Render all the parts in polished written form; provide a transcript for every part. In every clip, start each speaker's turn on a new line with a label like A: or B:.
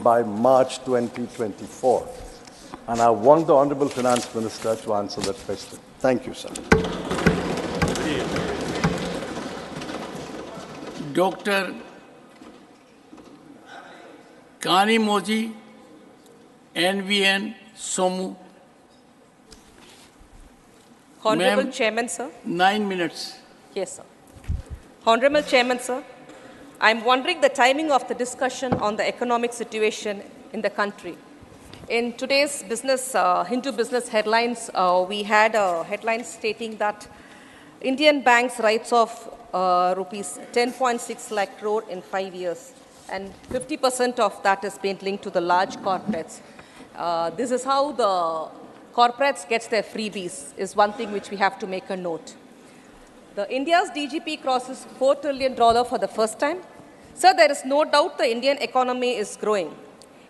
A: by March 2024. And I want the Honorable Finance Minister to answer that question. Thank you, sir.
B: Dr. Kanimoji NVN Somu.
C: Honorable Chairman, sir.
B: 9 minutes.
C: Yes, sir. Honorable Chairman, sir, I'm wondering the timing of the discussion on the economic situation in the country. In today's Hindu business headlines, we had a headline stating that Indian banks writes off rupees 10.6 lakh crore in 5 years, and 50% of that is being linked to the large corporates. This is how the corporates get their freebies, is one thing which we have to make a note. The India's DGP crosses $4 trillion for the first time. Sir, there is no doubt the Indian economy is growing.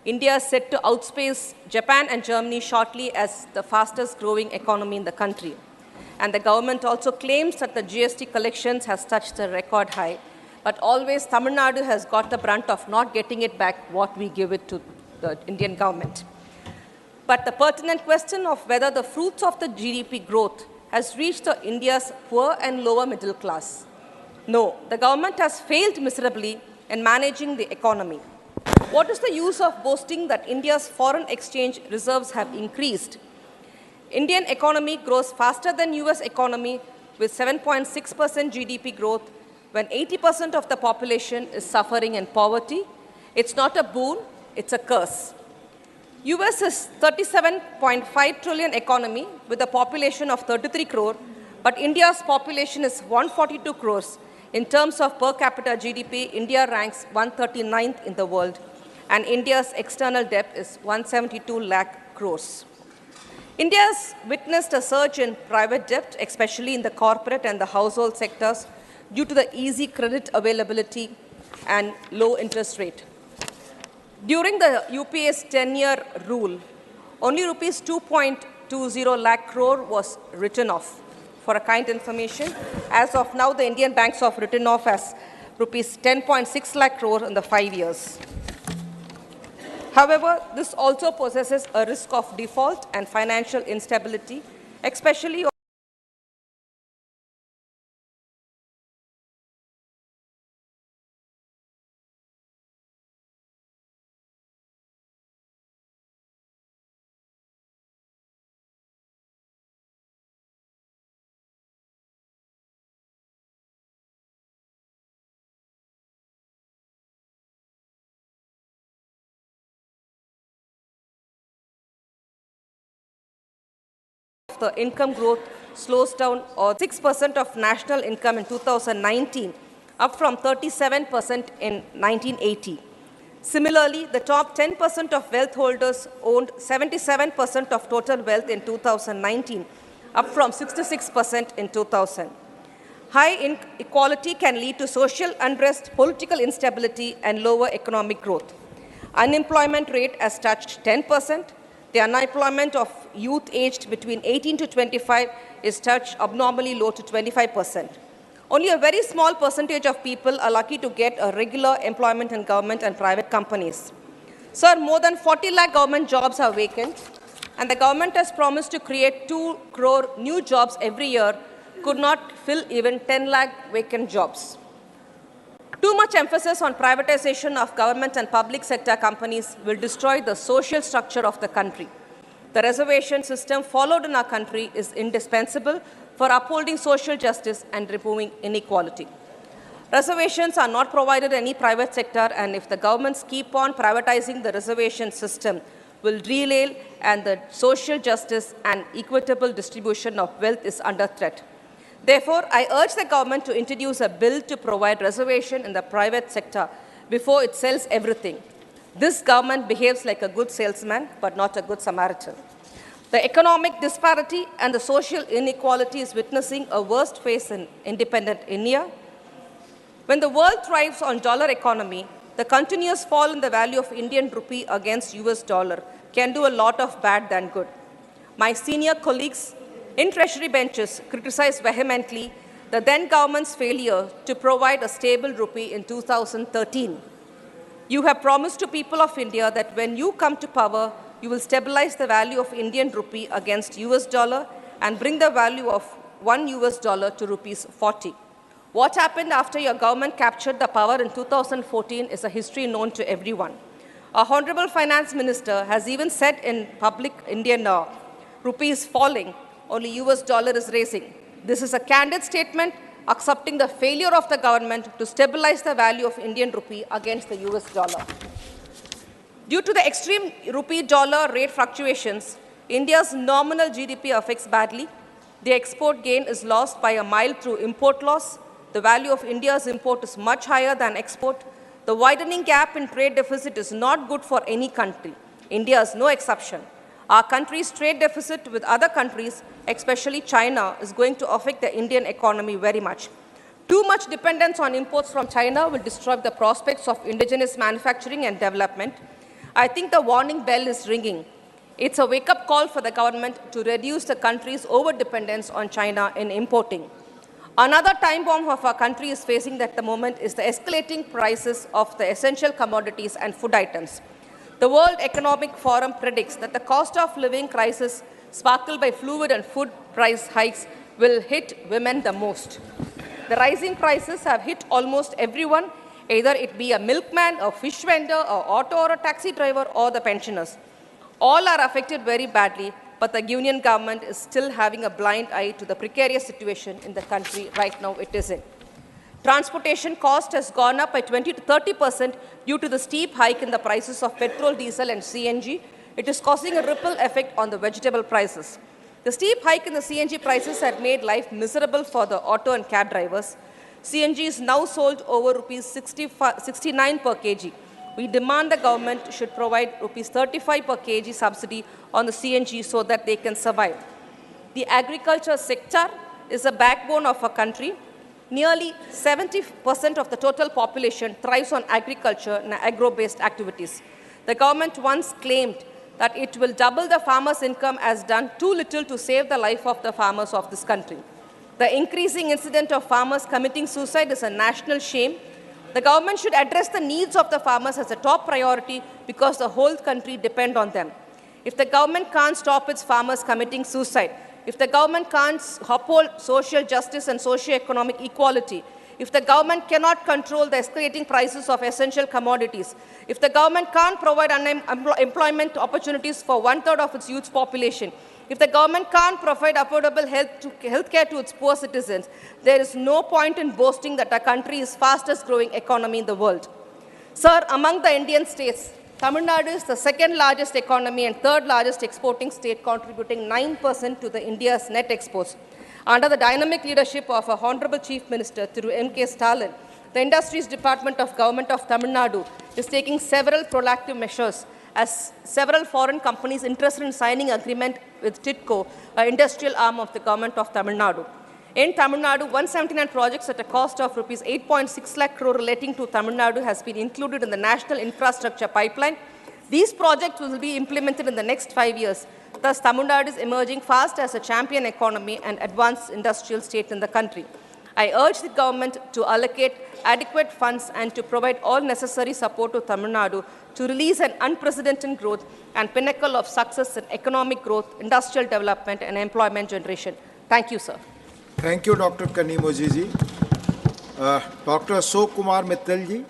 C: India is set to outpace Japan and Germany shortly as the fastest growing economy in the country. And the government also claims that the GST collections has touched a record high, but always Tamil Nadu has got the brunt of not getting it back what we give it to the Indian government. But the pertinent question of whether the fruits of the GDP growth has reached India's poor and lower middle class. No, the government has failed miserably in managing the economy. What is the use of boasting that India's foreign exchange reserves have increased? Indian economy grows faster than US economy with 7.6% GDP growth when 80% of the population is suffering in poverty. It's not a boon, it's a curse. US is 37.5 trillion economy with a population of 33 crore, but India's population is 142 crores. In terms of per capita GDP, India ranks 139th in the world, and India's external debt is 172 lakh crores. India has witnessed a surge in private debt, especially in the corporate and the household sectors, due to the easy credit availability and low interest rate. During the UPA's 10-year rule, only rupees 2.20 lakh crore was written off. For a kind information, as of now, the Indian banks have written off as rupees 10.6 lakh crore in the 5 years. However, this also possesses a risk of default and financial instability, especially the income growth slows down, or 6% of national income in 2019, up from 37% in 1980. Similarly, the top 10% of wealth holders owned 77% of total wealth in 2019, up from 66% in 2000. High inequality can lead to social unrest, political instability, and lower economic growth. Unemployment rate has touched 10%. The unemployment of youth aged between 18 to 25 is touched abnormally low to 25%. Only a very small percentage of people are lucky to get a regular employment in government and private companies. Sir, more than 40 lakh government jobs are vacant, and the government has promised to create 2 crore new jobs every year, could not fill even 10 lakh vacant jobs. Too much emphasis on privatization of government and public sector companies will destroy the social structure of the country. The reservation system followed in our country is indispensable for upholding social justice and removing inequality. Reservations are not provided in any private sector, and if the governments keep on privatizing the reservation system, will derail, and the social justice and equitable distribution of wealth is under threat. Therefore, I urge the government to introduce a bill to provide reservation in the private sector before it sells everything. This government behaves like a good salesman, but not a good Samaritan. The economic disparity and the social inequality is witnessing a worst phase in independent India. When the world thrives on dollar economy, the continuous fall in the value of Indian rupee against US dollar can do a lot of bad than good. My senior colleagues in Treasury benches criticized vehemently the then government's failure to provide a stable rupee in 2013. You have promised to people of India that when you come to power, you will stabilize the value of Indian rupee against US dollar and bring the value of $1 to rupees 40. What happened after your government captured the power in 2014 is a history known to everyone. Our Honorable Finance Minister has even said in public Indian rupee is falling, only US dollar is raising. This is a candid statement accepting the failure of the government to stabilize the value of Indian rupee against the US dollar. Due to the extreme rupee-dollar rate fluctuations, India's nominal GDP affects badly. The export gain is lost by a mile through import loss. The value of India's import is much higher than export. The widening gap in trade deficit is not good for any country. India is no exception. Our country's trade deficit with other countries, especially China, is going to affect the Indian economy very much. Too much dependence on imports from China will destroy the prospects of indigenous manufacturing and development. I think the warning bell is ringing. It's a wake-up call for the government to reduce the country's over-dependence on China in importing. Another time bomb of our country is facing at the moment is the escalating prices of the essential commodities and food items. The World Economic Forum predicts that the cost of living crisis sparkled by fluid and food price hikes will hit women the most. The rising prices have hit almost everyone, either it be a milkman, a fish vendor, an auto or a taxi driver, or the pensioners. All are affected very badly, but the union government is still having a blind eye to the precarious situation in the country right now it is in. Transportation cost has gone up by 20 to 30% due to the steep hike in the prices of petrol, diesel, and CNG. It is causing a ripple effect on the vegetable prices. The steep hike in the CNG prices had made life miserable for the auto and cab drivers. CNG is now sold over rupees 69 per kg. We demand the government should provide rupees 35 per kg subsidy on the CNG so that they can survive. The agriculture sector is the backbone of our country. Nearly 70% of the total population thrives on agriculture and agro-based activities. The government once claimed that it will double the farmers' income has done too little to save the life of the farmers of this country. The increasing incident of farmers committing suicide is a national shame. The government should address the needs of the farmers as a top priority because the whole country depends on them. If the government can't stop its farmers committing suicide, if the government can't uphold social justice and socio-economic equality, if the government cannot control the escalating prices of essential commodities, if the government can't provide employment opportunities for one-third of its youth population, if the government can't provide affordable health care to its poor citizens, there is no point in boasting that our country is fastest growing economy in the world. Sir, among the Indian states, Tamil Nadu is the second largest economy and third largest exporting state, contributing 9% to the India's net exports. Under the dynamic leadership of our Honorable Chief Minister, through M.K. Stalin, the Industries Department of Government of Tamil Nadu is taking several proactive measures as several foreign companies interested in signing agreement with TIDCO, an industrial arm of the Government of Tamil Nadu. In Tamil Nadu, 179 projects at a cost of rupees 8.6 lakh crore relating to Tamil Nadu has been included in the National Infrastructure Pipeline. These projects will be implemented in the next 5 years. Thus, Tamil Nadu is emerging fast as a champion economy and advanced industrial state in the country. I urge the government to allocate adequate funds and to provide all necessary support to Tamil Nadu to release an unprecedented growth and pinnacle of success in economic growth, industrial development, and employment generation. Thank you, sir.
D: Thank you, Dr. Kanimoji ji. Dr. Ashok Kumar Mittal ji,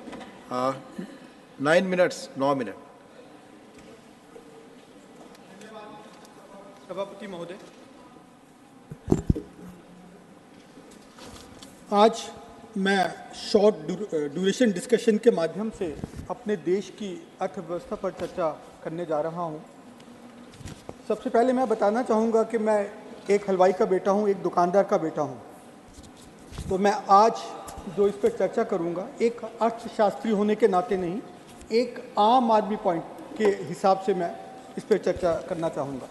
D: 9 minutes, 9 minutes.
E: सभापति महोदय, आज मैं short duration discussion के माध्यम से अपने देश की अर्थव्यवस्था पर चर्चा करने जा रहा हूं। सबसे पहले मैं बताना चाहूँगा कि मैं एक हलवाई का बेटा हूं, एक दुकानदार का बेटा हूं। तो मैं आज जो इस पर चर्चा करूंगा, एक अर्थशास्त्री होने के नाते नहीं, एक आम आदमी पॉइंट के हिसाब से मैं इस पर चर्चा करना चाहूँगा।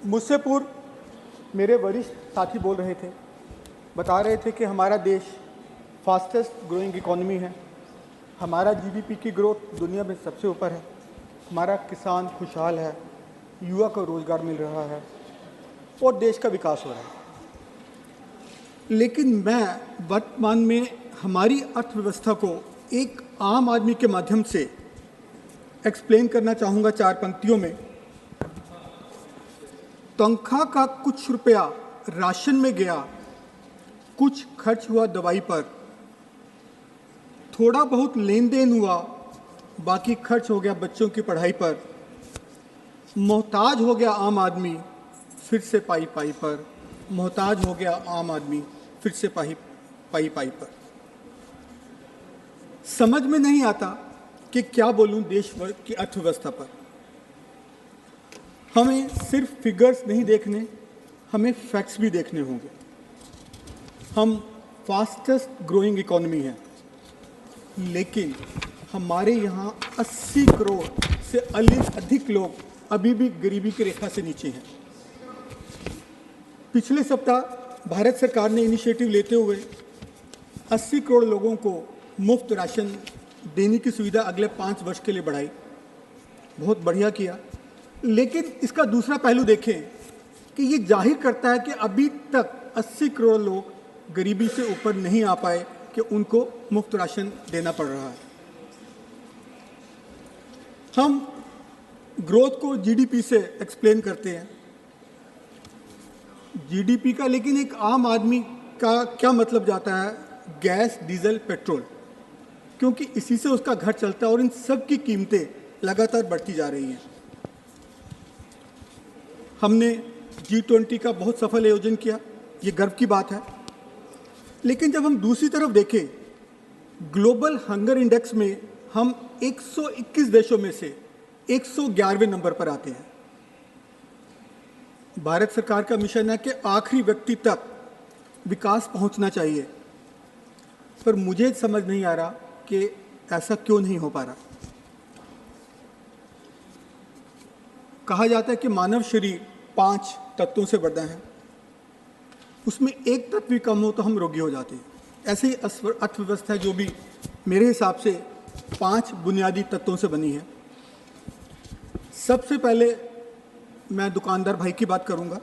E: मुझसे पूर्व मेरे वरिष्ठ साथी बोल रहे थे, बता रहे थे कि हमारा देश फास्टेस्ट ग्रोइंग इकोनॉमी है, हमारा जीडीपी की ग्रोथ दुनिया में सबसे ऊपर है, हमारा किसान खुशहाल है, युवा को रोज़गार मिल रहा है और देश का विकास हो रहा है। लेकिन मैं वर्तमान में हमारी अर्थव्यवस्था को एक आम आदमी के माध्यम से एक्सप्लेन करना चाहूँगा 4 पंक्तियों में। तनख्वाह का कुछ रुपया राशन में गया, कुछ खर्च हुआ दवाई पर, थोड़ा बहुत लेन देन हुआ, बाकी खर्च हो गया बच्चों की पढ़ाई पर, मोहताज हो गया आम आदमी फिर से पाई पाई पर, मोहताज हो गया आम आदमी फिर से पाई पाई पर। समझ में नहीं आता कि क्या बोलूं देश भर की अर्थव्यवस्था पर। हमें सिर्फ फिगर्स नहीं देखने, हमें फैक्ट्स भी देखने होंगे। हम फास्टेस्ट ग्रोइंग इकोनॉमी है, लेकिन हमारे यहाँ 80 करोड़ से अधिक लोग अभी भी गरीबी की रेखा से नीचे हैं। पिछले सप्ताह भारत सरकार ने इनिशिएटिव लेते हुए 80 करोड़ लोगों को मुफ्त राशन देने की सुविधा अगले 5 वर्ष के लिए बढ़ाई। बहुत बढ़िया किया, लेकिन इसका दूसरा पहलू देखें कि ये जाहिर करता है कि अभी तक 80 करोड़ लोग गरीबी से ऊपर नहीं आ पाए कि उनको मुफ्त राशन देना पड़ रहा है। हम ग्रोथ को जीडीपी से एक्सप्लेन करते हैं, जीडीपी का, लेकिन एक आम आदमी का क्या मतलब जाता है? गैस, डीजल, पेट्रोल, क्योंकि इसी से उसका घर चलता है और इन सब की कीमतें लगातार बढ़ती जा रही हैं। हमने G20 का बहुत सफल आयोजन किया, ये गर्व की बात है, लेकिन जब हम दूसरी तरफ देखें ग्लोबल हंगर इंडेक्स में हम 121 देशों में से 111वें नंबर पर आते हैं। भारत सरकार का मिशन है कि आखिरी व्यक्ति तक विकास पहुंचना चाहिए, पर मुझे समझ नहीं आ रहा कि ऐसा क्यों नहीं हो पा रहा। कहा जाता है कि मानव शरीर 5 तत्वों से बना है, उसमें एक तत्व भी कम हो तो हम रोगी हो जाते हैं। ऐसे ही अर्थव्यवस्था है जो भी मेरे हिसाब से 5 बुनियादी तत्वों से बनी है। सबसे पहले मैं दुकानदार भाई की बात करूंगा।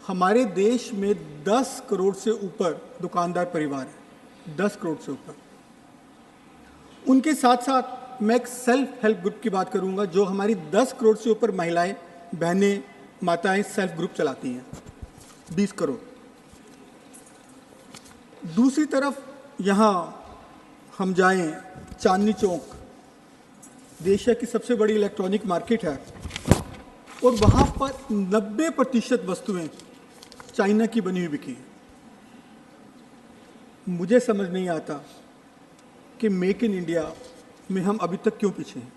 E: हमारे देश में 10 करोड़ से ऊपर दुकानदार परिवार है, 10 करोड़ से ऊपर। उनके साथ साथ मैं एक सेल्फ हेल्प ग्रुप की बात करूंगा, जो हमारी 10 करोड़ से ऊपर महिलाएं, बहनें, माताएं सेल्फ ग्रुप चलाती हैं, 20 करोड़। दूसरी तरफ यहाँ हम जाएं, चांदनी चौक एशिया की सबसे बड़ी इलेक्ट्रॉनिक मार्केट है, और वहाँ पर 90% वस्तुएं चाइना की बनी हुई बिकी हैं। मुझे समझ नहीं आता कि मेक इन इंडिया में हम अभी तक क्यों पीछे हैं।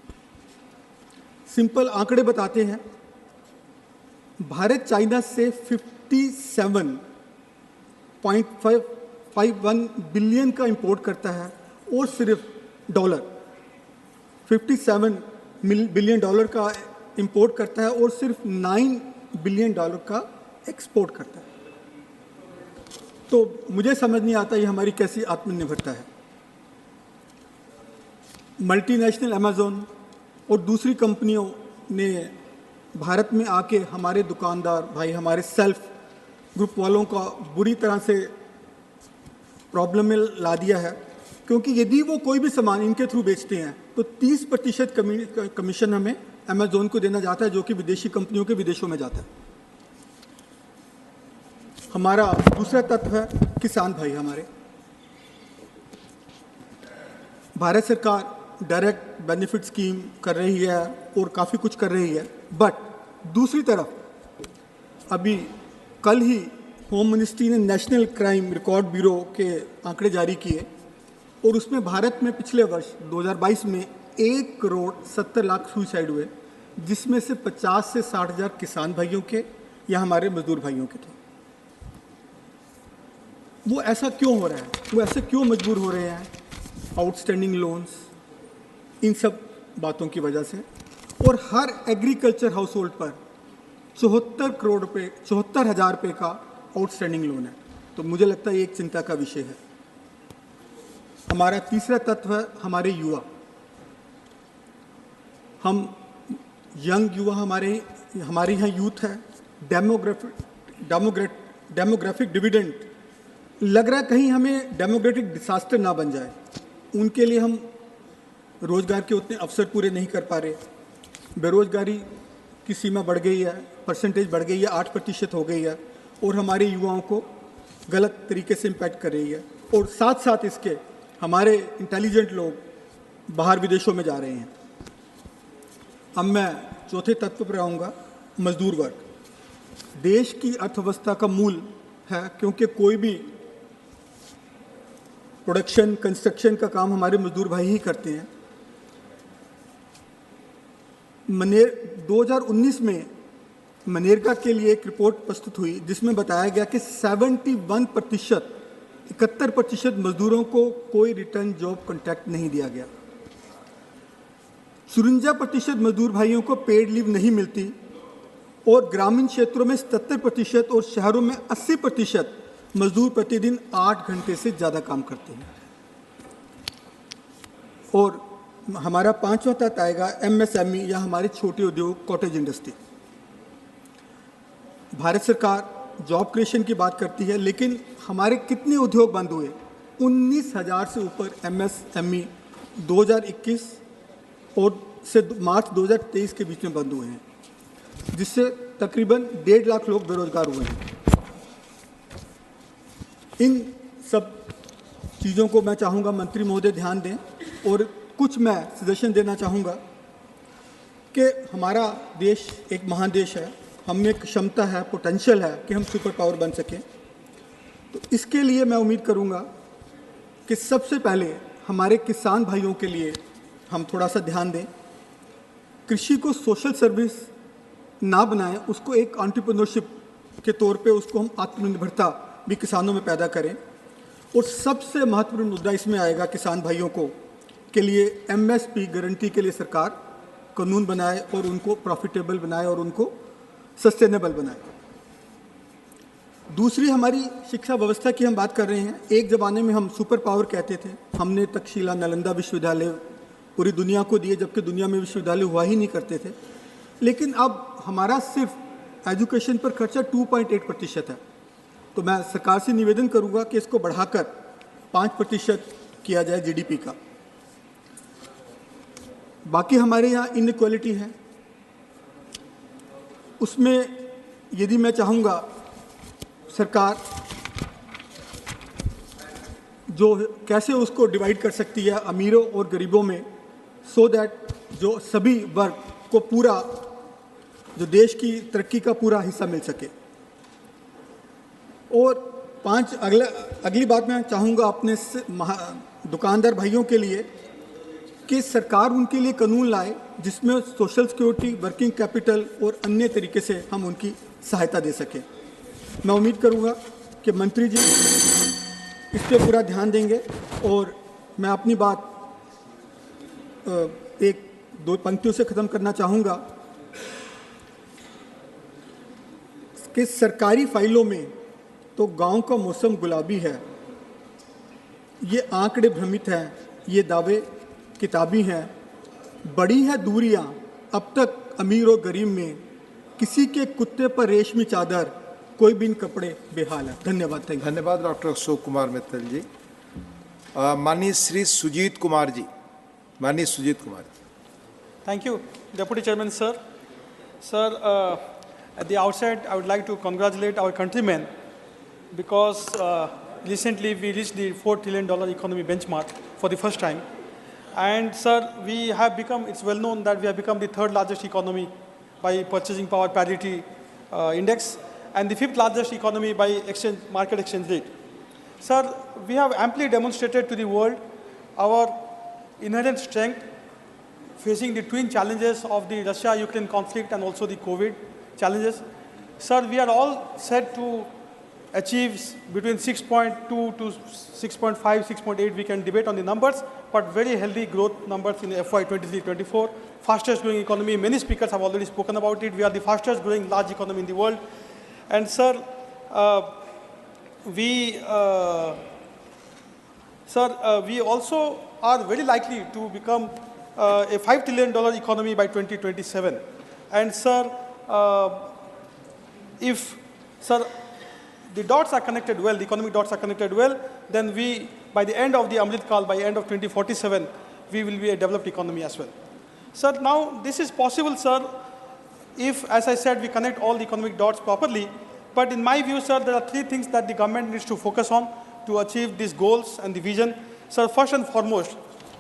E: सिंपल आंकड़े बताते हैं, भारत चाइना से 57.51 बिलियन का इंपोर्ट करता है, और सिर्फ डॉलर 57 बिलियन डॉलर का इंपोर्ट करता है और सिर्फ 9 बिलियन डॉलर का एक्सपोर्ट करता है। तो मुझे समझ नहीं आता ये हमारी कैसी आत्मनिर्भरता है। मल्टीनेशनल अमेज़न और दूसरी कंपनियों ने भारत में आके हमारे दुकानदार भाई, हमारे सेल्फ ग्रुप वालों का बुरी तरह से प्रॉब्लम में ला दिया है, क्योंकि यदि वो कोई भी सामान इनके थ्रू बेचते हैं तो 30% कमीशन हमें अमेज़न को देना जाता है, जो कि विदेशी कंपनियों के विदेशों में जाता है। हमारा दूसरा तत्व है किसान भाई। हमारे भारत सरकार डायरेक्ट बेनिफिट स्कीम कर रही है और काफ़ी कुछ कर रही है, बट दूसरी तरफ अभी कल ही होम मिनिस्ट्री ने नेशनल क्राइम रिकॉर्ड ब्यूरो के आंकड़े जारी किए, और उसमें भारत में पिछले वर्ष 2022 में 1 करोड़ 70 लाख सुसाइड हुए, जिसमें से 50 से 60 हज़ार किसान भाइयों के या हमारे मजदूर भाइयों के थे। वो ऐसा क्यों हो रहा है? वो ऐसे क्यों मजबूर हो रहे हैं? आउटस्टैंडिंग लोन्स, इन सब बातों की वजह से। और हर एग्रीकल्चर हाउस होल्ड पर 74 हज़ार रुपये का आउटस्टैंडिंग लोन है। तो मुझे लगता है ये एक चिंता का विषय है। हमारा तीसरा तत्व है हमारे युवा। हम यंग युवा, हमारे यहाँ यूथ है। डेमोग्राफिक डिविडेंड लग रहा है कहीं हमें डेमोक्रेटिक डिसास्टर ना बन जाए। उनके लिए हम रोज़गार के उतने अवसर पूरे नहीं कर पा रहे। बेरोज़गारी की सीमा बढ़ गई है, परसेंटेज बढ़ गई है, 8% हो गई है और हमारे युवाओं को गलत तरीके से इम्पैक्ट कर रही है। और साथ साथ इसके हमारे इंटेलिजेंट लोग बाहर विदेशों में जा रहे हैं। अब मैं चौथे तत्व पर आऊँगा, मजदूर वर्ग। देश की अर्थव्यवस्था का मूल है, क्योंकि कोई भी प्रोडक्शन, कंस्ट्रक्शन का काम हमारे मजदूर भाई ही करते हैं। 2019 में मनरेगा के लिए एक रिपोर्ट प्रस्तुत हुई जिसमें बताया गया कि 71% मजदूरों को कोई रिटर्न जॉब कॉन्ट्रैक्ट नहीं दिया गया। 54% मजदूर भाइयों को पेड लीव नहीं मिलती और ग्रामीण क्षेत्रों में 77% और शहरों में 80% मजदूर प्रतिदिन 8 घंटे से ज़्यादा काम करते हैं। और हमारा 5वां तत्व आएगा MSME या हमारे छोटे उद्योग, कॉटेज इंडस्ट्री। भारत सरकार जॉब क्रिएशन की बात करती है, लेकिन हमारे कितने उद्योग बंद हुए? 19,000 से ऊपर MSME 2021 और से मार्च 2023 के बीच में बंद हुए हैं, जिससे तकरीबन 1.5 लाख लोग बेरोजगार हुए हैं। इन सब चीज़ों को मैं चाहूँगा मंत्री महोदय ध्यान दें। और कुछ मैं सजेशन देना चाहूँगा कि हमारा देश एक महादेश है, हम में क्षमता है, पोटेंशियल है कि हम सुपर पावर बन सकें। तो इसके लिए मैं उम्मीद करूँगा कि सबसे पहले हमारे किसान भाइयों के लिए हम थोड़ा सा ध्यान दें। कृषि को सोशल सर्विस ना बनाएं, उसको एक एंटरप्रेन्योरशिप के तौर पे उसको हम आत्मनिर्भरता भी किसानों में पैदा करें। और सबसे महत्वपूर्ण मुद्दा इसमें आएगा किसान भाइयों को के लिए MSP गारंटी के लिए सरकार कानून बनाए और उनको प्रॉफिटेबल बनाए और उनको सस्टेनेबल बनाए। दूसरी हमारी शिक्षा व्यवस्था की हम बात कर रहे हैं। एक ज़माने में हम सुपर पावर कहते थे, हमने तक्षशिला, नालंदा विश्वविद्यालय पूरी दुनिया को दिए, जबकि दुनिया में विश्वविद्यालय हुआ ही नहीं करते थे। लेकिन अब हमारा सिर्फ एजुकेशन पर खर्चा 2.8% है। तो मैं सरकार से निवेदन करूंगा कि इसको बढ़ाकर 5% किया जाए GDP का। बाकी हमारे यहाँ इनइक्वालिटी है, उसमें यदि मैं चाहूँगा सरकार जो कैसे उसको डिवाइड कर सकती है अमीरों और गरीबों में, सो दैट जो सभी वर्ग को पूरा जो देश की तरक्की का पूरा हिस्सा मिल सके। और अगली बात मैं चाहूँगा अपने दुकानदार भाइयों के लिए कि सरकार उनके लिए कानून लाए जिसमें सोशल सिक्योरिटी, वर्किंग कैपिटल और अन्य तरीके से हम उनकी सहायता दे सकें। मैं उम्मीद करूँगा कि मंत्री जी इस पर पूरा ध्यान देंगे। और मैं अपनी बात एक दो पंक्तियों से ख़त्म करना चाहूँगा कि सरकारी फाइलों में तो गांव का मौसम गुलाबी है, ये आंकड़े भ्रमित हैं, ये दावे किताबी हैं, बड़ी है दूरियां अब तक अमीर और गरीब में, किसी के कुत्ते पर रेशमी चादर, कोई बिन कपड़े बेहाल है। धन्यवाद।
D: धन्यवाद डॉक्टर अशोक कुमार मित्तल जी। माननीय श्री सुजीत कुमार जी। माननीय Sujit Kumar ji.
F: Thank you, Deputy Chairman, sir. Sir, at the outset, I would like to congratulate our countrymen because recently we reached the $4 trillion economy benchmark for the first time. And sir, we have become, it's well known that we have become the third largest economy by purchasing power parity index and the fifth largest economy by market exchange rate. Sir, we have amply demonstrated to the world our inherent strength facing the twin challenges of the Russia-Ukraine conflict and also the COVID challenges. Sir, we are all set to achieve between 6.2 to 6.5, 6.8, we can debate on the numbers, but very healthy growth numbers in FY 23-24. Fastest growing economy, many speakers have already spoken about it. We are the fastest growing large economy in the world. And sir, we also are very likely to become a $5 trillion economy by 2027. And sir, if, sir, the dots are connected well, the economic dots are connected well, then we by the end of the Amrit Kal, by the end of 2047, we will be a developed economy as well. Sir, now this is possible, sir, if, as I said, we connect all the economic dots properly. But in my view, sir, there are three things that the government needs to focus on to achieve these goals and the vision. Sir, first and foremost,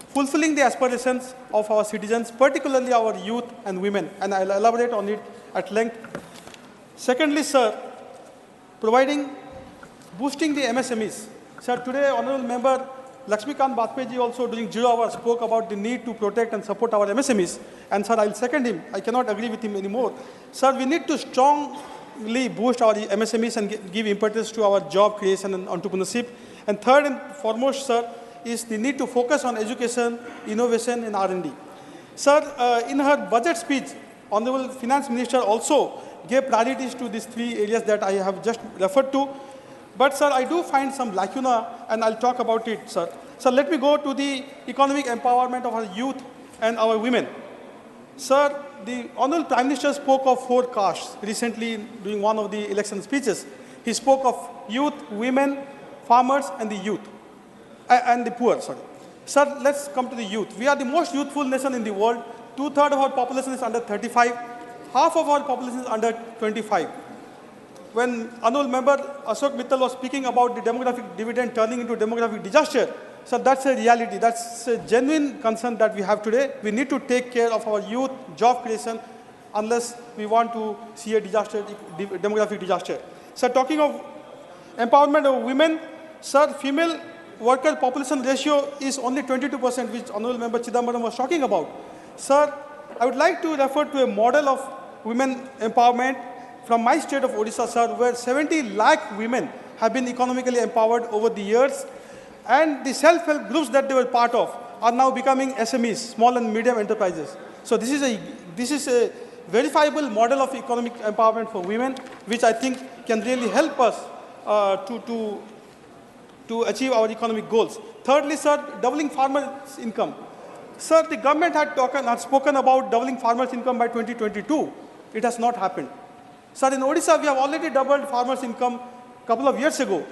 F: fulfilling the aspirations of our citizens, particularly our youth and women, and I'll elaborate on it at length. Secondly, sir, boosting the MSMEs. Sir, today, Honorable Member Lakshmikant Bajpayee also during 0 hour spoke about the need to protect and support our MSMEs. And sir, I'll second him. I cannot agree with him anymore. Sir, we need to strongly boost our MSMEs and give impetus to our job creation and entrepreneurship. And third and foremost, sir, is the need to focus on education, innovation, and R&D. Sir, in her budget speech, Honorable Finance Minister also gave priorities to these three areas that I have just referred to. But, sir, I do find some lacuna, and I'll talk about it, sir. So let me go to the economic empowerment of our youth and our women. Sir, the Honorable Prime Minister spoke of 4 castes recently during one of the election speeches. He spoke of youth, women, farmers, and the youth, and the poor, sorry. Sir, let's come to the youth. We are the most youthful nation in the world. 2/3 of our population is under 35. Half of our population is under 25. When Honorable Member Ashok Mittal was speaking about the demographic dividend turning into demographic disaster, so that's a reality. That's a genuine concern that we have today. We need to take care of our youth, job creation, unless we want to see a demographic disaster. So talking of empowerment of women, sir, female worker population ratio is only 22%, which Honorable Member Chidambaram was talking about. Sir, I would like to refer to a model of women empowerment from my state of Odisha, sir, where 70 lakh women have been economically empowered over the years, and the self-help groups that they were part of are now becoming SMEs, small and medium enterprises. So this is a verifiable model of economic empowerment for women, which I think can really help us to achieve our economic goals. Thirdly, sir, doubling farmers' income. Sir, the government had spoken about doubling farmers' income by 2022. It has not happened. Sir, in Odisha, we have already doubled farmers' income a couple of years ago.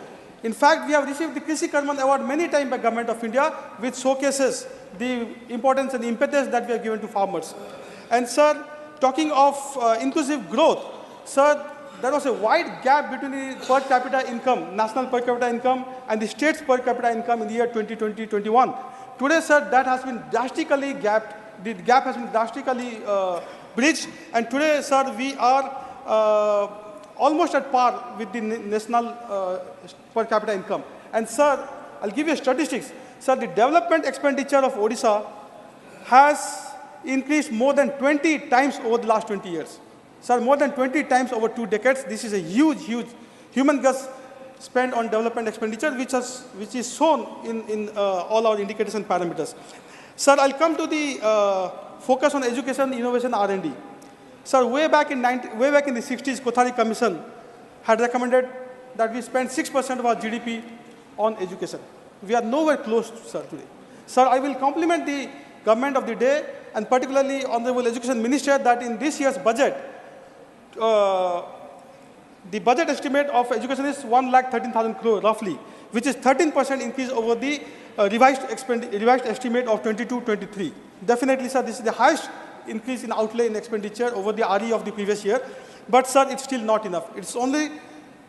F: In fact, we have received the Krishi Karman Award many times by Government of India, which showcases the importance and impetus that we have given to farmers. And sir, talking of inclusive growth, sir, there was a wide gap between the per capita income, national per capita income, and the state's per capita income in the year 2020-21. Today, sir, that has been drastically gapped. The gap has been drastically bridged. And today, sir, we are almost at par with the national per capita income. And sir, I'll give you statistics. Sir, the development expenditure of Odisha has increased more than 20 times over the last 20 years. Sir, more than 20 times over 2 decades. This is a huge, huge humongous spend on development expenditure, which is shown in all our indicators and parameters. Sir, I'll come to the focus on education, innovation, R&D. Sir, way back in the 60s, Kothari Commission had recommended that we spend 6% of our GDP on education. We are nowhere close, sir, today. Sir, I will compliment the government of the day, and particularly Honorable Education Minister, that in this year's budget, the budget estimate of education is 1,13,000 crore roughly, which is 13% increase over the revised estimate of 22-23. Definitely, sir, this is the highest increase in outlay in expenditure over the RE of the previous year. But, sir, it's still not enough. It's only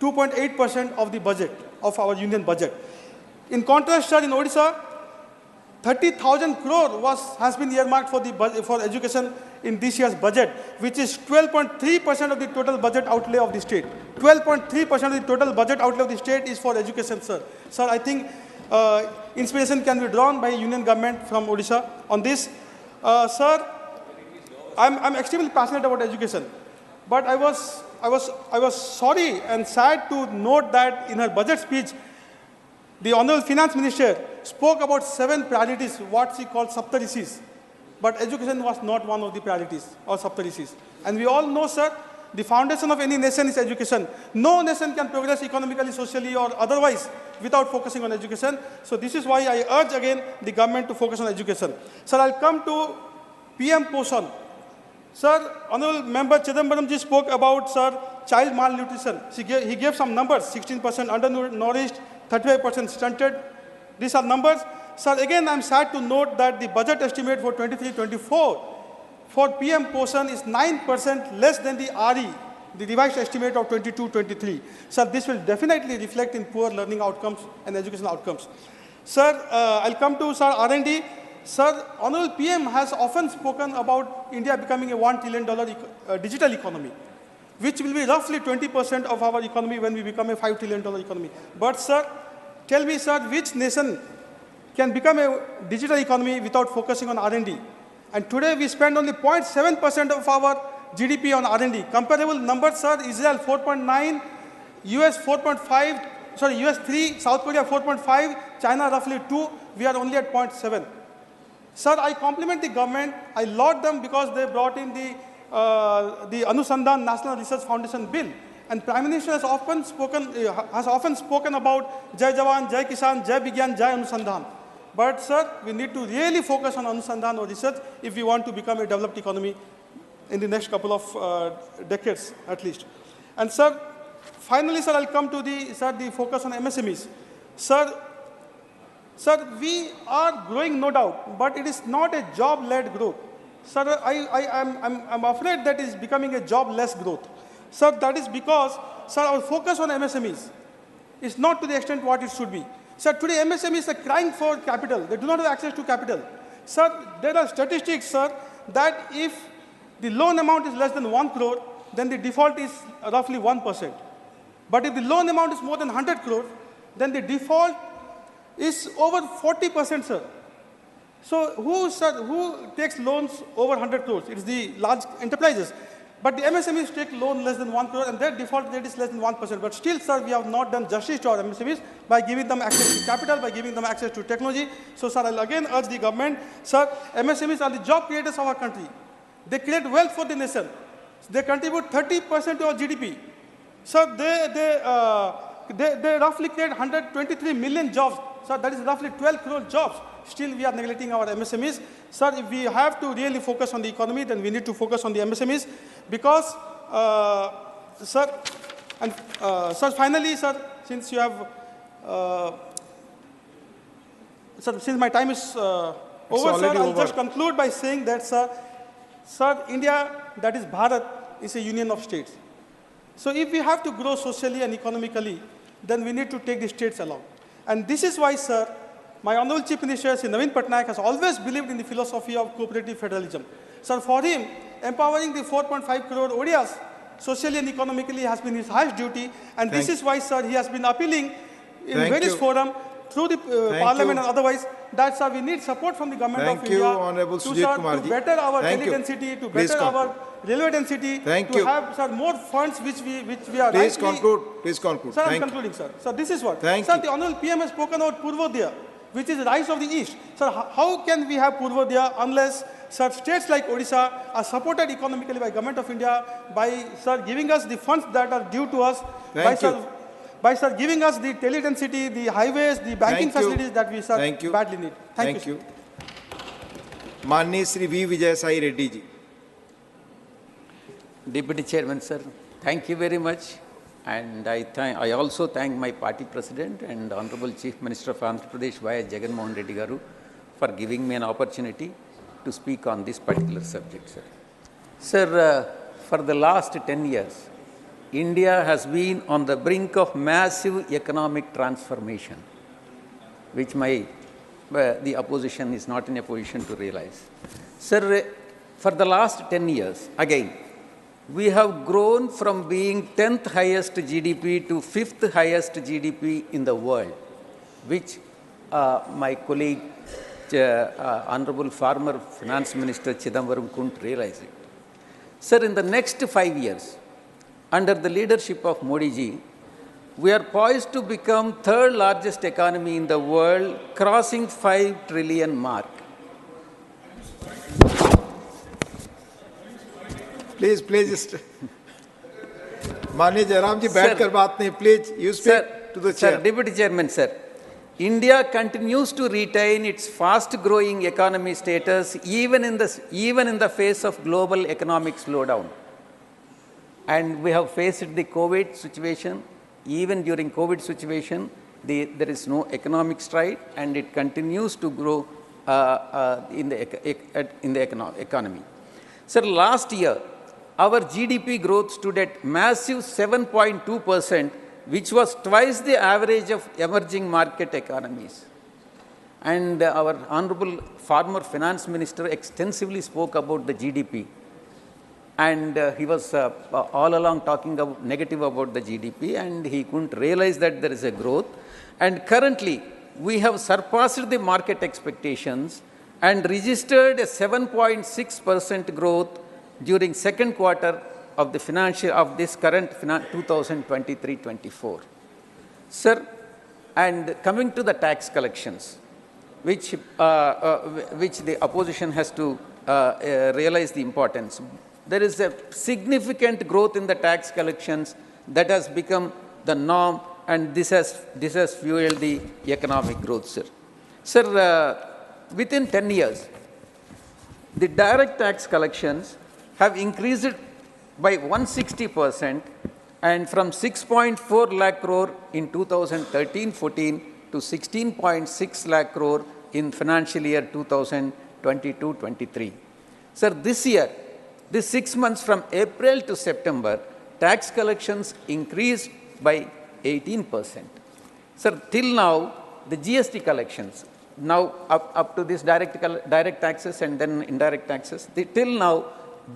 F: 2.8% of the budget, of our union budget. In contrast, sir, in Odisha, 30,000 crore has been earmarked for education in this year's budget, which is 12.3% of the total budget outlay of the state. 12.3% of the total budget outlay of the state is for education, sir. Sir, I think inspiration can be drawn by union government from Odisha on this. Sir, I'm extremely passionate about education, but I was sorry and sad to note that in her budget speech, the Honorable Finance Minister spoke about 7 priorities, what she called Saptarishis. But education was not one of the priorities or Saptarishis. And we all know, sir, the foundation of any nation is education. No nation can progress economically, socially, or otherwise without focusing on education. So this is why I urge again the government to focus on education. Sir, I'll come to PM Poshan. Sir, Honorable Member Chidambaram ji spoke about, sir, child malnutrition. He gave some numbers, 16% undernourished, 35% stunted, These are numbers. Sir, again, I'm sad to note that the budget estimate for 23-24 for PM portion is 9% less than the RE, the revised estimate of 22-23. Sir, this will definitely reflect in poor learning outcomes and educational outcomes. Sir, I'll come to Sir R&D. Sir, Honorable PM has often spoken about India becoming a $1 trillion digital economy, which will be roughly 20% of our economy when we become a $5 trillion economy. But sir, tell me, sir, which nation can become a digital economy without focusing on R&D? And today we spend only 0.7% of our GDP on R&D. Comparable numbers, sir, Israel 4.9, US 4.5, sorry, US 3, South Korea 4.5, China roughly 2, we are only at 0.7. Sir, I compliment the government. I laud them because they brought in the Anusandhan National Research Foundation bill. And Prime Minister has often spoken about Jai Jawan, Jai Kisan, Jai Vigyan, Jai Anusandhan. But sir, we need to really focus on Anusandhan or research if we want to become a developed economy in the next couple of decades at least. And sir, finally, sir, I'll come to the focus on MSMEs. Sir, we are growing, no doubt, but it is not a job-led growth. Sir, I'm afraid that is becoming a job-less growth. Sir, that is because, sir, our focus on MSMEs is not to the extent what it should be. Sir, today MSMEs are crying for capital. They do not have access to capital. Sir, there are statistics, sir, that if the loan amount is less than 1 crore, then the default is roughly 1%. But if the loan amount is more than 100 crore, then the default is over 40%, sir. So who takes loans over 100 crores? It's the large enterprises. But the MSMEs take loan less than 1 crore and their default rate is less than 1%. But still, sir, we have not done justice to our MSMEs by giving them access to capital, by giving them access to technology. So, sir, I'll again urge the government, sir, MSMEs are the job creators of our country. They create wealth for the nation. They contribute 30% to our GDP. Sir, they roughly create 123 million jobs. Sir, that is roughly 12 crore jobs. Still, we are neglecting our MSMEs. Sir, if we have to really focus on the economy, then we need to focus on the MSMEs because, sir, finally, sir, since you have, sir, since my time is over, sir, I'll just conclude by saying that, sir, India, that is Bharat, is a union of states. So if we have to grow socially and economically, then we need to take the states along. And this is why, sir, my Honorable Chief Minister, Sri Naveen Patnaik, has always believed in the philosophy of cooperative federalism. Sir, for him, empowering the 4.5 crore Odias socially and economically has been his highest duty. And this is why, sir, he has been appealing in various forums through the parliament and otherwise that, sir, we need support from the government of India to better our daily density, to better our railway density, to have, sir, more funds which we are
D: Please conclude.
F: Sir, I'm concluding, sir. Sir, this is what. Sir, the Honorable PM has spoken about Purvodaya, which is the rise of the East. Sir, how can we have Purvodaya unless, sir, states like Odisha are supported economically by Government of India by, sir, giving us the funds that are due to us, by, sir, giving us the tele-density, the highways, the banking facilities that we, sir, badly need. Thank you, sir.
D: Manni Sri V. Vijay Sai Reddy ji.
G: Deputy Chairman, sir, thank you very much. And I also thank my party president and Honorable Chief Minister of Andhra Pradesh, Y.S. Jagan Mohan Reddy Garu, for giving me an opportunity to speak on this particular subject, sir. Sir, for the last 10 years, India has been on the brink of massive economic transformation, which the opposition is not in a position to realize. Sir, for the last 10 years, again, we have grown from being 10th highest GDP to 5th highest GDP in the world, which my colleague, Honorable former Finance Minister Chidambaram couldn't realize it. Sir, in the next 5 years, under the leadership of Modi ji, we are poised to become third largest economy in the world, crossing 5 trillion mark.
D: Please, Mani Jairam ji, baith kar baat nahi. Please, you speak to the chair.
G: Sir, Deputy Chairman, sir, India continues to retain its fast-growing economy status even in the face of global economic slowdown. And we have faced the COVID situation. Even during COVID situation, there is no economic stride, and it continues to grow in the economy. Sir, last year, our GDP growth stood at massive 7.2%, which was twice the average of emerging market economies. And our honorable former finance minister extensively spoke about the GDP. And he was all along talking negative about the GDP, and he couldn't realize that there is a growth. And currently, we have surpassed the market expectations and registered a 7.6% growth during second quarter of this current 2023-24. Sir, and coming to the tax collections, which the opposition has to realize the importance. There is a significant growth in the tax collections that has become the norm, and this has fueled the economic growth, sir. Sir, within 10 years, the direct tax collections have increased by 160%, and from 6.4 lakh crore in 2013-14 to 16.6 lakh crore in financial year 2022-23. Sir, this year, this 6 months from April to September, tax collections increased by 18%. Sir, till now, the GST collections, now up to this direct taxes and then indirect taxes, till now,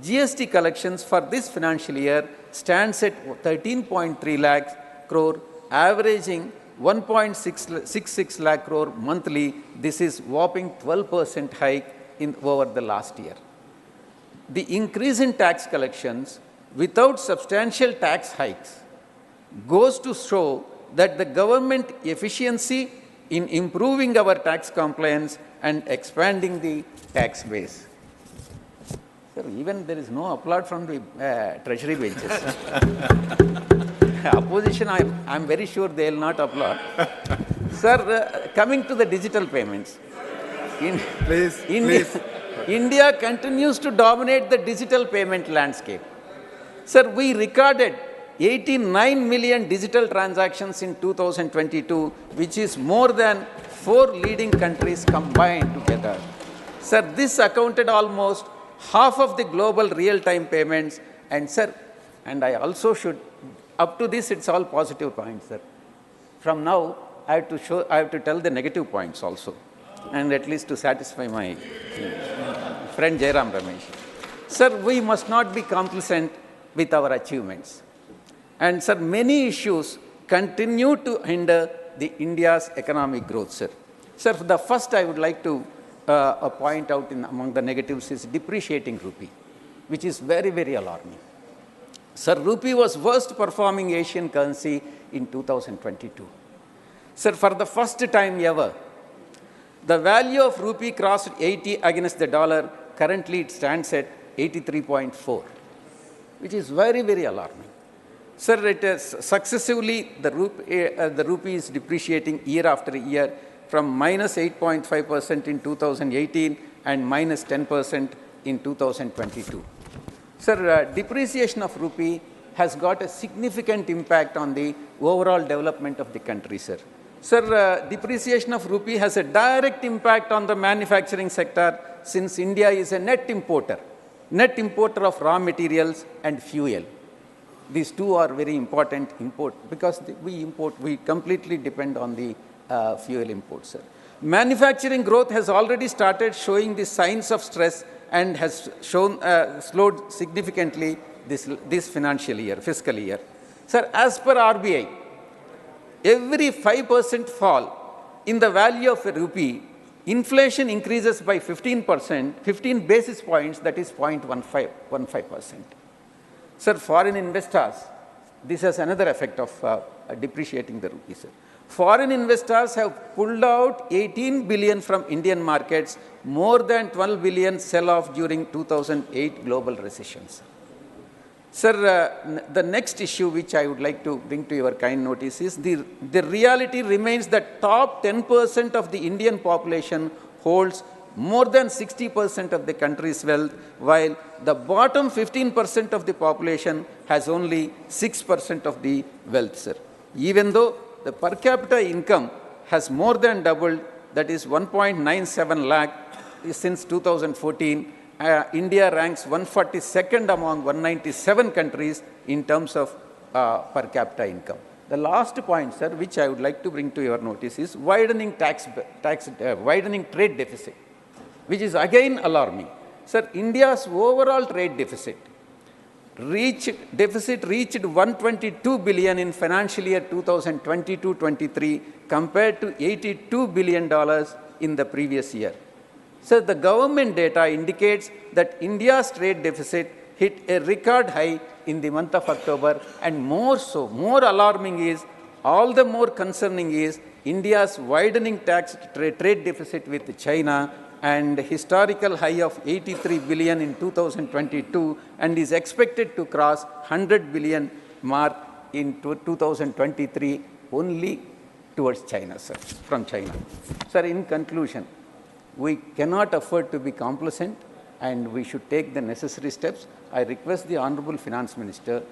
G: GST collections for this financial year stands at 13.3 lakh crore, averaging 1.66 lakh crore monthly. This is whopping 12% hike over the last year. The increase in tax collections without substantial tax hikes goes to show that the government efficiency in improving our tax compliance and expanding the tax base. Sir, even there is no applaud from the treasury benches. Opposition, I'm very sure they will not applaud. Sir, coming to the digital payments.
D: Please.
G: India continues to dominate the digital payment landscape. Sir, we recorded 89 million digital transactions in 2022, which is more than 4 leading countries combined together. Sir, this accounted almost half of the global real-time payments. And sir, and I also should, up to this, it's all positive points, sir. From now, I have to tell the negative points also, and at least to satisfy my friend Jairam Ramesh. Sir, we must not be complacent with our achievements. And sir, many issues continue to hinder the India's economic growth, sir. Sir, the first I would like to point out among the negatives is depreciating rupee, which is very, very alarming. Sir, rupee was worst performing Asian currency in 2022. Sir, for the first time ever, the value of rupee crossed 80 against the dollar. Currently, it stands at 83.4, which is very, very alarming. Sir, it is successively, the rupee is depreciating year after year, from minus 8.5% in 2018 and minus 10% in 2022. Sir, depreciation of rupee has got a significant impact on the overall development of the country, sir. Sir, depreciation of rupee has a direct impact on the manufacturing sector, since India is a net importer of raw materials and fuel. These two are very important because we completely depend on the fuel imports, sir. Manufacturing growth has already started showing the signs of stress and has slowed significantly this fiscal year. Sir, as per RBI, every 5% fall in the value of a rupee, inflation increases by 15%, 15 basis points, that is 0.15%. Sir, foreign investors, this has another effect of depreciating the rupee, sir. Foreign investors have pulled out 18 billion from Indian markets, more than 12 billion sell-off during 2008 global recessions. Sir, the next issue which I would like to bring to your kind notice is the reality remains that top 10% of the Indian population holds more than 60% of the country's wealth, while the bottom 15% of the population has only 6% of the wealth, sir. Even though the per capita income has more than doubled, that is 1.97 lakh since 2014. India ranks 142nd among 197 countries in terms of per capita income. The last point, sir, which I would like to bring to your notice is widening widening trade deficit, which is again alarming. Sir, India's overall trade deficit reached 122 billion in financial year 2022-23 compared to $82 billion in the previous year. So the government data indicates that India's trade deficit hit a record high in the month of October, and more so, more alarming is, all the more concerning is India's widening trade deficit with China, and historical high of 83 billion in 2022, and is expected to cross 100 billion mark in 2023 only towards China, sir, from China. Sir, in conclusion, we cannot afford to be complacent, and we should take the necessary steps. I request the Honorable Finance Minister,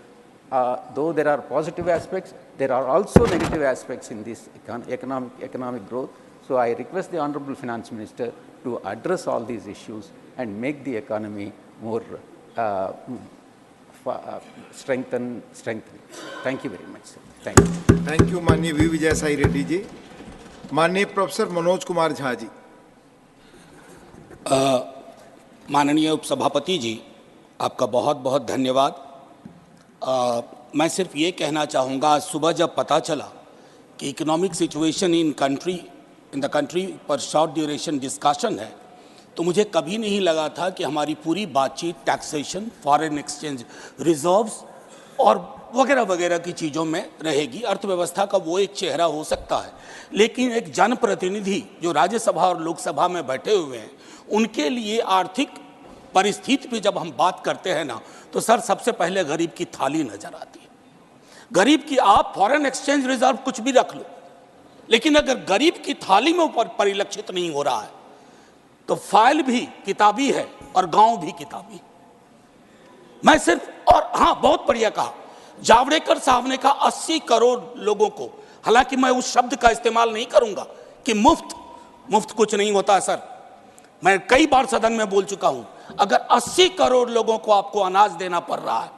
G: though there are positive aspects, there are also negative aspects in this economic growth. So I request the Honorable Finance Minister to address all these issues and make the economy more strengthened. Thank you very much, sir. Thank you.
D: Thank you, माननीय we Vijay Sai Reddy ji. माननीय professor Manoj Kumar Jha ji.
H: माननीय उपसभापति जी, आपका बहुत बहुत धन्यवाद. मैं सिर्फ ये कहना चाहूँगा, आज सुबह जब पता चला कि economic situation in the country पर शॉर्ट ड्यूरेशन डिस्कशन है, तो मुझे कभी नहीं लगा था कि हमारी पूरी बातचीत टैक्सेशन, फॉरेन एक्सचेंज रिजर्व्स और वगैरह वगैरह की चीज़ों में रहेगी. अर्थव्यवस्था का वो एक चेहरा हो सकता है, लेकिन एक जनप्रतिनिधि जो राज्यसभा और लोकसभा में बैठे हुए हैं, उनके लिए आर्थिक परिस्थिति पे जब हम बात करते हैं ना, तो सर सबसे पहले गरीब की थाली नजर आती है. गरीब की, आप फॉरेन एक्सचेंज रिजर्व कुछ भी रख लो, लेकिन अगर गरीब की थाली में ऊपर परिलक्षित नहीं हो रहा है, तो फाइल भी किताबी है और गांव भी किताबी. मैं सिर्फ, और हाँ, बहुत बढ़िया कहा जावड़ेकर साहब ने कहा 80 करोड़ लोगों को, हालांकि मैं उस शब्द का इस्तेमाल नहीं करूंगा कि मुफ्त कुछ नहीं होता है सर. मैं कई बार सदन में बोल चुका हूं, अगर 80 करोड़ लोगों को आपको अनाज देना पड़ रहा है,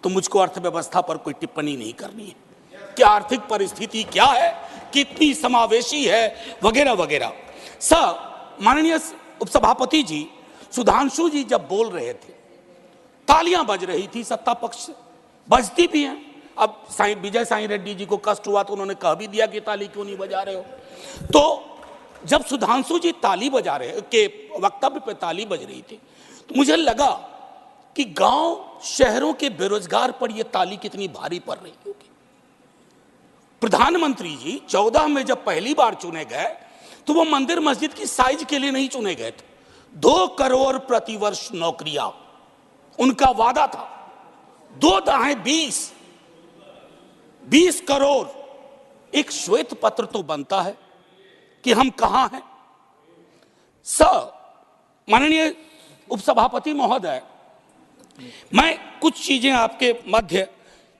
H: तो मुझको अर्थव्यवस्था पर कोई टिप्पणी नहीं करनी है कि आर्थिक परिस्थिति क्या है, कितनी समावेशी है, वगैरह वगैरह. सर, माननीय उपसभापति जी, सुधांशु जी जब बोल रहे थे, तालियां बज रही थी सत्ता पक्ष से, बजती भी हैं. अब विजय साई रेड्डी जी को कष्ट हुआ तो उन्होंने कह भी दिया कि ताली क्यों नहीं बजा रहे हो. तो जब सुधांशु जी ताली बजा रहे के वक्तव्य पे ताली बज रही थी, तो मुझे लगा कि गांव शहरों के बेरोजगार पर यह ताली कितनी भारी पड़ रही होगी. प्रधानमंत्री जी 14 में जब पहली बार चुने गए, तो वो मंदिर मस्जिद की साइज के लिए नहीं चुने गए थे. 2 करोड़ प्रतिवर्ष नौकरियां उनका वादा था. 2 दहाई 20 करोड़. एक श्वेत पत्र तो बनता है कि हम कहां हैं. सर, माननीय उपसभापति महोदय, मैं कुछ चीजें आपके मध्य,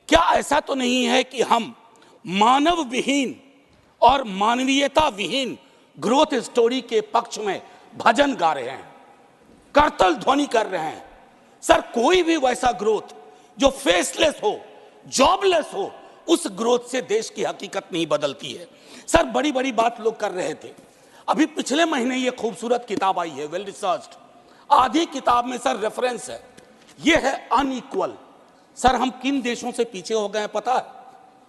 H: क्या ऐसा तो नहीं है कि हम मानव विहीन और मानवीयता विहीन ग्रोथ स्टोरी के पक्ष में भजन गा रहे हैं, करतल ध्वनि कर रहे हैं? सर, कोई भी वैसा ग्रोथ जो फेसलेस हो, जॉबलेस हो, उस ग्रोथ से देश की हकीकत नहीं बदलती है. सर, बड़ी बड़ी बात लोग कर रहे थे. अभी पिछले महीने ये खूबसूरत किताब आई है, वेल रिसर्च्ड. आधी किताब में सर रेफरेंस है, ये है अनइक्वल. सर, हम किन देशों से पीछे हो गए हैं पता है?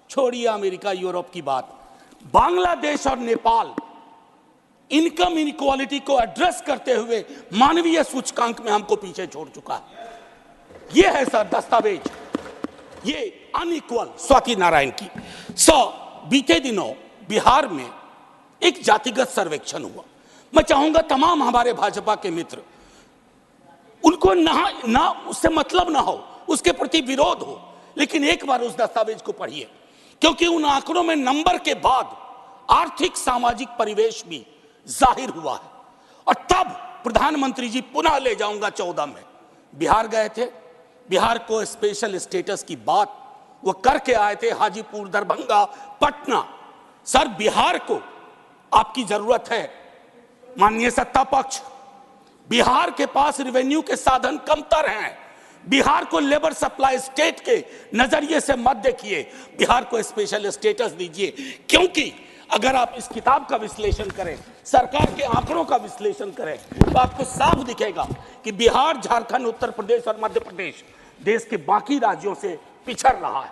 H: छोड़िए अमेरिका यूरोप की बात, बांग्लादेश और नेपाल इनकम इनइक्वालिटी को एड्रेस करते हुए मानवीय सूचकांक में हमको पीछे छोड़ चुका है. ये है सर दस्तावेज, ये अनइक्वल स्वाति नारायण की. बीते दिनों बिहार में एक जातिगत सर्वेक्षण हुआ. मैं चाहूंगा तमाम हमारे भाजपा के मित्र, उनको ना उससे मतलब ना हो, उसके प्रति विरोध हो, लेकिन एक बार उस दस्तावेज को पढ़िए, क्योंकि उन आंकड़ों में नंबर के बाद आर्थिक सामाजिक परिवेश भी जाहिर हुआ है. और तब प्रधानमंत्री जी, पुनः ले जाऊंगा 14 में बिहार गए थे. बिहार को स्पेशल स्टेटस की बात वो करके आए थे, हाजीपुर, दरभंगा, पटना. सर बिहार को आपकी जरूरत है, माननीय सत्ता पक्ष। बिहार के पास रेवेन्यू के साधन कमतर हैं। बिहार को लेबर सप्लाई स्टेट के नजरिए से मत देखिए, बिहार को स्पेशल स्टेटस दीजिए। क्योंकि अगर आप इस किताब का विश्लेषण करें, सरकार के आंकड़ों का विश्लेषण करें, तो आपको साफ दिखेगा कि बिहार, झारखंड, उत्तर प्रदेश और मध्य प्रदेश देश के बाकी राज्यों से पिछड़ रहा है।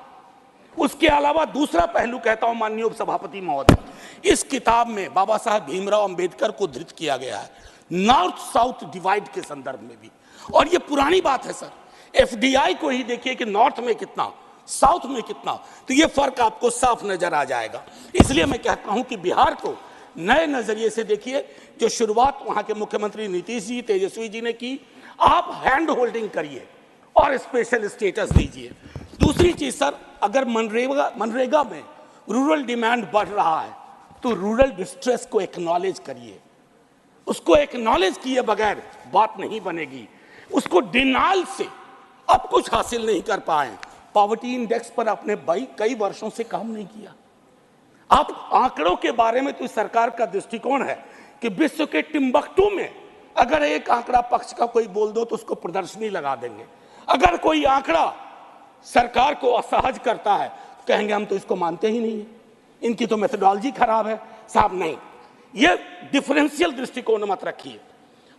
H: उसके अलावा दूसरा पहलू कहता हूं माननीय उपसभापति महोदय, इस किताब में बाबा साहब भीमराव अंबेडकर को धृत किया गया है, नॉर्थ साउथ डिवाइड के संदर्भ में भी। और ये पुरानी बात है सर, एफडीआई को ही देखिए कि नॉर्थ में कितना, साउथ में कितना, तो ये फर्क आपको साफ नजर आ जाएगा। इसलिए मैं कहता हूं कि बिहार को नए नजरिए से देखिए। जो शुरुआत वहां के मुख्यमंत्री नीतीश जी, तेजस्वी जी ने की, आप हैंड होल्डिंग करिए और स्पेशल स्टेटस दीजिए। दूसरी चीज सर, अगर मनरेगा में रूरल डिमांड बढ़ रहा है तो रूरल डिस्ट्रेस को एक्नॉलेज करिए। उसको एक्नॉलेज किए बगैर बात नहीं बनेगी। उसको डिनाल से अब कुछ हासिल नहीं कर पाए। पॉवर्टी इंडेक्स पर आपने कई वर्षों से काम नहीं किया। आप आंकड़ों के बारे में तो सरकार का दृष्टिकोण है कि विश्व के टिम्बकटू में अगर एक आंकड़ा पक्ष का कोई बोल दो तो उसको प्रदर्शनी लगा देंगे। अगर कोई आंकड़ा सरकार को असहज करता है तो कहेंगे हम तो इसको मानते ही नहीं है, इनकी तो मेथोडोलॉजी खराब है। साहब नहीं, ये डिफरेंशियल दृष्टिकोण मत रखिए।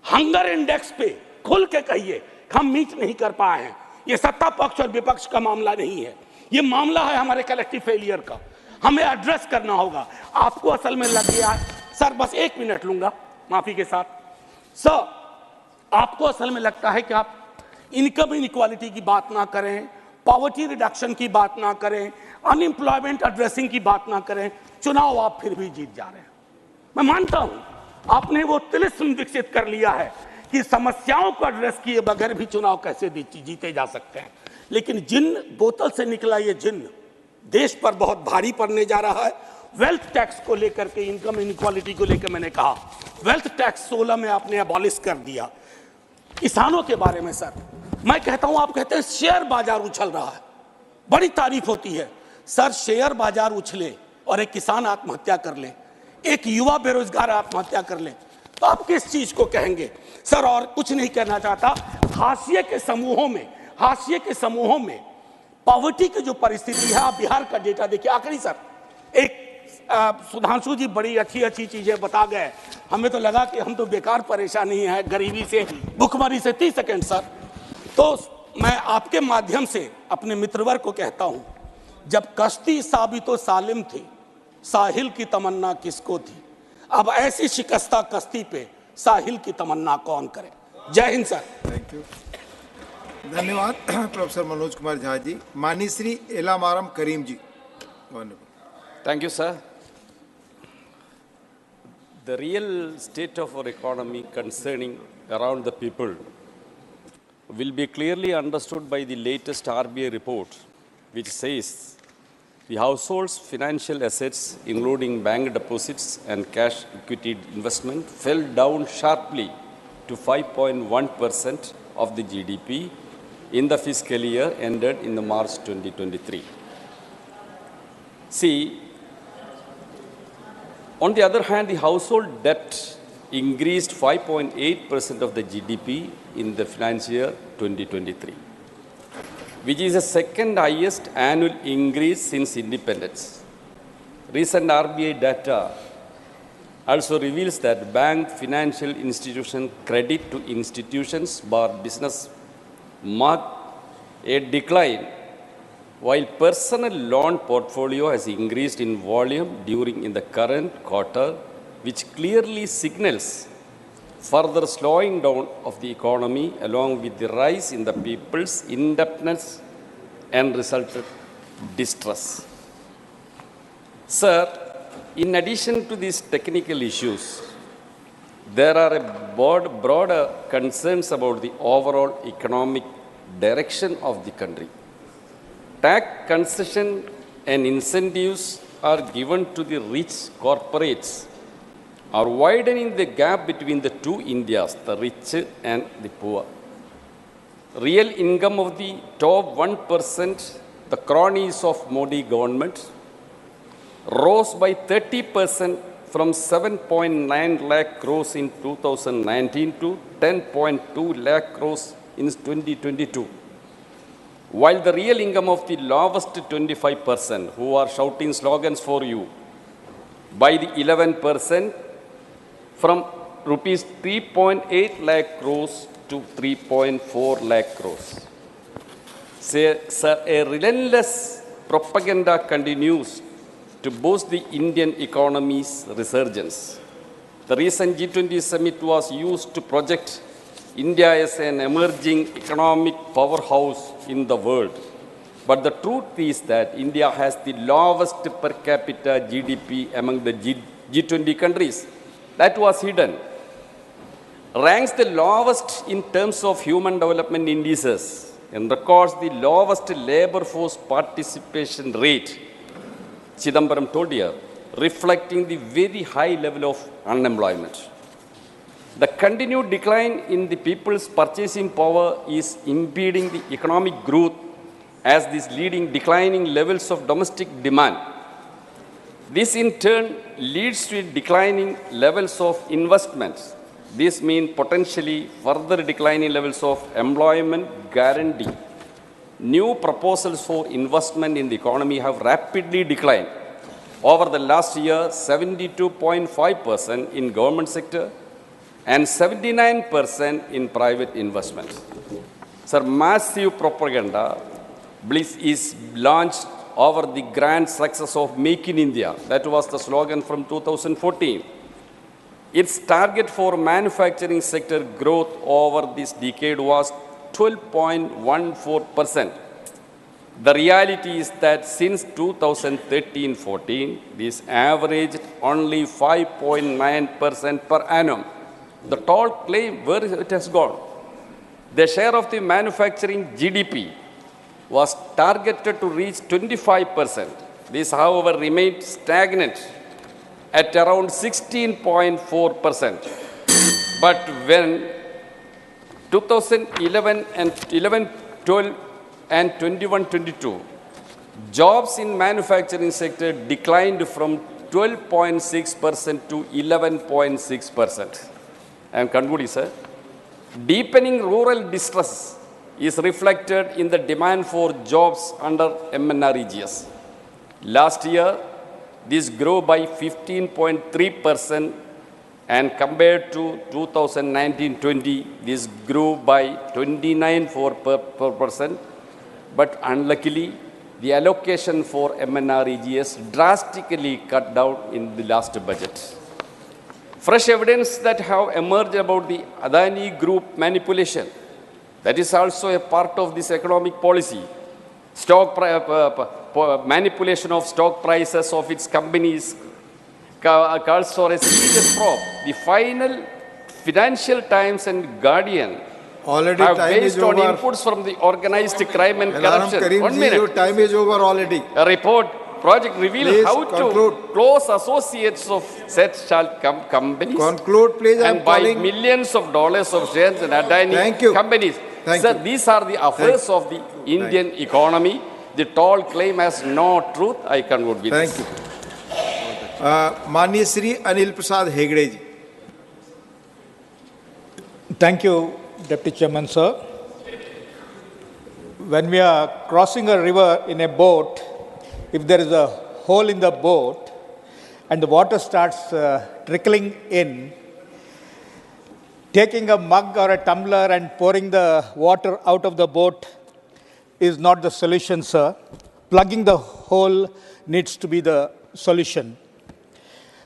H: हंगर इंडेक्स पे खुल के कहिए हम मीट नहीं कर पाए हैं। ये सत्ता पक्ष और विपक्ष का मामला नहीं है, ये मामला है हमारे कलेक्टिव फेलियर का। हमें एड्रेस करना होगा। आपको असल में लग गया है सर, बस 1 मिनट लूंगा माफी के साथ। सर, आपको असल में लगता है कि आप इनकम इनइक्वालिटी की बात ना करें, पॉवर्टी रिडक्शन की बात ना करें, अनएम्प्लॉयमेंट एड्रेसिंग की बात ना करें, चुनाव आप फिर भी जीत जा रहे हैं। मैं मानता हूं आपने वो तिलिस्म विकसित कर लिया है कि समस्याओं को एड्रेस किए बगैर भी चुनाव कैसे जीते जा सकते हैं। लेकिन जिन बोतल से निकला ये जिन देश पर बहुत भारी पड़ने जा रहा है। वेल्थ टैक्स को लेकर के, इनकम इनइक्वालिटी को लेकर मैंने कहा, वेल्थ टैक्स 16 में आपने अबॉलिश कर दिया। किसानों के बारे में सर मैं कहता हूं, आप कहते हैं शेयर बाजार उछल रहा है, बड़ी तारीफ होती है सर। शेयर बाजार उछले और एक किसान आत्महत्या कर ले, एक युवा बेरोजगार आत्महत्या कर ले, तो आप किस चीज को कहेंगे सर? और कुछ नहीं कहना चाहता। हाशिए के समूहों में पॉवर्टी की जो परिस्थिति है, आप बिहार का डेटा देखिए। आखिरी सर, एक सुधांशु जी बड़ी अच्छी चीजें बता गए, हमें तो लगा कि हम तो बेकार परेशानी है गरीबी से, भुखमरी से। 30 सेकेंड सर। तो मैं आपके माध्यम से अपने मित्रवर को कहता हूं, जब कश्ती साबितो सालिम थी, साहिल की तमन्ना किसको थी? अब ऐसी शिकस्ता कश्ती पे साहिल की तमन्ना कौन करे? जय हिंद सर।
D: थैंक यू, धन्यवाद प्रोफेसर मनोज कुमार झा जी। माननीय श्री एलामारम करीम जी।
I: Thank you, sir. The real state of our economy concerning around the people will be clearly understood by the latest RBI report, which says the household's financial assets, including bank deposits and cash equity investment, fell down sharply to 5.1% of the GDP in the fiscal year ended in the March 2023. See, on the other hand, the household debt increased 5.8% of the GDP in the financial year 2023, which is the second highest annual increase since independence. Recent RBI data also reveals that bank, financial institution, credit to institutions bar business marked a decline, while personal loan portfolio has increased in volume during in the current quarter, which clearly signals further slowing down of the economy along with the rise in the people's indebtedness and resulted distress. Sir, in addition to these technical issues, there are a broader concerns about the overall economic direction of the country. Tax concession and incentives are given to the rich corporates, are widening the gap between the two Indias, the rich and the poor. Real income of the top 1%, the cronies of Modi government, rose by 30% from 7.9 lakh crores in 2019 to 10.2 lakh crores in 2022. While the real income of the lowest 25%, who are shouting slogans for you, by the 11% from rupees 3.8 lakh crores to 3.4 lakh crores. Sir, a relentless propaganda continues to boost the Indian economy's resurgence. The recent G20 summit was used to project India as an emerging economic powerhouse in the world. But the truth is that India has the lowest per capita GDP among the G20 countries. That was hidden. Ranks the lowest in terms of human development indices and records the lowest labor force participation rate, Chidambaram told you, reflecting the very high level of unemployment. The continued decline in the people's purchasing power is impeding the economic growth as this leading declining levels of domestic demand. This in turn leads to declining levels of investments. This means potentially further declining levels of employment guarantee. New proposals for investment in the economy have rapidly declined. Over the last year, 72.5% in government sector and 79% in private investments. Sir, massive propaganda bliss is launched over the grand success of Make in India. That was the slogan from 2014. Its target for manufacturing sector growth over this decade was 12.14%. The reality is that since 2013-14, this averaged only 5.9% per annum. The tall claim, where it has gone? The share of the manufacturing GDP was targeted to reach 25%. This, however, remained stagnant at around 16.4%. But when 2011 and 11-12 and 21-22, jobs in manufacturing sector declined from 12.6% to 11.6%. I am concluding, sir. Deepening rural distress is reflected in the demand for jobs under MNREGS. Last year, this grew by 15.3%, and compared to 2019-20, this grew by 29.4%. But unluckily, the allocation for MNREGS drastically cut down in the last budget. Fresh evidence that have emerged about the Adani Group manipulation. That is also a part of this economic policy. Manipulation of stock prices of its companies calls for a serious probe. The final Financial Times and Guardian
D: already
I: have
D: time
I: based
D: is
I: on
D: over.
I: inputs from the organized crime and
D: Alarm
I: corruption.
D: Karim
I: 1
D: ji,
I: minute.
D: your time is over already.
I: A report project revealed
D: Please
I: how
D: conclude.
I: to close associates of such companies
D: Conclude, please. I
I: and
D: am
I: buy
D: calling.
I: millions of dollars of shares in Adani
D: Thank you.
I: companies.
D: Thank
I: Sir,
D: you.
I: these are the affairs of the Indian economy. The tall claim has no truth. I conclude with
D: Thank
I: this.
D: you. माननीय श्री अनिल प्रसाद हेगड़े जी.
J: Thank you, Deputy Chairman, sir. When we are crossing a river in a boat, if there is a hole in the boat and the water starts trickling in, taking a mug or a tumbler and pouring the water out of the boat is not the solution, sir. Plugging the hole needs to be the solution.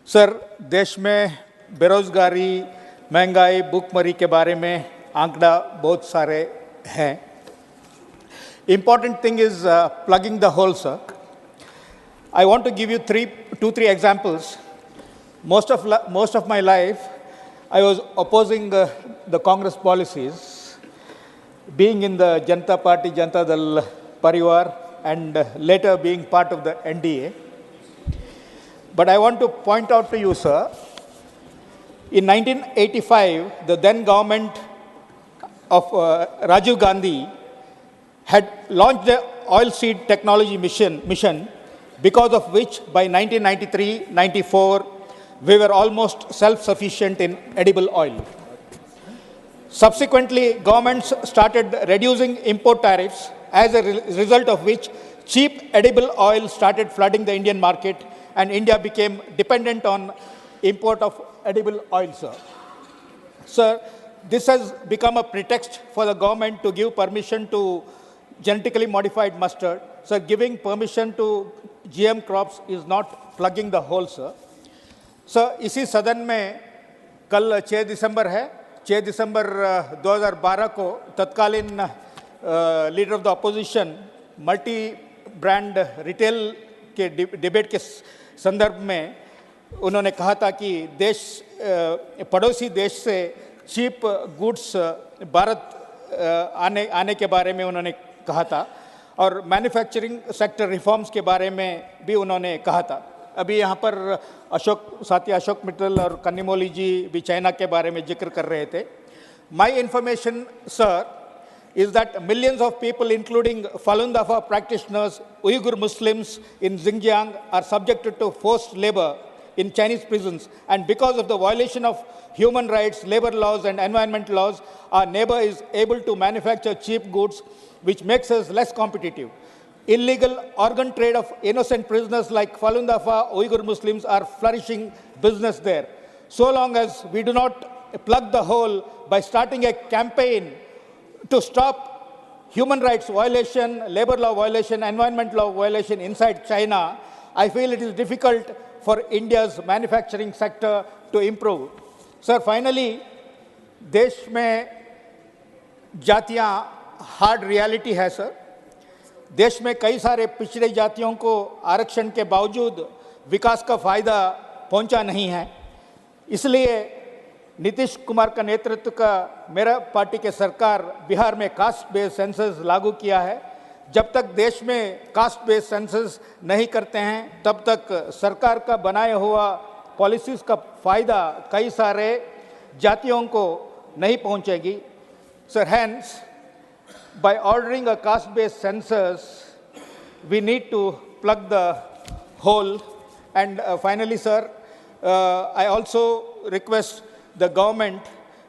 J: Sir, देश में बेरोजगारी, महंगाई, भूखमरी के बारे में आंकड़ा बहुत सारे हैं. Important thing is plugging the hole, sir. I want to give you two, three examples. Most of my life, I was opposing the Congress policies, being in the Janata Party, Janata Dal Parivar, and later being part of the NDA. But I want to point out to you, sir, in 1985, the then government of Rajiv Gandhi had launched the oil seed technology mission because of which by 1993-94, we were almost self-sufficient in edible oil. Subsequently, governments started reducing import tariffs, as a result of which cheap edible oil started flooding the Indian market, and India became dependent on import of edible oil, sir. Sir, this has become a pretext for the government to give permission to genetically modified mustard. Sir, giving permission to GM crops is not plugging the hole, sir. Sir इसी सदन में कल 6 दिसंबर है, 6 दिसंबर 2012 को तत्कालीन leader of the opposition multi brand retail के debate के संदर्भ में उन्होंने कहा था कि देश पड़ोसी देश से चीप गुड्स भारत आने के बारे में उन्होंने कहा था और मैन्युफैक्चरिंग सेक्टर रिफॉर्म्स के बारे में भी उन्होंने कहा था. अभी यहाँ पर साथी अशोक मित्तल और कन्नीमोली जी भी चाइना के बारे में जिक्र कर रहे थे. My information sir is that millions of people, including Falun Dafa practitioners, Uyghur Muslims in Xinjiang, are subjected to forced labor in Chinese prisons. And because of the violation of human rights, labor laws, and environment laws, our neighbor is able to manufacture cheap goods, which makes us less competitive. Illegal organ trade of innocent prisoners like Falun Dafa, Uyghur Muslims are flourishing business there. So long as we do not plug the hole by starting a campaign to stop human rights violation, labor law violation, environment law violation inside China, I feel it is difficult for India's manufacturing sector to improve. Sir, finally, देश में जातियां hard reality है sir. देश में कई सारे पिछड़ी जातियों को आरक्षण के बावजूद विकास का फायदा पहुंचा नहीं है. इसलिए नीतीश कुमार का नेतृत्व का मेरा पार्टी के सरकार बिहार में कास्ट बेस्ड सेंसस लागू किया है. जब तक देश में कास्ट बेस्ड सेंसस नहीं करते हैं तब तक सरकार का बनाया हुआ पॉलिसीज का फायदा कई सारे जातियों को नहीं पहुंचेगी. Sir, hence by ordering a caste-based census, we need to plug the hole. And finally, sir, I also request the government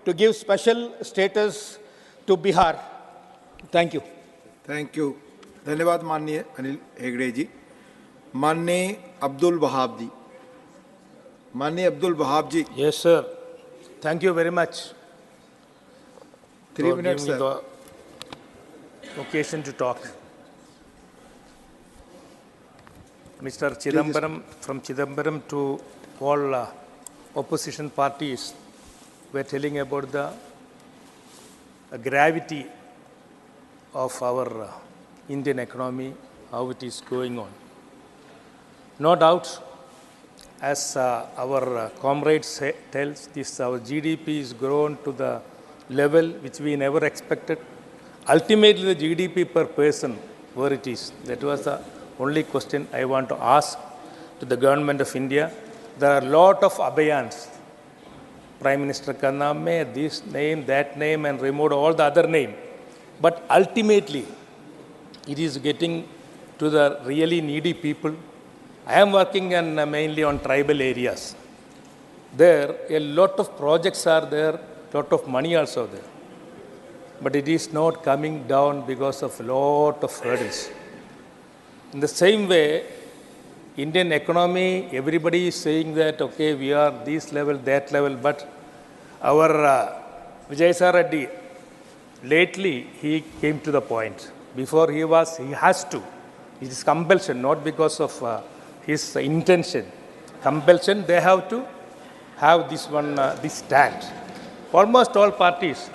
J: to give special status to Bihar. Thank you.
D: Thank you. धन्यवाद माननीय अनिल हेगड़े जी. माननीय अब्दुल वहाब जी. माननीय अब्दुल वहाब जी.
K: Yes, sir. Thank you very much.
D: 3 minutes, sir.
K: The occasion to talk. Mr. Chidambaram, from Chidambaram to all opposition parties were telling about the gravity of our Indian economy, how it is going on. No doubt, as our comrades tells, this our GDP is grown to the level which we never expected. Ultimately, the GDP per person, where it is, that was the only question I want to ask to the government of India. There are a lot of abhayans. Prime Minister ka naam mein, this name, that name, and removed all the other name. But ultimately, it is getting to the really needy people. I am working mainly on tribal areas. There, a lot of projects are there, lot of money also there. But it is not coming down because of a lot of hurdles. In the same way, Indian economy, everybody is saying that, okay, we are this level, that level, but our Vijay Reddy, lately he came to the point. Before he has to. It is compulsion, not because of his intention. Compulsion, they have to have this one, this stand. Almost all parties,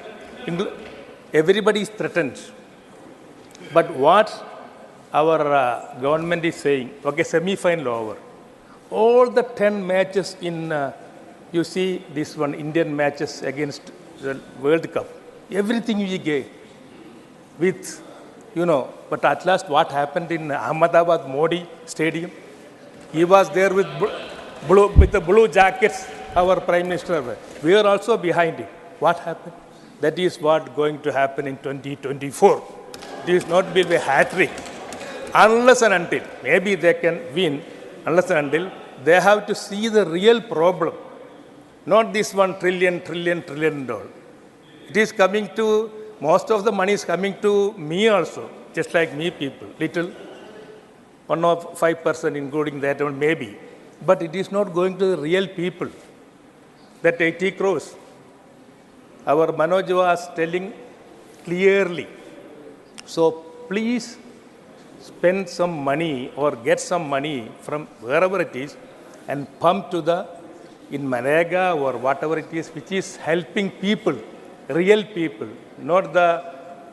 K: everybody is threatened. But what our government is saying, okay, semi-final over. All the 10 matches in, you see this one, Indian matches against the World Cup, everything we gave with, but at last what happened in Ahmedabad Modi Stadium? He was there with the blue jackets, our Prime Minister. We are also behind him. What happened? That is what going to happen in 2024. It is not be a hat trick. unless and until, maybe they can win, unless and until they have to see the real problem, not this $1 trillion. It is coming to, most of the money is coming to me also, just like me people, little, 1 or 5%, including that one maybe. But it is not going to the real people, that 80 crores. Our Manoj was telling clearly. So please spend some money or get some money from wherever it is and pump to the, in Manrega or whatever it is, which is helping people, real people, not the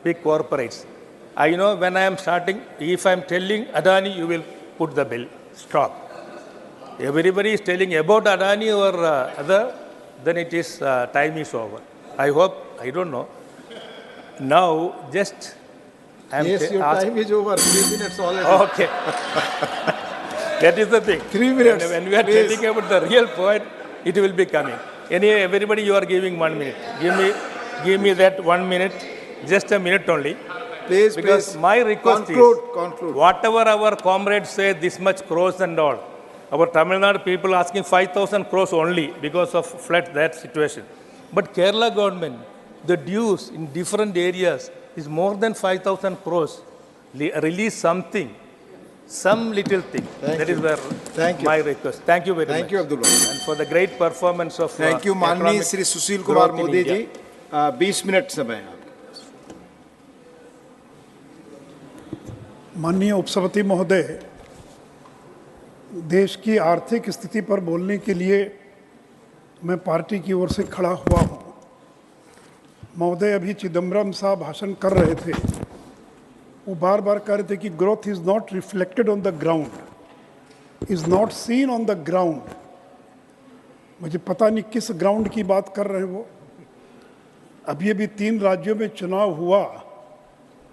K: big corporates. I know when I am starting, if I am telling Adani, you will put the bill, stop. Everybody is telling about Adani or other, then it is, time is over. I hope, I don't know. Now, just...
D: Yes, your time is over. 3 minutes already.
K: Okay. That is the thing.
D: 3 minutes.
K: When we are telling about the real point, it will be coming. Anyway, everybody, you are giving 1 minute. Give me that 1 minute, just a minute only.
D: Please,
K: because my request
D: conclude.
K: is, whatever our comrades say, this much crores and all, our Tamil Nadu people asking 5,000 crores only because of flood, that situation. But Kerala government, the dues in different areas is more than 5,000 crores. Release something, some little thing. That is where my request. Thank you very much.
D: Thank you, Abdullah.
K: And for the great performance of
D: Thank you, माननीय Shri Sushil Kumar Modi ji. 20 minute समय है.
L: माननीय उपसभापति महोदय, देश की आर्थिक स्थिति पर बोलने के लिए मैं पार्टी की ओर से खड़ा हुआ हूं। महोदय, अभी चिदम्बरम साहब भाषण कर रहे थे, वो बार बार कह रहे थे कि growth is not reflected on the ground, is not seen on the ground. मुझे पता नहीं किस ग्राउंड की बात कर रहे हैं वो। अभी 3 राज्यों में चुनाव हुआ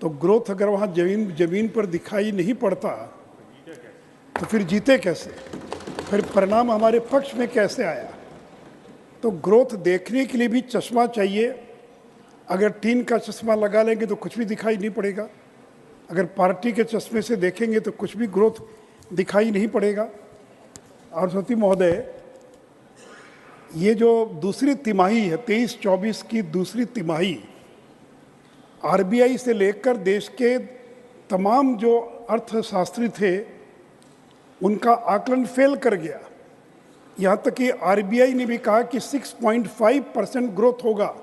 L: तो ग्रोथ अगर वहाँ जमीन पर दिखाई नहीं पड़ता तो फिर जीते कैसे, फिर परिणाम हमारे पक्ष में कैसे आया। तो ग्रोथ देखने के लिए भी चश्मा चाहिए। अगर टीन का चश्मा लगा लेंगे तो कुछ भी दिखाई नहीं पड़ेगा, अगर पार्टी के चश्मे से देखेंगे तो कुछ भी ग्रोथ दिखाई नहीं पड़ेगा। और सती महोदय, ये जो दूसरी तिमाही है 23-24 की दूसरी तिमाही, आरबीआई से लेकर देश के तमाम जो अर्थशास्त्री थे उनका आकलन फेल कर गया। यहाँ तक कि आरबीआई ने भी कहा कि 6.5% ग्रोथ होगा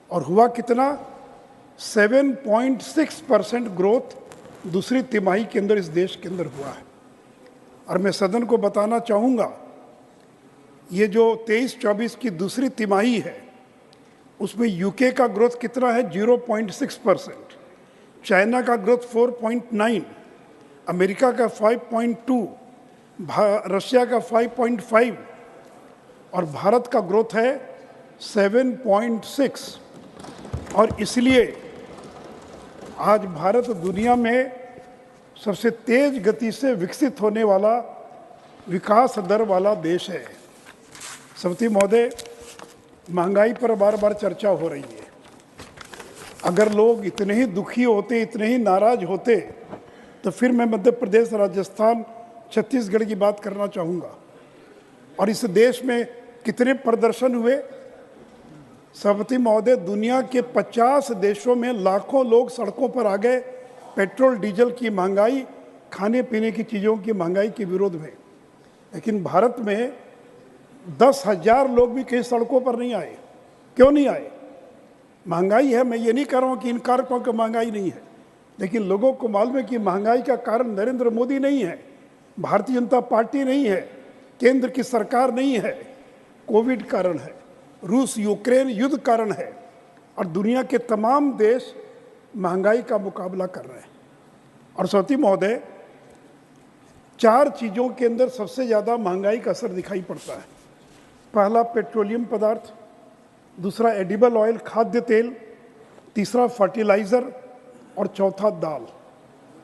L: और हुआ कितना, 7.6% ग्रोथ दूसरी तिमाही के अंदर इस देश के अंदर हुआ है। और मैं सदन को बताना चाहूँगा, ये जो 23-24 की दूसरी तिमाही है उसमें यूके का ग्रोथ कितना है, 0.6%, चाइना का ग्रोथ 4.9, अमेरिका का 5.2, रशिया का 5.5 और भारत का ग्रोथ है 7.6। और इसलिए आज भारत दुनिया में सबसे तेज गति से विकसित होने वाला विकास दर वाला देश है। सभापति महोदय, महंगाई पर बार बार चर्चा हो रही है। अगर लोग इतने ही दुखी होते, इतने ही नाराज होते, तो फिर मैं मध्य प्रदेश, राजस्थान, छत्तीसगढ़ की बात करना चाहूँगा। और इस देश में कितने प्रदर्शन हुए सभापति महोदय, दुनिया के 50 देशों में लाखों लोग सड़कों पर आ गए पेट्रोल डीजल की महंगाई, खाने पीने की चीज़ों की महंगाई के विरोध में। लेकिन भारत में 10,000 लोग भी कहीं सड़कों पर नहीं आए। क्यों नहीं आए? महंगाई है। मैं ये नहीं कह रहा हूँ कि इन कारकों की महंगाई नहीं है, लेकिन लोगों को मालूम है कि महंगाई का कारण नरेंद्र मोदी नहीं है, भारतीय जनता पार्टी नहीं है, केंद्र की सरकार नहीं है, कोविड कारण है, रूस यूक्रेन युद्ध कारण है, और दुनिया के तमाम देश महंगाई का मुकाबला कर रहे हैं। और सभापति महोदय, 4 चीज़ों के अंदर सबसे ज़्यादा महंगाई का असर दिखाई पड़ता है। पहला पेट्रोलियम पदार्थ, दूसरा एडिबल ऑयल खाद्य तेल, तीसरा फर्टिलाइज़र और चौथा दाल।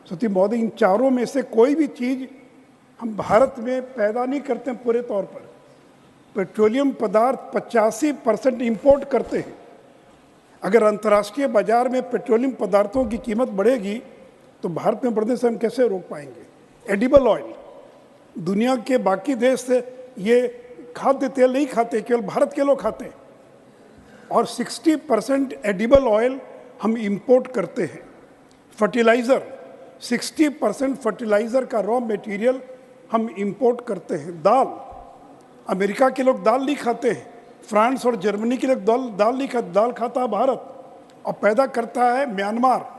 L: सभापति महोदय, इन चारों में से कोई भी चीज़ हम भारत में पैदा नहीं करते हैं पूरे तौर पर। पेट्रोलियम पदार्थ 85% इंपोर्ट करते हैं। अगर अंतर्राष्ट्रीय बाजार में पेट्रोलियम पदार्थों की कीमत बढ़ेगी तो भारत में बढ़ने से हम कैसे रोक पाएंगे? एडिबल ऑयल, दुनिया के बाकी देश से ये खाद्य तेल नहीं खाते, केवल भारत के लोग खाते हैं, और 60% एडिबल ऑयल हम इंपोर्ट करते हैं। फर्टिलाइज़र, 60% फर्टिलाइज़र का रॉ मटेरियल हम इंपोर्ट करते हैं। दाल, अमेरिका के लोग दाल नहीं खाते हैं, फ्रांस और जर्मनी के लोग दाल नहीं खाते, दाल खाता है भारत और पैदा करता है म्यांमार,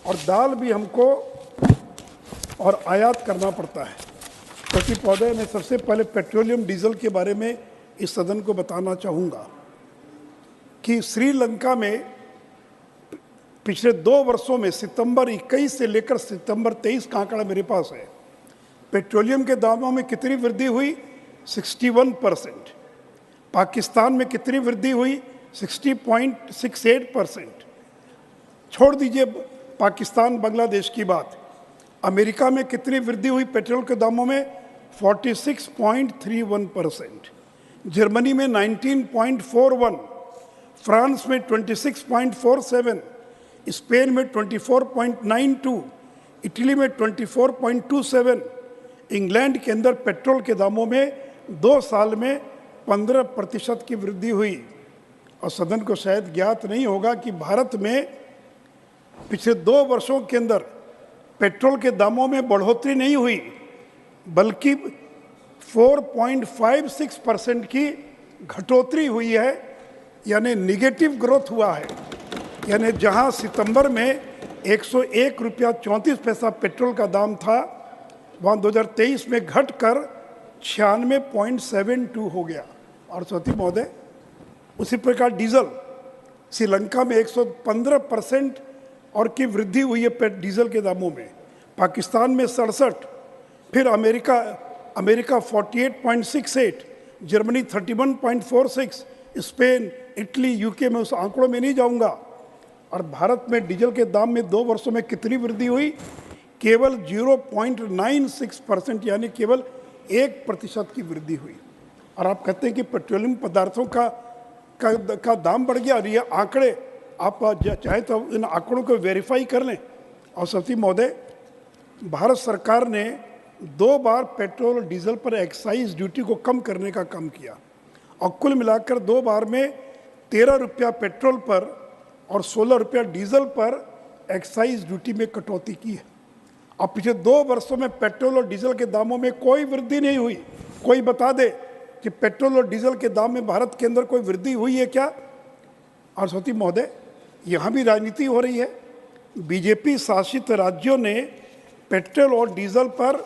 L: और दाल भी हमको और आयात करना पड़ता है। प्रति पौधे में सबसे पहले पेट्रोलियम डीजल के बारे में इस सदन को बताना चाहूँगा कि श्रीलंका में पिछले 2 वर्षों में सितंबर 21 से लेकर सितंबर 23 का आंकड़ा मेरे पास है, पेट्रोलियम के दामों में कितनी वृद्धि हुई? 61%। पाकिस्तान में कितनी वृद्धि हुई? 60.68%। छोड़ दीजिए पाकिस्तान बांग्लादेश की बात, अमेरिका में कितनी वृद्धि हुई पेट्रोल के दामों में? 46.31%। जर्मनी में 19.41, फ्रांस में 26.47, स्पेन में 24.92, इटली में 24.27। इंग्लैंड के अंदर पेट्रोल के दामों में 2 साल में 15% की वृद्धि हुई। और सदन को शायद ज्ञात नहीं होगा कि भारत में पिछले 2 वर्षों के अंदर पेट्रोल के दामों में बढ़ोतरी नहीं हुई, बल्कि 4.56% की घटोतरी हुई है, यानी निगेटिव ग्रोथ हुआ है। यानी जहां सितंबर में 101 रुपया 34 पैसा पेट्रोल का दाम था, वहाँ 2023 में घटकर 96.72 हो गया। और सती महोदय, उसी प्रकार डीजल, श्रीलंका में 115% और की वृद्धि हुई है डीजल के दामों में, पाकिस्तान में 67, फिर America 48.68, Germany 31.46, Spain, Italy, UK में उस आंकड़ों में नहीं जाऊंगा। और भारत में डीजल के दाम में 2 वर्षों में कितनी वृद्धि हुई? केवल 0.96%, यानी केवल 1% की वृद्धि हुई। और आप कहते हैं कि पेट्रोलियम पदार्थों का दाम बढ़ गया, और ये आंकड़े आप चाहे तो इन आंकड़ों को वेरीफाई कर लें। और सती महोदय, भारत सरकार ने 2 बार पेट्रोल और डीजल पर एक्साइज ड्यूटी को कम करने का काम किया, और कुल मिलाकर 2 बार में 13 रुपया पेट्रोल पर और 16 रुपया डीजल पर एक्साइज ड्यूटी में कटौती की है। अब पिछले 2 वर्षों में पेट्रोल और डीजल के दामों में कोई वृद्धि नहीं हुई। कोई बता दे कि पेट्रोल और डीजल के दाम में भारत के अंदर कोई वृद्धि हुई है क्या? और सती महोदय, यहाँ भी राजनीति हो रही है। बीजेपी शासित राज्यों ने पेट्रोल और डीजल पर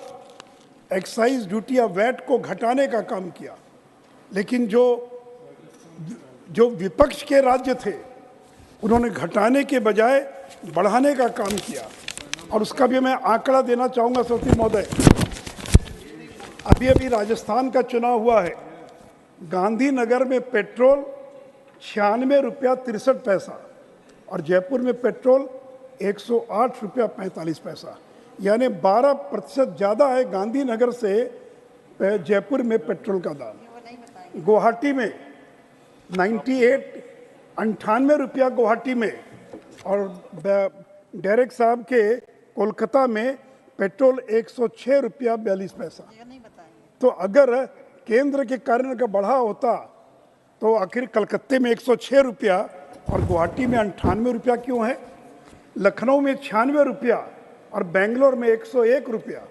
L: एक्साइज ड्यूटी या वैट को घटाने का काम किया, लेकिन जो विपक्ष के राज्य थे उन्होंने घटाने के बजाय बढ़ाने का काम किया। और उसका भी मैं आंकड़ा देना चाहूँगा सती महोदय। अभी राजस्थान का चुनाव हुआ है, गांधीनगर में पेट्रोल 96 रुपया 63 पैसा, और जयपुर में पेट्रोल 108 रुपया 45 पैसा, यानी 12% ज़्यादा है गांधीनगर से जयपुर में पेट्रोल का दाम। गुवाहाटी में 98 रुपया गुवाहाटी में, और डायरेक्ट साहब के कोलकाता में पेट्रोल 106 रुपया 42 पैसा। तो अगर केंद्र के कारण का बढ़ा होता तो आखिर कलकत्ते में 106 रुपया और गुवाहाटी में 98 रुपया क्यों है? लखनऊ में 96 रुपया और बेंगलोर में 101 रुपया,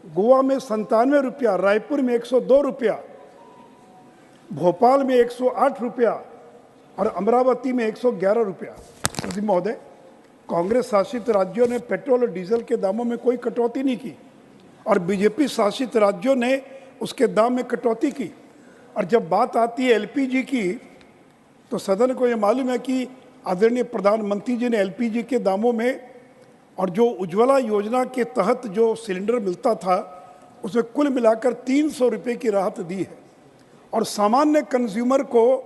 L: गोवा में 97 रुपया, रायपुर में 102 रुपया, भोपाल में 108 रुपया और अमरावती में 111 रुपया। श्री महोदय, कांग्रेस शासित राज्यों ने पेट्रोल और डीजल के दामों में कोई कटौती नहीं की, और बीजेपी शासित राज्यों ने उसके दाम में कटौती की। और जब बात आती है एलपीजी की, तो सदन को ये मालूम है कि आदरणीय प्रधानमंत्री जी ने एलपीजी के दामों में और जो उज्ज्वला योजना के तहत जो सिलेंडर मिलता था उसमें कुल मिलाकर 300 रुपये की राहत दी है, और सामान्य कंज्यूमर को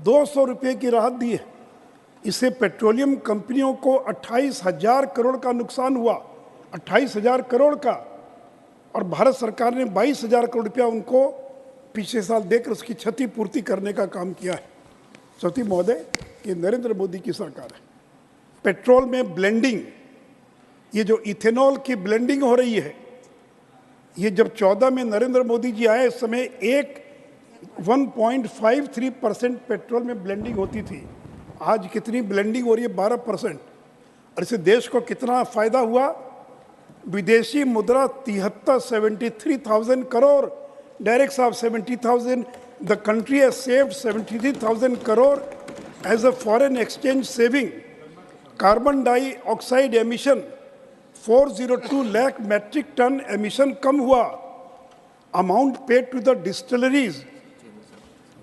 L: 200 रुपये की राहत दी है। इससे पेट्रोलियम कंपनियों को 28,000 करोड़ का नुकसान हुआ, 28,000 करोड़ का, और भारत सरकार ने 22,000 करोड़ रुपया उनको पिछले साल देकर उसकी क्षतिपूर्ति करने का काम किया है। सती महोदय, ये नरेंद्र मोदी की सरकार है। पेट्रोल में ब्लेंडिंग ये जो इथेनॉल की ब्लेंडिंग हो रही है, ये जब 14 में नरेंद्र मोदी जी आए, इस समय 1.53% पेट्रोल में ब्लेंडिंग होती थी। आज कितनी ब्लेंडिंग हो रही है? 12%। और इससे देश को कितना फायदा हुआ? विदेशी मुद्रा 73,000 करोड़, डायरेक्ट साहब 70,000। The country has saved 73,000 crore as a foreign exchange saving. Carbon dioxide emission 402 lakh metric tonne emission कम हुआ। Amount paid to the distilleries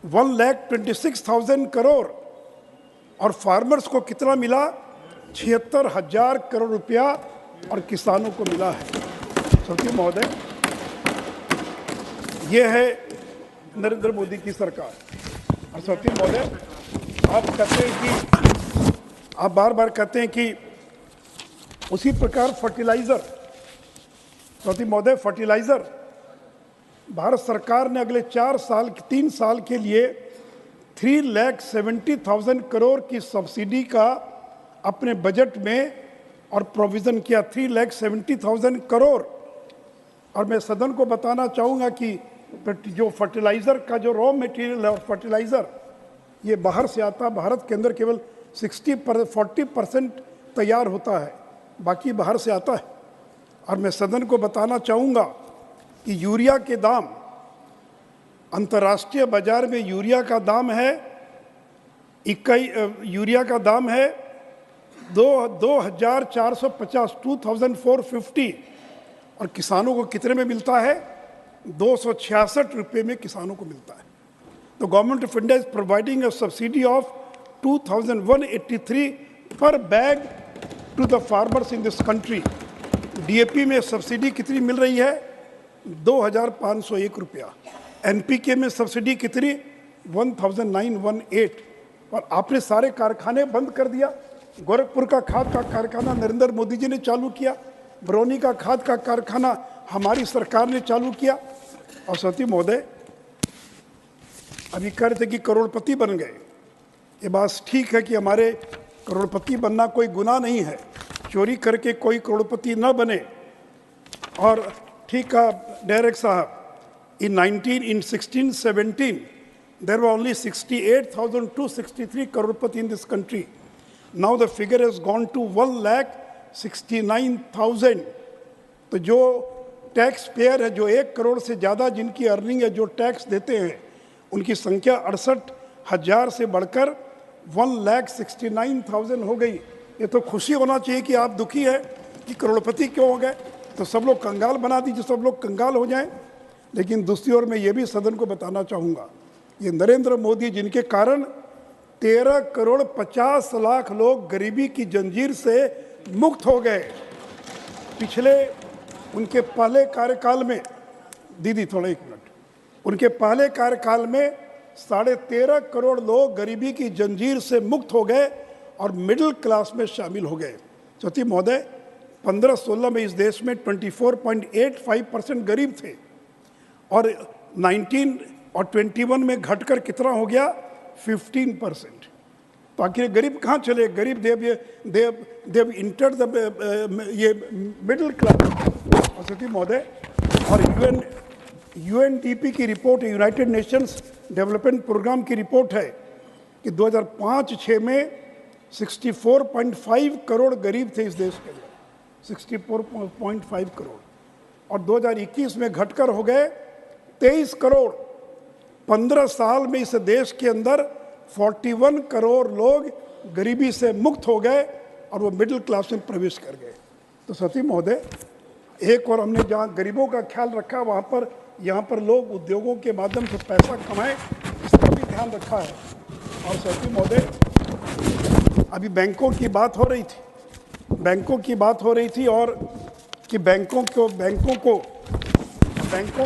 L: 1,26,000 crore. और फार्मर्स को कितना मिला? 76,000 करोड़ रुपया और किसानों को मिला है। सचिव महोदय, ये है नरेंद्र मोदी की सरकार। और सचिव महोदय, आप कहते हैं कि आप बार बार कहते हैं कि उसी प्रकार फर्टिलाइजर, सचिव महोदय, फर्टिलाइजर भारत सरकार ने अगले 3 साल के लिए 3,70,000 करोड़ की सब्सिडी का अपने बजट में और प्रोविज़न किया, 3,70,000 करोड़। और मैं सदन को बताना चाहूँगा कि जो फर्टिलाइज़र का जो रॉ मटेरियल है और फर्टिलाइज़र ये बाहर से आता, भारत के अंदर केवल 40% तैयार होता है, बाकी बाहर से आता है। और मैं सदन को बताना चाहूँगा कि यूरिया के दाम, अंतर्राष्ट्रीय बाजार में यूरिया का दाम है 2,450 और किसानों को कितने में मिलता है? 266 रुपये में किसानों को मिलता है। तो government of India is providing a subsidy of 2,183 per bag to the farmers in this country. DAP में सब्सिडी कितनी मिल रही है? 2,501 रुपया। एनपीके में सब्सिडी कितनी? 1,918। और आपने सारे कारखाने बंद कर दिया। गोरखपुर का खाद का कारखाना नरेंद्र मोदी जी ने चालू किया, बरौनी का खाद का कारखाना हमारी सरकार ने चालू किया। और सती महोदय, अभी कह रहे थे कि करोड़पति बन गए। ये बात ठीक है कि हमारे करोड़पति बनना कोई गुनाह नहीं है, चोरी करके कोई करोड़पति न बने। और ठीक है डायरेक्ट साहब, in 1617 there were only 68,263 crorepati in this country. Now the figure has gone to 1,69,000. तो जो टैक्स पेयर है, जो 1 करोड़ से ज़्यादा जिनकी अर्निंग है, जो टैक्स देते हैं, उनकी संख्या 68,000 से बढ़कर 1,69,000 हो गई। ये तो खुशी होना चाहिए कि आप दुखी है कि करोड़पति क्यों हो गए। तो सब लोग कंगाल बना दीजिए, सब लोग कंगाल हो जाएं। लेकिन दूसरी ओर मैं ये भी सदन को बताना चाहूँगा, ये नरेंद्र मोदी जिनके कारण 13 करोड़ 50 लाख लोग गरीबी की जंजीर से मुक्त हो गए। पिछले उनके पहले कार्यकाल में, दीदी थोड़ा 1 मिनट, उनके पहले कार्यकाल में 13.5 करोड़ लोग गरीबी की जंजीर से मुक्त हो गए और मिडिल क्लास में शामिल हो गए। सती महोदय, 15-16 में इस देश में 24.85% गरीब थे और 19 और 21 में घटकर कितना हो गया? 15%। तो आखिर गरीब कहाँ चले? गरीब देव इंटर ये मिडिल क्लास। सती महोदय, और यूएनडीपी की रिपोर्ट है, यूनाइटेड नेशंस डेवलपमेंट प्रोग्राम की रिपोर्ट है कि 2005-06 में 64.5 करोड़ गरीब थे इस देश के अंदर, 64.5 करोड़। और 2021 में घटकर हो गए 23 करोड़। 15 साल में इस देश के अंदर 41 करोड़ लोग गरीबी से मुक्त हो गए और वो मिडिल क्लास में प्रवेश कर गए। तो सती महोदय, एक और हमने जहाँ गरीबों का ख्याल रखा, वहाँ पर यहाँ पर लोग उद्योगों के माध्यम से पैसा कमाएं, इसका भी ध्यान रखा है। और सती महोदय, अभी बैंकों की बात हो रही थी, और कि बैंकों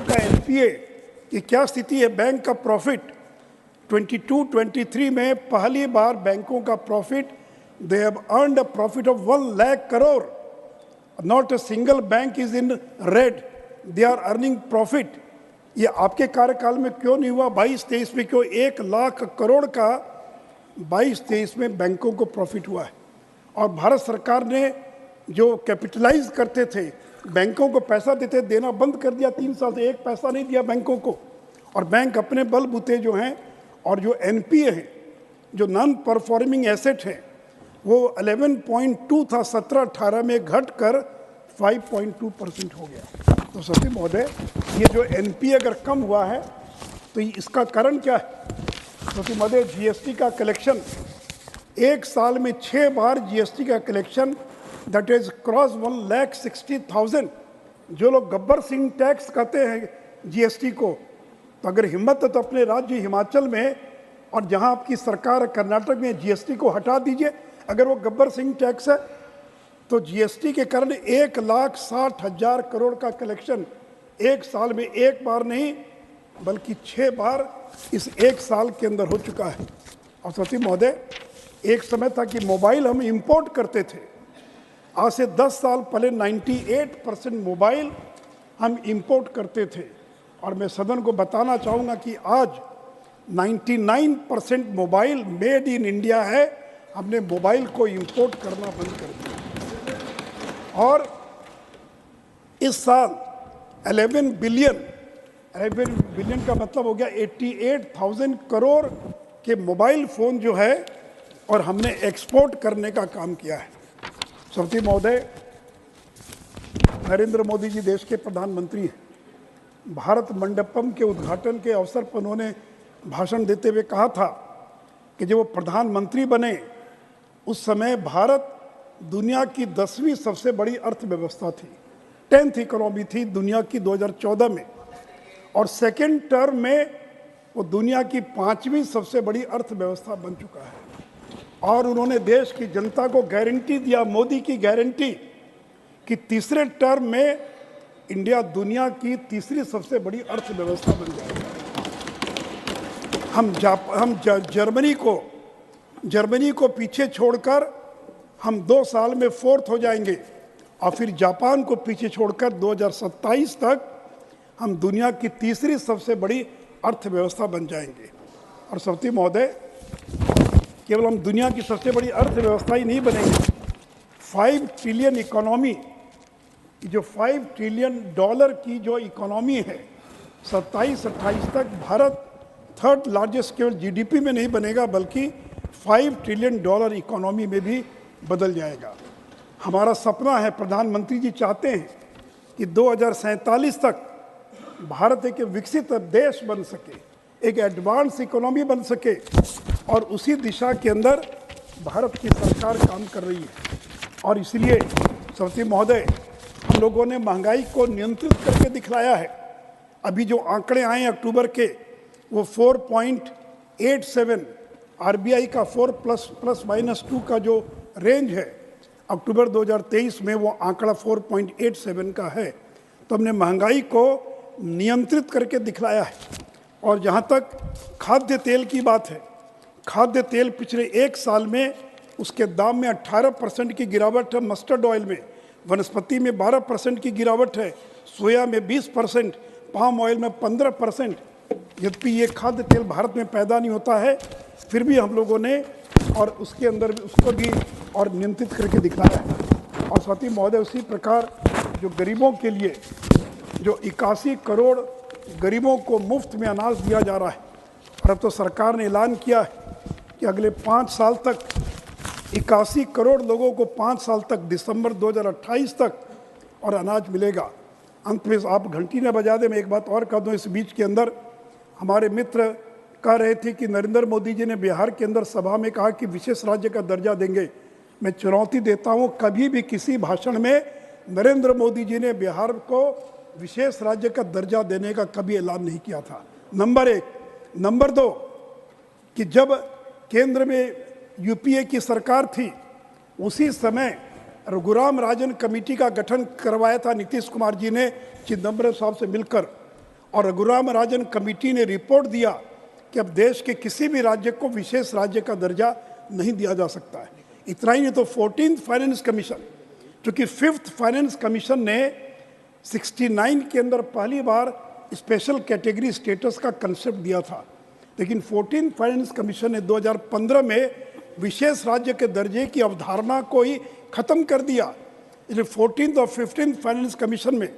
L: का एनपीए की क्या स्थिति है। बैंक का प्रॉफिट 22-23 में पहली बार बैंकों का profit, they have earned a profit of 1 lakh crore. Not a single bank is in red, they are earning profit. ये आपके कार्यकाल में क्यों नहीं हुआ? 22-23 में क्यों 1 लाख करोड़ का 22-23 में बैंकों को प्रॉफिट हुआ है? और भारत सरकार ने जो कैपिटलाइज करते थे, बैंकों को पैसा देते, देना बंद कर दिया 3 साल से, एक पैसा नहीं दिया बैंकों को। और बैंक अपने बलबूते जो हैं, और जो एनपीए हैं, जो नॉन परफॉर्मिंग एसेट है, वो 11.2 था 17-18 में, घट कर 5.2% हो गया। तो सभी महोदय, ये जो एनपीए अगर कम हुआ है तो इसका कारण क्या है? सभी महोदय, जीएसटी का कलेक्शन एक साल में 6 बार जीएसटी का कलेक्शन, दैट इज क्रॉस 1,60,000। जो लोग गब्बर सिंह टैक्स कहते हैं जीएसटी को, तो अगर हिम्मत है तो अपने राज्य हिमाचल में और जहां आपकी सरकार कर्नाटक में जीएसटी को हटा दीजिए। अगर वो गब्बर सिंह टैक्स है तो जीएसटी के कारण 1,60,000 करोड़ का कलेक्शन एक साल में, एक बार नहीं बल्कि 6 बार इस एक साल के अंदर हो चुका है। और सती महोदय, एक समय था कि मोबाइल हम इंपोर्ट करते थे। आज से 10 साल पहले 98% मोबाइल हम इंपोर्ट करते थे। और मैं सदन को बताना चाहूँगा कि आज 99% मोबाइल मेड इन इंडिया है। हमने मोबाइल को इंपोर्ट करना बंद कर दिया। और इस साल 11 बिलियन का मतलब हो गया 88,000 करोड़ के मोबाइल फ़ोन जो है, और हमने एक्सपोर्ट करने का काम किया है। सभी महोदय, नरेंद्र मोदी जी देश के प्रधानमंत्री हैं। भारत मंडपम के उद्घाटन के अवसर पर उन्होंने भाषण देते हुए कहा था कि जब वो प्रधानमंत्री बने उस समय भारत दुनिया की 10वीं सबसे बड़ी अर्थव्यवस्था थी, 10th इकोनॉमी थी दुनिया की 2014 में, और सेकेंड टर्म में वो दुनिया की 5वीं सबसे बड़ी अर्थव्यवस्था बन चुका है। और उन्होंने देश की जनता को गारंटी दिया, मोदी की गारंटी, कि तीसरे टर्म में इंडिया दुनिया की तीसरी सबसे बड़ी अर्थव्यवस्था बन जाएगी। हम जर्मनी को पीछे छोड़कर हम 2 साल में 4th हो जाएंगे, और फिर जापान को पीछे छोड़कर 2027 तक हम दुनिया की तीसरी सबसे बड़ी अर्थव्यवस्था बन जाएंगे। और सती महोदय, केवल हम दुनिया की सबसे बड़ी अर्थव्यवस्था ही नहीं बनेंगे, 5 ट्रिलियन इकोनॉमी, जो 5 ट्रिलियन डॉलर की जो इकोनॉमी है, 27-28 तक भारत 3rd लार्जेस्ट केवल जीडीपी में नहीं बनेगा बल्कि 5 ट्रिलियन डॉलर इकोनॉमी में भी बदल जाएगा। हमारा सपना है, प्रधानमंत्री जी चाहते हैं कि 2047 तक भारत एक विकसित देश बन सके, एक एडवांस इकोनॉमी बन सके, और उसी दिशा के अंदर भारत की सरकार काम कर रही है। और इसलिए सती महोदय, हम लोगों ने महंगाई को नियंत्रित करके दिखलाया है। अभी जो आंकड़े आए अक्टूबर के, वो 4.87, आरबीआई का 4 +2 का जो रेंज है, अक्टूबर 2023 में वो आंकड़ा 4.87 का है। तो हमने महंगाई को नियंत्रित करके दिखलाया है। और जहाँ तक खाद्य तेल की बात है, खाद्य तेल पिछले 1 साल में उसके दाम में 18% की गिरावट है, मस्टर्ड ऑयल में, वनस्पति में 12% की गिरावट है, सोया में 20%, पाम ऑयल में 15%। यद्यपि ये खाद्य तेल भारत में पैदा नहीं होता है, फिर भी हम लोगों ने और उसके अंदर उसको भी और नियंत्रित करके दिखलाया है। और साथ ही महोदय, उसी प्रकार जो गरीबों के लिए जो 81 करोड़ गरीबों को मुफ्त में अनाज दिया जा रहा है, और अब तो सरकार ने ऐलान किया है कि अगले 5 साल तक 81 करोड़ लोगों को 5 साल तक, दिसंबर 2028 तक और अनाज मिलेगा। अंत में आप घंटी न बजा दें, मैं एक बात और कह दूँ। इस बीच के अंदर हमारे मित्र कह रहे थे कि नरेंद्र मोदी जी ने बिहार के अंदर सभा में कहा कि विशेष राज्य का दर्जा देंगे। मैं चुनौती देता हूँ, कभी भी किसी भाषण में नरेंद्र मोदी जी ने बिहार को विशेष राज्य का दर्जा देने का कभी ऐलान नहीं किया था, नंबर 1। नंबर 2, कि जब केंद्र में यूपीए की सरकार थी, उसी समय रघुराम राजन कमेटी का गठन करवाया था नीतीश कुमार जी ने चिदम्बरम साहब से मिलकर, और रघुराम राजन कमेटी ने रिपोर्ट दिया कि अब देश के किसी भी राज्य को विशेष राज्य का दर्जा नहीं दिया जा सकता है। इतना ही नहीं तो 14th फाइनेंस कमीशन, चूँकि 5th फाइनेंस कमीशन ने 69 के अंदर पहली बार स्पेशल कैटेगरी स्टेटस का कंसेप्ट दिया था, लेकिन 14th फाइनेंस कमीशन ने 2015 में विशेष राज्य के दर्जे की अवधारणा को ही खत्म कर दिया। इसलिए 14th और 15th फाइनेंस कमीशन में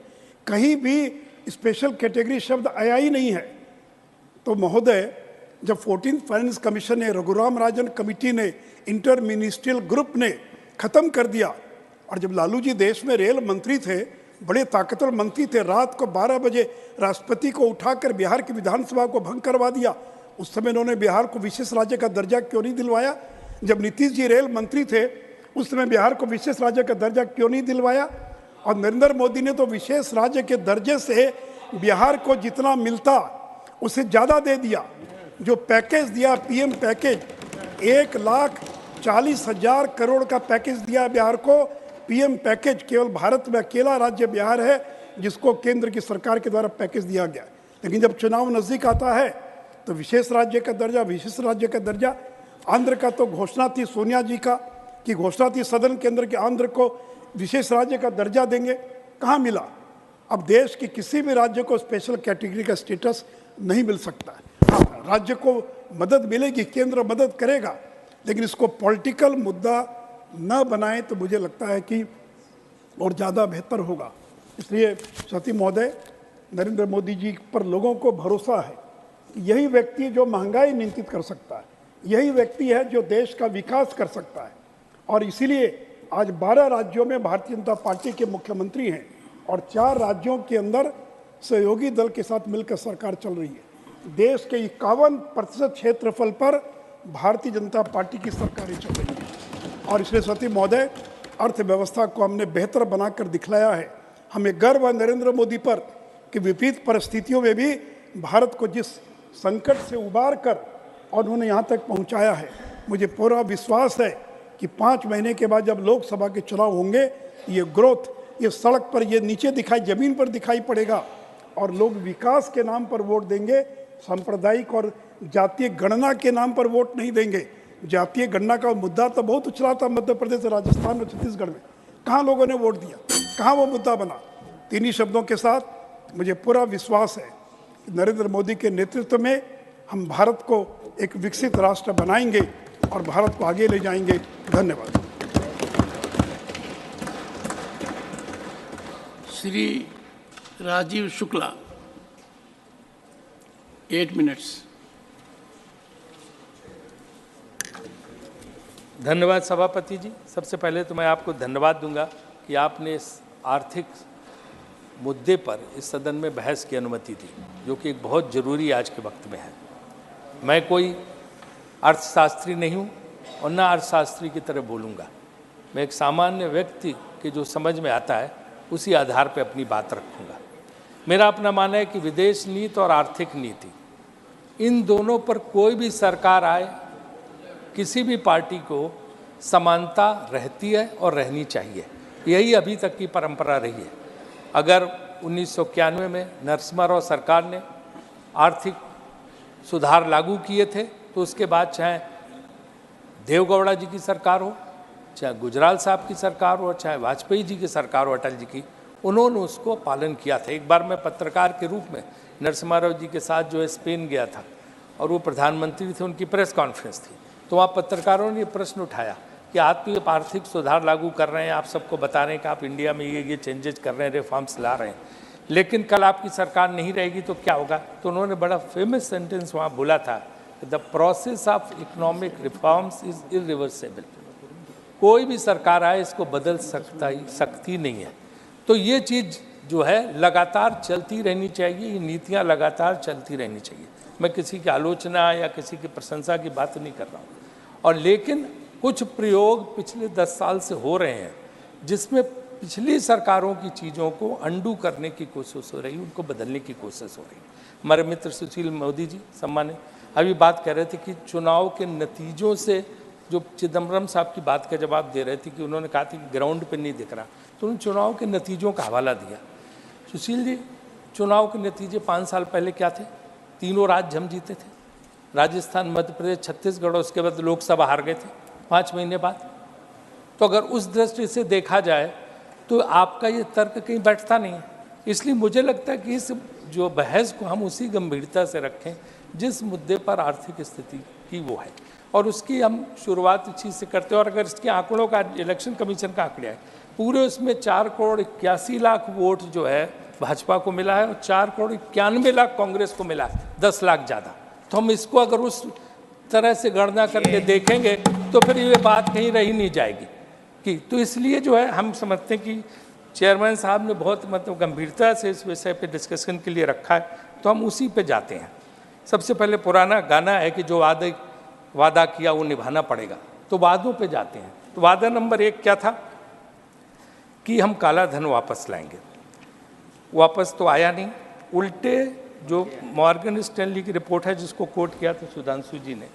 L: कहीं भी स्पेशल कैटेगरी शब्द आया ही नहीं है। तो महोदय, जब 14th फाइनेंस कमीशन ने, रघुराम राजन कमेटी ने, इंटर मिनिस्ट्रियल ग्रुप ने ख़त्म कर दिया, और जब लालू जी देश में रेल मंत्री थे, बड़े ताकतवर मंत्री थे, रात को 12 बजे राष्ट्रपति को उठाकर बिहार की विधानसभा को भंग करवा दिया, उस समय उन्होंने बिहार को विशेष राज्य का दर्जा क्यों नहीं दिलवाया? जब नीतीश जी रेल मंत्री थे उस समय बिहार को विशेष राज्य का दर्जा क्यों नहीं दिलवाया? और नरेंद्र मोदी ने तो विशेष राज्य के दर्जे से बिहार को जितना मिलता उसे ज़्यादा दे दिया। जो पैकेज दिया, पीएम पैकेज, 1,40,000 करोड़ का पैकेज दिया बिहार को। पीएम पैकेज केवल भारत में अकेला राज्य बिहार है जिसको केंद्र की सरकार के द्वारा पैकेज दिया गया। लेकिन जब चुनाव नज़दीक आता है तो विशेष राज्य का दर्जा, विशेष राज्य का दर्जा। आंध्र का तो घोषणा थी सोनिया जी का, कि घोषणा थी सदन के अंदर कि आंध्र को विशेष राज्य का दर्जा देंगे, कहाँ मिला? अब देश के किसी भी राज्य को स्पेशल कैटेगरी का स्टेटस नहीं मिल सकता है। हाँ, राज्य को मदद मिलेगी, केंद्र मदद करेगा, लेकिन इसको पॉलिटिकल मुद्दा न बनाए तो मुझे लगता है कि और ज़्यादा बेहतर होगा। इसलिए सती महोदय, नरेंद्र मोदी जी पर लोगों को भरोसा है कि यही व्यक्ति जो महंगाई नियंत्रित कर सकता है, यही व्यक्ति है जो देश का विकास कर सकता है। और इसीलिए आज 12 राज्यों में भारतीय जनता पार्टी के मुख्यमंत्री हैं और 4 राज्यों के अंदर सहयोगी दल के साथ मिलकर सरकार चल रही है। देश के 51% क्षेत्रफल पर भारतीय जनता पार्टी की सरकारें चल रही हैं। और इसलिए सती महोदय, अर्थव्यवस्था को हमने बेहतर बनाकर दिखलाया है। हमें गर्व है नरेंद्र मोदी पर कि विपरीत परिस्थितियों में भी भारत को जिस संकट से उबार कर और उन्होंने यहाँ तक पहुँचाया है, मुझे पूरा विश्वास है कि 5 महीने के बाद जब लोकसभा के चुनाव होंगे, ये ग्रोथ, ये सड़क पर, ये नीचे दिखाई, जमीन पर दिखाई पड़ेगा और लोग विकास के नाम पर वोट देंगे, सांप्रदायिक और जातीय गणना के नाम पर वोट नहीं देंगे। जातीय गणना का मुद्दा तो बहुत उछला था मध्य प्रदेश, राजस्थान और छत्तीसगढ़ में, कहाँ लोगों ने वोट दिया, कहाँ वो मुद्दा बना? 3 ही शब्दों के साथ मुझे पूरा विश्वास है कि नरेंद्र मोदी के नेतृत्व में हम भारत को एक विकसित राष्ट्र बनाएंगे और भारत को आगे ले जाएंगे। धन्यवाद।
B: श्री राजीव शुक्ला, 8 मिनट्स।
K: धन्यवाद सभापति जी। सबसे पहले तो मैं आपको धन्यवाद दूंगा कि आपने इस आर्थिक मुद्दे पर इस सदन में बहस की अनुमति दी, जो कि एक बहुत ज़रूरी आज के वक्त में है। मैं कोई अर्थशास्त्री नहीं हूँ और ना अर्थशास्त्री की तरह बोलूँगा। मैं एक सामान्य व्यक्ति के जो समझ में आता है उसी आधार पर अपनी बात रखूँगा। मेरा अपना मानना है कि विदेश नीति और आर्थिक नीति, इन दोनों पर कोई भी सरकार आए, किसी भी पार्टी को समानता रहती है और रहनी चाहिए। यही अभी तक की परंपरा रही है। अगर 1991 में नरसिम्हा राव सरकार ने आर्थिक सुधार लागू किए थे, तो उसके बाद चाहे देवगौड़ा जी की सरकार हो, चाहे गुजराल साहब की सरकार हो, चाहे वाजपेयी जी की सरकार हो, अटल जी की, उन्होंने उसको पालन किया था। एक बार मैं पत्रकार के रूप में नरसिम्हा राव जी के साथ जो है स्पेन गया था और वो प्रधानमंत्री थे, उनकी प्रेस कॉन्फ्रेंस थी, तो वहाँ पत्रकारों ने ये प्रश्न उठाया कि आप तो आर्थिक सुधार लागू कर रहे हैं, आप सबको बता रहे हैं कि आप इंडिया में ये चेंजेज कर रहे हैं, रिफॉर्म्स ला रहे हैं, लेकिन कल आपकी सरकार नहीं रहेगी तो क्या होगा? तो उन्होंने बड़ा फेमस सेंटेंस वहाँ बोला था, the process of economic reforms is irreversible. कोई भी सरकार आए इसको बदल सकती नहीं है। तो ये चीज़ जो है लगातार चलती रहनी चाहिए, ये नीतियाँ लगातार चलती रहनी चाहिए। मैं किसी की आलोचना या किसी की प्रशंसा की बात नहीं कर रहा हूँ। और लेकिन कुछ प्रयोग पिछले 10 साल से हो रहे हैं जिसमें पिछली सरकारों की चीज़ों को अंडू करने की कोशिश हो रही है, उनको बदलने की कोशिश हो रही है। हमारे मित्र सुशील मोदी जी सम्मानित अभी बात कर रहे थे कि चुनाव के नतीजों से, जो चिदम्बरम साहब की बात का जवाब दे रहे थे कि उन्होंने कहा था कि ग्राउंड पे नहीं दिख रहा, तो उन्होंने चुनाव के नतीजों का हवाला दिया। सुशील जी, चुनाव के नतीजे 5 साल पहले क्या थे? तीनों राज्य हम जीते थे, राजस्थान, मध्य प्रदेश, छत्तीसगढ़, उसके बाद लोकसभा हार गए थे 5 महीने बाद। तो अगर उस दृष्टि से देखा जाए तो आपका ये तर्क कहीं बैठता नहीं है। इसलिए मुझे लगता है कि इस जो बहस को हम उसी गंभीरता से रखें जिस मुद्दे पर आर्थिक स्थिति की वो है, और उसकी हम शुरुआत इस चीज़ से करते हैं। और अगर इसके आंकड़ों का, इलेक्शन कमीशन का आंकड़े आए पूरे उसमें 4 करोड़ 81 लाख वोट जो है भाजपा को मिला है और 4 करोड़ 91 लाख कांग्रेस को मिला है, 10 लाख ज़्यादा। तो हम इसको अगर उस तरह से गणना करके देखेंगे तो फिर ये बात कहीं रही नहीं जाएगी कि, तो इसलिए जो है हम समझते हैं कि चेयरमैन साहब ने बहुत मतलब गंभीरता से इस विषय पे डिस्कशन के लिए रखा है, तो हम उसी पे जाते हैं। सबसे पहले पुराना गाना है कि जो वादा किया वो निभाना पड़ेगा, तो वादों पे जाते हैं। तो वादा नंबर 1 क्या था कि हम काला धन वापस लाएंगे। वापस तो आया नहीं, उल्टे जो मॉर्गन स्टैनली की रिपोर्ट है जिसको कोट किया था सुधांशु जी ने,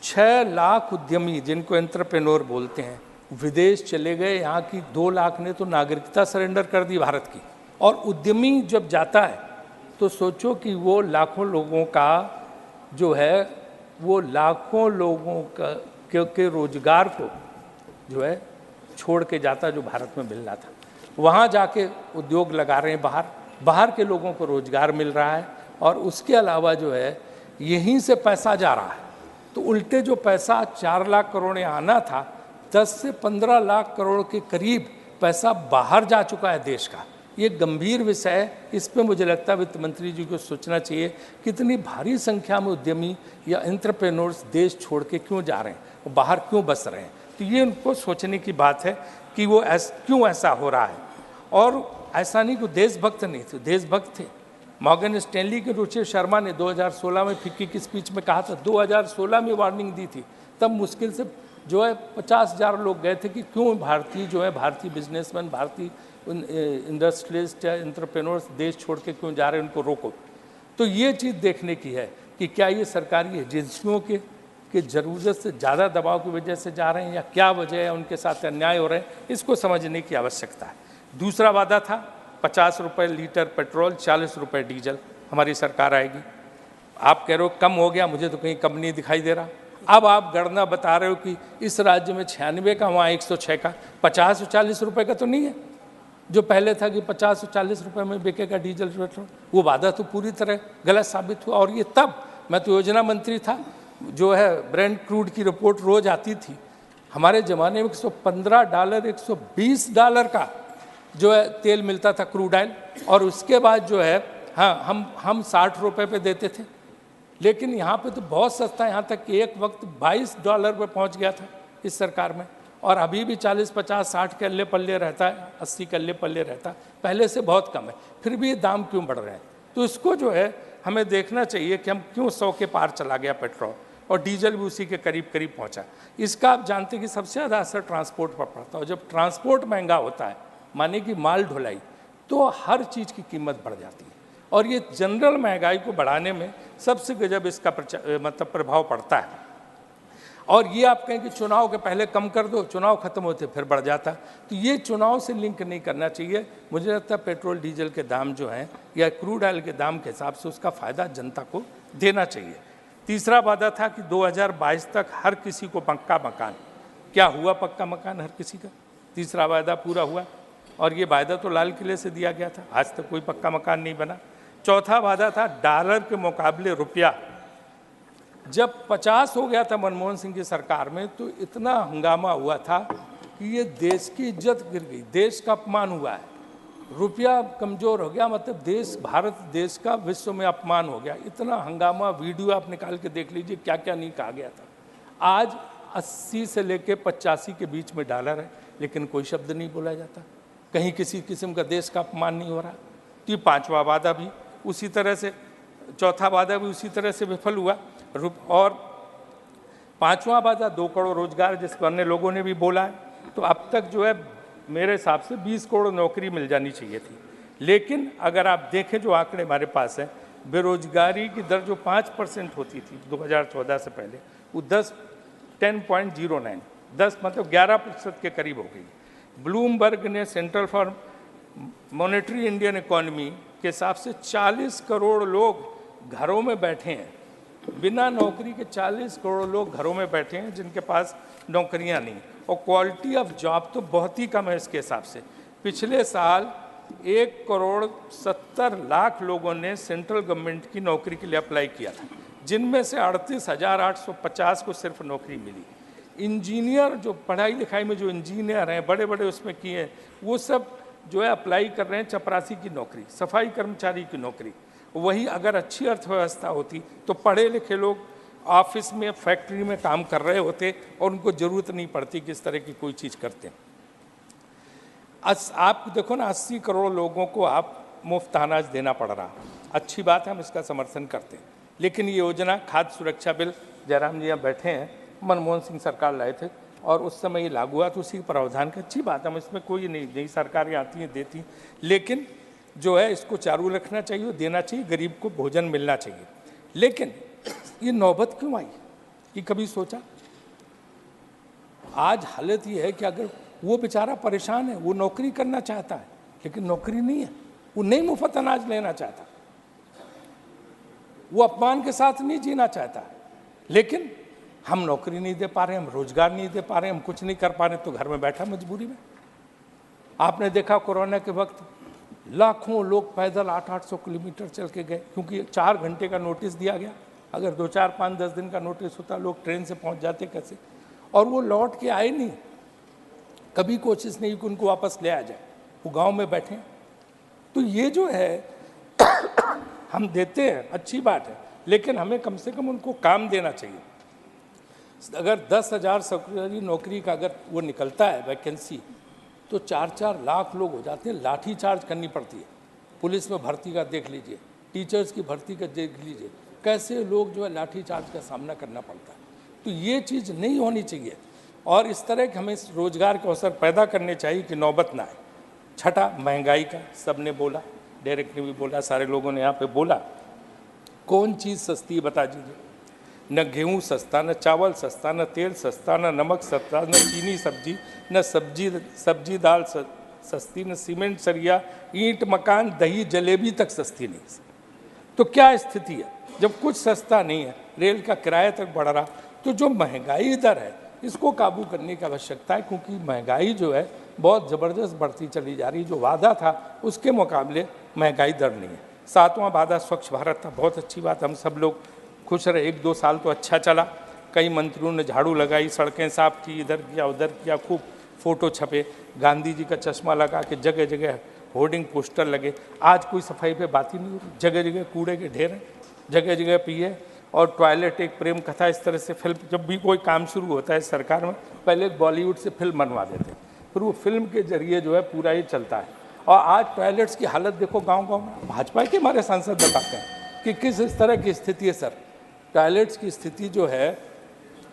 K: 6 लाख उद्यमी जिनको एंटरप्रेन्योर बोलते हैं विदेश चले गए। यहाँ की 2 लाख ने तो नागरिकता सरेंडर कर दी भारत की। और उद्यमी जब जाता है तो सोचो कि वो लाखों लोगों का जो है वो लाखों लोगों का के रोजगार को जो है छोड़ के जाता जो भारत में मिलना था। वहाँ जाके उद्योग लगा रहे हैं, बाहर के लोगों को रोजगार मिल रहा है और उसके अलावा जो है यहीं से पैसा जा रहा है। तो उल्टे जो पैसा 4 लाख करोड़ आना था, 10 से 15 लाख करोड़ के करीब पैसा बाहर जा चुका है देश का। ये गंभीर विषय है, इस पे मुझे लगता है वित्त मंत्री जी को सोचना चाहिए कितनी भारी संख्या में उद्यमी या एंटरप्रेन्योर्स देश छोड़ के क्यों जा रहे हैं, वो बाहर क्यों बस रहे हैं। तो ये उनको सोचने की बात है कि वो क्यों ऐसा हो रहा है। और ऐसा नहीं कि देशभक्त नहीं थे, देशभक्त थे। मॉर्गन स्टैनली के रुचि शर्मा ने 2016 में फिक्की की स्पीच में कहा था, 2016 में वार्निंग दी थी, तब मुश्किल से जो है 50,000 लोग गए थे कि क्यों भारतीय बिजनेसमैन, भारतीय इंडस्ट्रियलिस्ट या एंटरप्रेन्योर्स देश छोड़ के क्यों जा रहे हैं, उनको रोको। तो ये चीज़ देखने की है कि क्या ये सरकारी एजेंसियों के ज़रूरत से ज़्यादा दबाव की वजह से जा रहे हैं या क्या वजह है, उनके साथ अन्याय हो रहे हैं, इसको समझने की आवश्यकता है। दूसरा वादा था 50 रुपये लीटर पेट्रोल, 40 रुपये डीजल, हमारी सरकार आएगी। आप कह रहे हो कम हो गया, मुझे तो कहीं कम नहीं दिखाई दे रहा। अब आप गणना बता रहे हो कि इस राज्य में 96 का, वहाँ 106 का, 50 और 40 रुपये का तो नहीं है जो पहले था कि 50 और 40 रुपये में बिकेगा डीजल पेट्रोल। वो वादा तो पूरी तरह गलत साबित हुआ। और ये तब मैं तो योजना मंत्री था, जो है ब्रेंट क्रूड की रिपोर्ट रोज आती थी। हमारे ज़माने में $115 $120 का जो है तेल मिलता था, क्रूड ऑयल, और उसके बाद जो है हाँ हम 60 रुपये पे देते थे। लेकिन यहाँ पे तो बहुत सस्ता, यहाँ तक कि एक वक्त $22 पे पहुँच गया था इस सरकार में, और अभी भी 40, 50, 60 के अल्ले पल्ले रहता है, 80 के अल्ले पल्ले रहता है, पहले से बहुत कम है। फिर भी ये दाम क्यों बढ़ रहे हैं? तो इसको जो है हमें देखना चाहिए कि हम क्यों 100 के पार चला गया पेट्रोल, और डीजल भी उसी के करीब करीब पहुंचा। इसका आप जानते हैं कि सबसे ज़्यादा असर ट्रांसपोर्ट पर पड़ता है। जब ट्रांसपोर्ट महंगा होता है, माने कि माल ढुलाई, तो हर चीज़ की कीमत बढ़ जाती है। और ये जनरल महंगाई को बढ़ाने में सबसे गजब इसका मतलब प्रभाव पड़ता है। और ये आप कहें कि चुनाव के पहले कम कर दो, चुनाव खत्म होते फिर बढ़ जाता। तो ये चुनाव से लिंक नहीं करना चाहिए। मुझे लगता है पेट्रोल डीजल के दाम जो हैं या क्रूड ऑयल के दाम के हिसाब से उसका फ़ायदा जनता को देना चाहिए। तीसरा वादा था कि 2022 तक हर किसी को पक्का मकान। क्या हुआ पक्का मकान हर किसी का? तीसरा वादा पूरा हुआ, और ये वादा तो लाल किले से दिया गया था, आज तक कोई पक्का मकान नहीं बना। चौथा वादा था डॉलर के मुकाबले रुपया। जब 50 हो गया था मनमोहन सिंह की सरकार में, तो इतना हंगामा हुआ था कि ये देश की इज्जत गिर गई, देश का अपमान हुआ है। रुपया कमज़ोर हो गया, मतलब भारत देश का विश्व में अपमान हो गया। इतना हंगामा, वीडियो आप निकाल के देख लीजिए, क्या क्या नहीं कहा गया था। आज 80 से लेके 85 के बीच में डॉलर है, लेकिन कोई शब्द नहीं बोला जाता, कहीं किसी किस्म का देश का अपमान नहीं हो रहा। तो ये पांचवा वादा भी उसी तरह से, चौथा वादा भी उसी तरह से विफल हुआ। और पांचवा वादा 2 करोड़ रोजगार, जिसको अन्य लोगों ने भी बोला है। तो अब तक जो है मेरे हिसाब से 20 करोड़ नौकरी मिल जानी चाहिए थी। लेकिन अगर आप देखें जो आंकड़े हमारे पास हैं, बेरोजगारी की दर जो 5% होती थी 2014 से पहले, वो 10.09, 10 मतलब 11% के करीब हो गई। ब्लूमबर्ग ने central for monetary Indian economy के हिसाब से 40 करोड़ लोग घरों में बैठे हैं, बिना नौकरी के 40 करोड़ लोग घरों में बैठे हैं जिनके पास नौकरियां नहीं। और क्वालिटी ऑफ जॉब तो बहुत ही कम है इसके हिसाब से। पिछले साल 1,70,00,000 लोगों ने सेंट्रल गवर्नमेंट की नौकरी के लिए अप्लाई किया था, जिनमें से 38,850 को सिर्फ नौकरी मिली। इंजीनियर जो पढ़ाई लिखाई में जो इंजीनियर हैं, बड़े बड़े उसमें किए हैं, वो सब जो है अप्लाई कर रहे हैं चपरासी की नौकरी, सफाई कर्मचारी की नौकरी। वही अगर अच्छी अर्थव्यवस्था होती तो पढ़े लिखे लोग ऑफिस में, फैक्ट्री में काम कर रहे होते और उनको ज़रूरत नहीं पड़ती कि इस तरह की कोई चीज़ करते हैं। आप देखो ना, 80 करोड़ लोगों को आप मुफ्त अनाज देना पड़ रहा, अच्छी बात है, हम इसका समर्थन करते हैं। लेकिन ये योजना खाद्य सुरक्षा बिल, जयराम जी यहाँ बैठे हैं, मनमोहन सिंह सरकार लाए थे और उस समय ये लागू हुआ, तो उसी प्रावधान की अच्छी बात है, हम इसमें कोई नहीं, नई सरकारें आती हैं देती, लेकिन जो है इसको चालू रखना चाहिए, देना चाहिए, गरीब को भोजन मिलना चाहिए। लेकिन ये नौबत क्यों आई, ये कभी सोचा? आज हालत ये है कि अगर वो बेचारा परेशान है, वो नौकरी करना चाहता है लेकिन नौकरी नहीं है, वो नहीं मुफ्त अनाज लेना चाहता, वो अपमान के साथ नहीं जीना चाहता, लेकिन हम नौकरी नहीं दे पा रहे, हम रोजगार नहीं दे पा रहे, हम कुछ नहीं कर पा रहे, तो घर में बैठा मजबूरी में। आपने देखा कोरोना के वक्त लाखों लोग पैदल 800-800 किलोमीटर चल के गए, क्योंकि 4 घंटे का नोटिस दिया गया। अगर 2, 4, 5, 10 दिन का नोटिस होता, लोग ट्रेन से पहुंच जाते कैसे? और वो लौट के आए नहीं, कभी कोशिश नहीं कि उनको वापस ले आ जाए, वो गांव में बैठे। तो ये जो है हम देते हैं, अच्छी बात है, लेकिन हमें कम से कम उनको काम देना चाहिए। अगर 10,000 सरकारी नौकरी का अगर वो निकलता है वैकेंसी, तो 4-4 लाख लोग हो जाते हैं, लाठी चार्ज करनी पड़ती है। पुलिस में भर्ती का देख लीजिए, टीचर्स की भर्ती का देख लीजिए, कैसे लोग जो है लाठी चार्ज का सामना करना पड़ता है। तो ये चीज़ नहीं होनी चाहिए और इस तरह के हमें रोजगार के अवसर पैदा करने चाहिए कि नौबत ना आए। छठा, महंगाई का सब ने बोला, डायरेक्ट ने भी बोला, सारे लोगों ने यहाँ पे बोला। कौन चीज़ सस्ती है बता दीजिए? न गेहूँ सस्ता, न चावल सस्ता, न तेल सस्ता, न नमक सस्ता, न चीनी सब्जी, न सब्जी दाल सस्ती, न सीमेंट सरिया, ईंट मकान, दही जलेबी तक सस्ती नहीं। तो क्या स्थिति है? जब कुछ सस्ता नहीं है, रेल का किराया तक बढ़ रहा, तो जो महंगाई दर है इसको काबू करने की आवश्यकता है, क्योंकि महंगाई जो है बहुत ज़बरदस्त बढ़ती चली जा रही। जो वादा था उसके मुकाबले महंगाई दर नहीं है। 7वां वादा स्वच्छ भारत था, बहुत अच्छी बात, हम सब लोग खुश रहे। 1-2 साल तो अच्छा चला, कई मंत्रियों ने झाड़ू लगाई, सड़कें साफ की, इधर किया उधर किया, खूब फोटो छपे, गांधी जी का चश्मा लगा के जगह जगह होर्डिंग पोस्टर लगे। आज कोई सफाई पे बात ही नहीं होती, जगह जगह कूड़े के ढेर हैं, जगह जगह पिए। और टॉयलेट एक प्रेम कथा, इस तरह से फिल्म, जब भी कोई काम शुरू होता है सरकार में, पहले बॉलीवुड से फिल्म बनवा देते, फिर वो फिल्म के जरिए जो है पूरा ही चलता है। और आज टॉयलेट्स की हालत देखो गांव-गांव में, भाजपा के हमारे सांसद बताते हैं कि किस इस तरह की स्थिति है। सर, टॉयलेट्स की स्थिति जो है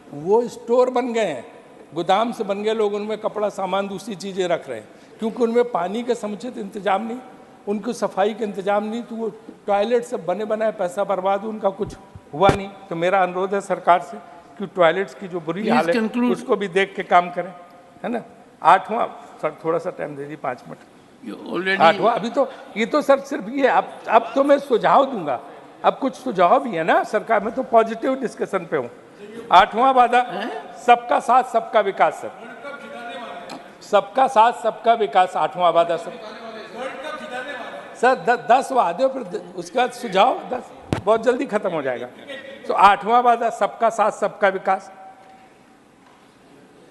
K: वो स्टोर बन गए हैं, गोदाम से बन गए, लोग उनमें कपड़ा सामान दूसरी चीज़ें रख रहे हैं, क्योंकि उनमें पानी का समुचित इंतजाम नहीं, उनको सफाई का इंतजाम नहीं, तो वो टॉयलेट सब बने बनाए पैसा बर्बाद, उनका कुछ हुआ नहीं। तो मेरा अनुरोध है सरकार से कि टॉयलेट्स की जो बुरी हालत है उसको भी देख के काम करें, है ना। 8वां, सर थोड़ा सा टाइम दे दीजिए, 5 मिनट। 8वां, अभी तो ये तो सर सिर्फ ये, अब तो मैं सुझाव दूंगा, अब कुछ सुझाव भी है ना सरकार में, तो पॉजिटिव डिस्कशन पे हूँ। 8वां वादा, सबका साथ सबका विकास। सर, सबका साथ सबका विकास 8वां वादा। सर 10 वादे, फिर उसके बाद सुझाव 10, बहुत जल्दी खत्म हो जाएगा। तो 8वां वादा, सबका साथ सबका विकास।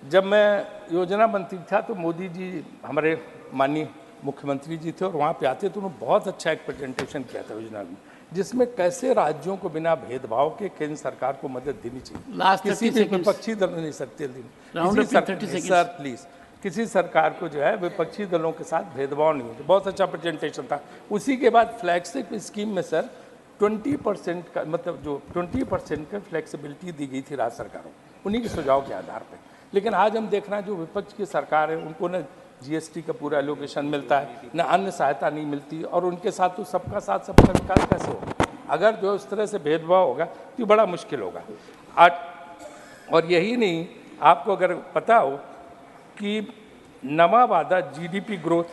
K: जब मैं योजना मंत्री था तो मोदी जी हमारे माननीय मुख्यमंत्री जी थे, और वहाँ पे आते तो उन्होंने बहुत अच्छा एक प्रेजेंटेशन किया था योजना में, जिसमें कैसे राज्यों को बिना भेदभाव के केंद्र सरकार को मदद देनी चाहिए। किसी भी विपक्षी दल नहीं सकते सर, प्लीज, किसी सरकार को जो है विपक्षी दलों के साथ भेदभाव नहीं होता। बहुत अच्छा प्रेजेंटेशन था। उसी के बाद फ्लैगशिप स्कीम में सर 20% का, मतलब जो 20% का फ्लेक्सिबिलिटी दी गई थी राज्य सरकारों, उन्हीं के सुझाव के आधार पर। लेकिन आज हम देख रहे हैं जो विपक्ष की सरकार है, उनको न जीएसटी का पूरा एलोकेशन मिलता है, न अन्य सहायता नहीं मिलती, और उनके साथ तो सबका साथ सबका विकास कैसे होगा? अगर जो इस तरह से भेदभाव होगा तो बड़ा मुश्किल होगा। और यही नहीं, आपको अगर पता हो कि नवा वादा जीडीपी ग्रोथ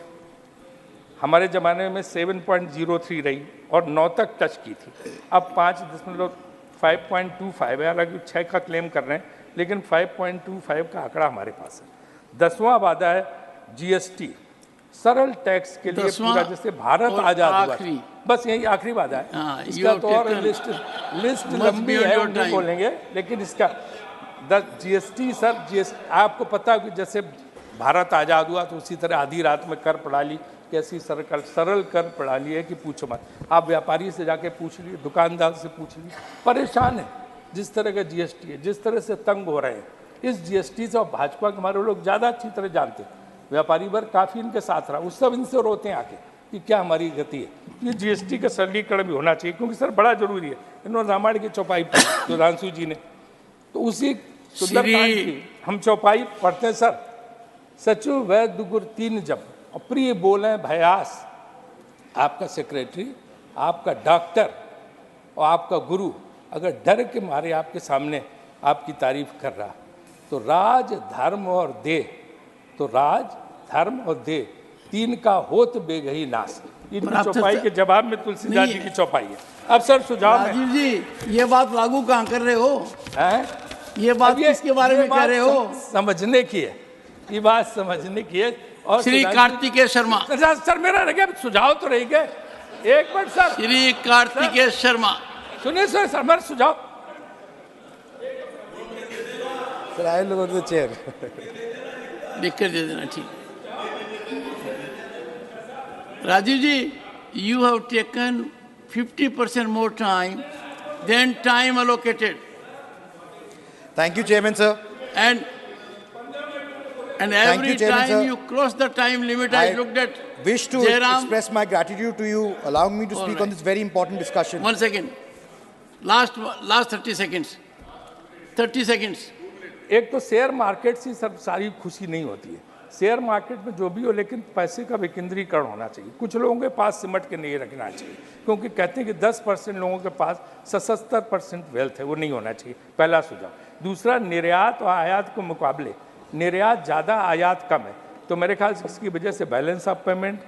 K: हमारे ज़माने में 7.03 रही और 9 तक टच की थी, अब 5.25 है। हालांकि 6 का क्लेम कर रहे हैं, लेकिन 5.25 का आंकड़ा हमारे पास है। 10वां वादा है जीएसटी, सरल टैक्स के लिए पूरा, जैसे भारत आजाद हुआ, बस यही आखिरी वादा है। इसका तो और लिस्ट लंबी है, उनको बोलेंगे, लेकिन इसका जीएसटी सर, आपको पता है कि जैसे भारत आज़ाद हुआ तो उसी तरह आधी रात में कर प्रणाली कैसी सरल कर प्रणाली है कि पूछो मत। आप व्यापारी से जाके पूछ लीजिए, दुकानदार से पूछ लीजिए, परेशान है जिस तरह का जीएसटी है, जिस तरह से तंग हो रहे हैं इस जीएसटी से। और भाजपा के हमारे लोग ज़्यादा अच्छी तरह जानते हैं, व्यापारी वर्ग काफ़ी इनके साथ रहा, उस सब इनसे रोते हैं आके कि क्या हमारी गति है। ये जीएसटी का सरलीकरण भी होना चाहिए, क्योंकि सर बड़ा जरूरी है। इन्होंने रामायण की चौपाई पढ़ी सुधांशु जी ने, तो उसी सुंदरकांड की हम चौपाई पढ़ते हैं सर। सचु वैद्य गुर तीन जब, और प्रिय बोले भयास। आपका सेक्रेटरी, आपका डॉक्टर और आपका गुरु अगर डर के मारे आपके सामने आपकी तारीफ कर रहा, तो राज धर्म और देह, तो राज धर्म और देह तीन का होत बेगही नाश। इनकी चौपाई के जवाब में तुलसीदास जी की चौपाई है। अब सर सुझाव
B: राजीव जी, ये बात लागू कहाँ कर रहे हो?
K: हैं?
B: ये बात किसके बारे में कह रहे हो?
K: समझने की है, ये बात समझने की है। और
B: श्री कार्तिकेय शर्मा
K: सर, मेरा रह गया सुझाव तो रह गए। एक मिनट सर,
B: श्री कार्तिकेय शर्मा
K: सुनिए सर, मेरा सुझाव।
A: Sir I will go to the chair.
B: लिख कर दे देना, ठीक। राजीव जी, you have taken 50% more time than time allocated.
M: Thank you, Chairman, sir.
B: And every time you cross the time limit, I looked at
M: wish to express my gratitude to you, allowing me to speak on this very important discussion.
B: 1 second. Last 30 seconds. 30 seconds.
K: एक तो share market से सब सारी खुशी नहीं होती है। Share market में जो भी हो, लेकिन पैसे का विकेंद्रीकरण होना चाहिए। कुछ लोगों के पास सिमट के नहीं रखना चाहिए, क्योंकि कहते हैं कि 10% लोगों के पास 77% वेल्थ है, वो नहीं होना चाहिए। पहला सुझाव। दूसरा, निर्यात और आयात के मुकाबले निर्यात ज़्यादा, आयात कम है, तो मेरे ख्याल से इसकी वजह से बैलेंस ऑफ पेमेंट,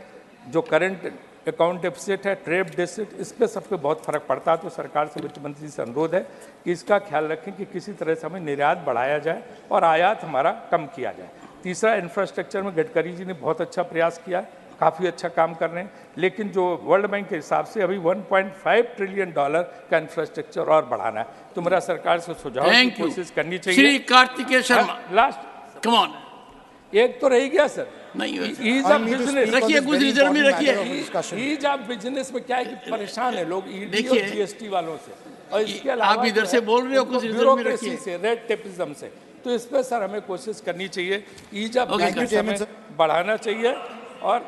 K: जो करंट अकाउंट डेफिसिट है, ट्रेड डेफिसिट, इस पर सब पे बहुत फर्क पड़ता है। तो सरकार से वित्त मंत्री से अनुरोध है कि इसका ख्याल रखें कि किसी तरह से हमें निर्यात बढ़ाया जाए और आयात हमारा कम किया जाए। तीसरा, इंफ्रास्ट्रक्चर में गडकरी जी ने बहुत अच्छा प्रयास किया है, काफ़ी अच्छा काम कर रहे हैं, लेकिन जो वर्ल्ड बैंक के हिसाब से अभी $1.5 ट्रिलियन का इंफ्रास्ट्रक्चर और बढ़ाना है। तो मेरा सरकार से सुझाव की कोशिश करनी चाहिए।
B: Shri Kartikeya Sharma,
K: last
B: come on.
K: एक तो रह गया सर,
B: नहीं
K: ईज ऑफ बिजनेस
B: रखिए, कुछ रिजर्व में रखिए।
K: ईज ऑफ बिजनेस में क्या है कि परेशान है लोग ईडी और जीएसटी वालों से, और इसके अलावा
B: आप इधर से बोल रहे हो, कुछ रिजर्व में रखिए,
K: से रेड टेपिज्म से। तो इस पर सर हमें कोशिश करनी चाहिए, ईज ऑफ बिजनेस बढ़ाना चाहिए। और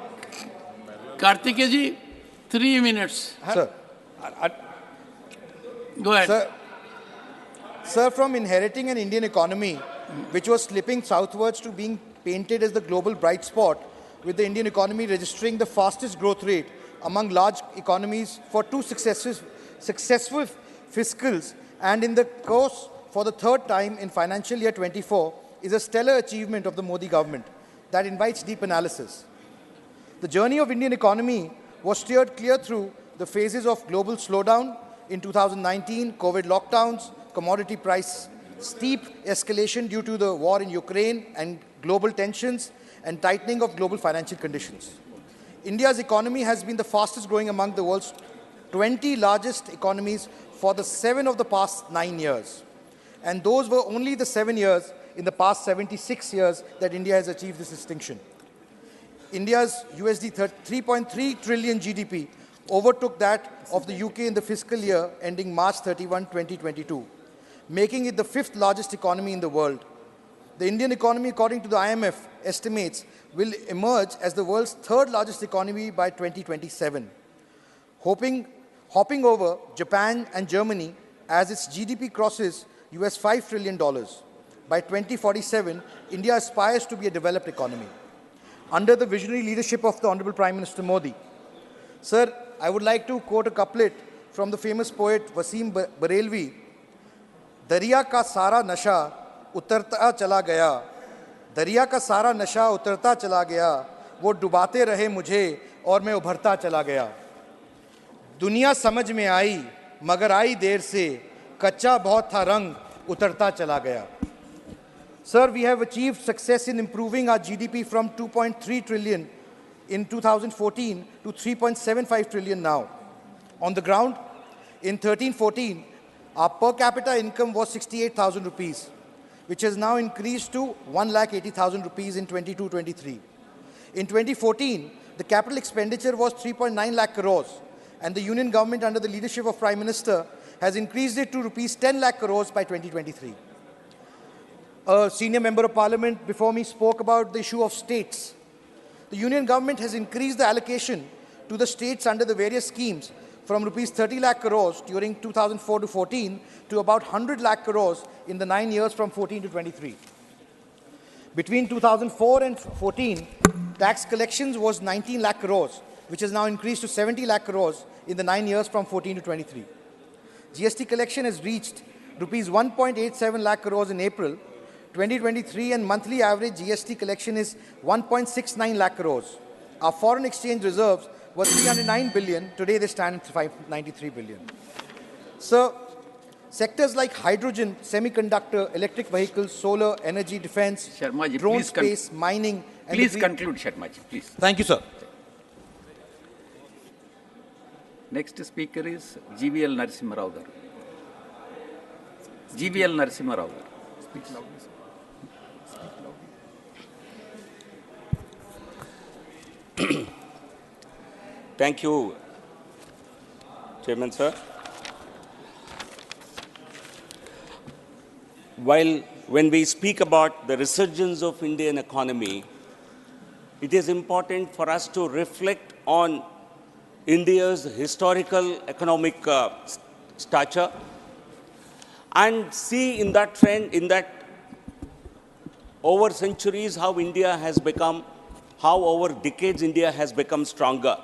B: कार्तिकेय जी 3 minutes
M: sir,
B: go ahead.
M: Sir, from inheriting an Indian economy which was slipping southwards to being painted as the global bright spot, with the Indian economy registering the fastest growth rate among large economies for 2 successful fiscals, and in the course for the 3rd time in financial year 24, is a stellar achievement of the Modi government that invites deep analysis. The journey of Indian economy was steered clear through the phases of global slowdown in 2019, COVID lockdowns, commodity price steep escalation due to the war in Ukraine and global tensions, and tightening of global financial conditions. India's economy has been the fastest growing among the world's 20 largest economies for the 7 of the past 9 years. And those were only the 7 years in the past 76 years that India has achieved this distinction. India's USD 3.3 trillion GDP overtook that of the UK in the fiscal year ending March 31, 2022, making it the 5th largest economy in the world. The Indian economy, according to the IMF estimates, will emerge as the world's 3rd largest economy by 2027, hopping over Japan and Germany as its GDP crosses $5 trillion. By 2047, India aspires to be a developed economy. Under the visionary leadership of the Honorable Prime Minister Modi. Sir, I would like to quote a couplet from the famous poet Wasim Barelvi. दरिया का सारा नशा उतरता चला गया, दरिया का सारा नशा उतरता चला गया, वो डुबाते रहे मुझे और मैं उभरता चला गया। दुनिया समझ में आई मगर आई देर से, कच्चा बहुत था रंग उतरता चला गया। Sir, we have achieved success in improving our GDP from 2.3 trillion in 2014 to 3.75 trillion now. On the ground, in 13-14, our per capita income was 68,000 rupees. which has now increased to 1,80,000 rupees in 22-23. In 2014, the capital expenditure was 3.9 lakh crores, and the Union government under the leadership of Prime Minister has increased it to rupees 10 lakh crores by 2023. A senior member of parliament before me spoke about the issue of states. The Union government has increased the allocation to the states under the various schemes from rupees 30 lakh crores during 2004 to 14 to about 100 lakh crores in the 9 years from 14 to 23. Between 2004 and 14, tax collections was 19 lakh crores, which has now increased to 70 lakh crores in the 9 years from 14 to 23. GST collection has reached rupees 1.87 lakh crores in April 2023, and monthly average GST collection is 1.69 lakh crores. Our foreign exchange reserves were 309 billion. Today they stand at 593 billion. So, sectors like hydrogen, semiconductor, electric vehicles, solar, energy, defense,
G: Sharma ji,
M: drone
G: please
M: space, mining. And
G: please conclude, Sharma ji, please.
M: Thank you, sir.
G: Next speaker is GVL Narasimha Rao garu. GVL Narasimha Rao garu. Speak loudly.
H: Thank you, Chairman sir. When we speak about the resurgence of Indian economy, it is important for us to reflect on India's historical economic stature and see in that trend, in that over centuries, how India has become, how over decades India has become stronger.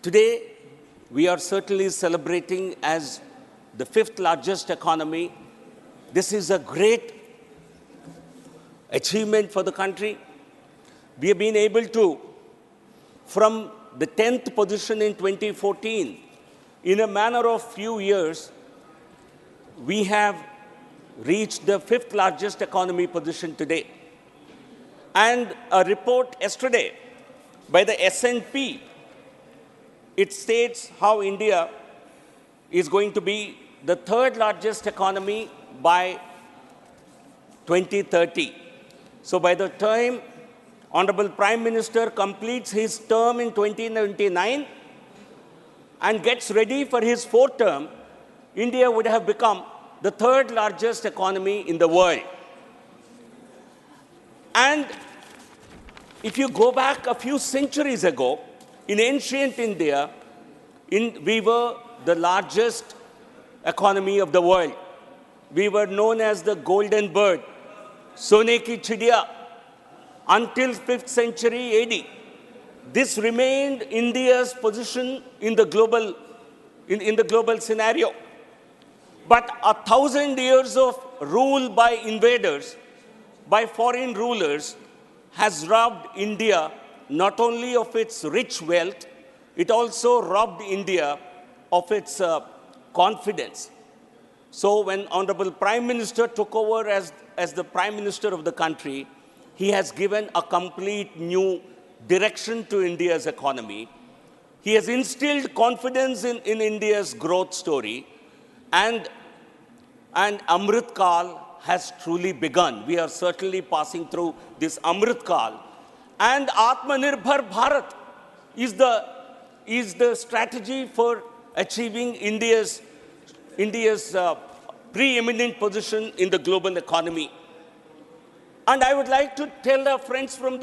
H: Today, we are certainly celebrating as the 5th largest economy. This is a great achievement for the country. We have been able to, from the 10th position in 2014, in a matter of few years, we have reached the 5th largest economy position today. And a report yesterday by the S&P, it states how India is going to be the 3rd largest economy by 2030. So by the time Honorable Prime Minister completes his term in 2029 and gets ready for his 4th term, India would have become the 3rd largest economy in the world. And if you go back a few centuries ago, in ancient India, we were the largest economy of the world. We were known as the golden bird, Sone ki chidiya, until 5th century AD. This remained India's position in the global, in the global scenario. But 1,000 years of rule by invaders, by foreign rulers, has robbed India not only of its rich wealth, it also robbed India of its confidence. So when Honorable Prime Minister took over as the Prime Minister of the country, he has given a complete new direction to India's economy. He has instilled confidence in India's growth story, and Amrit Kal has truly begun. We are certainly passing through this Amrit Kal. And Atmanirbhar Bharat is the strategy for achieving India's preeminent position in the global economy. And I would like to tell our friends from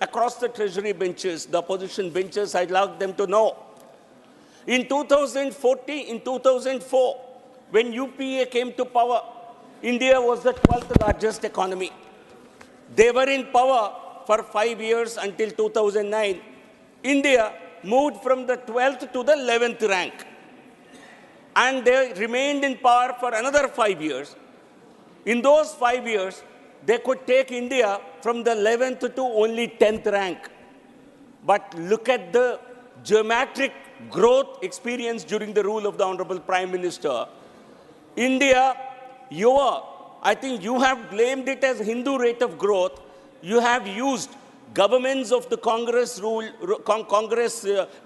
H: across the treasury benches, the opposition benches, I'd like them to know. In 2004, when UPA came to power, India was the 12th largest economy. They were in power for 5 years until 2009. India moved from the 12th to the 11th rank. And they remained in power for another 5 years. In those 5 years, they could take India from the 11th to only 10th rank. But look at the geometric growth experienced during the rule of the Honorable Prime Minister. India, I think you have blamed it as Hindu rate of growth. You have used governments of the Congress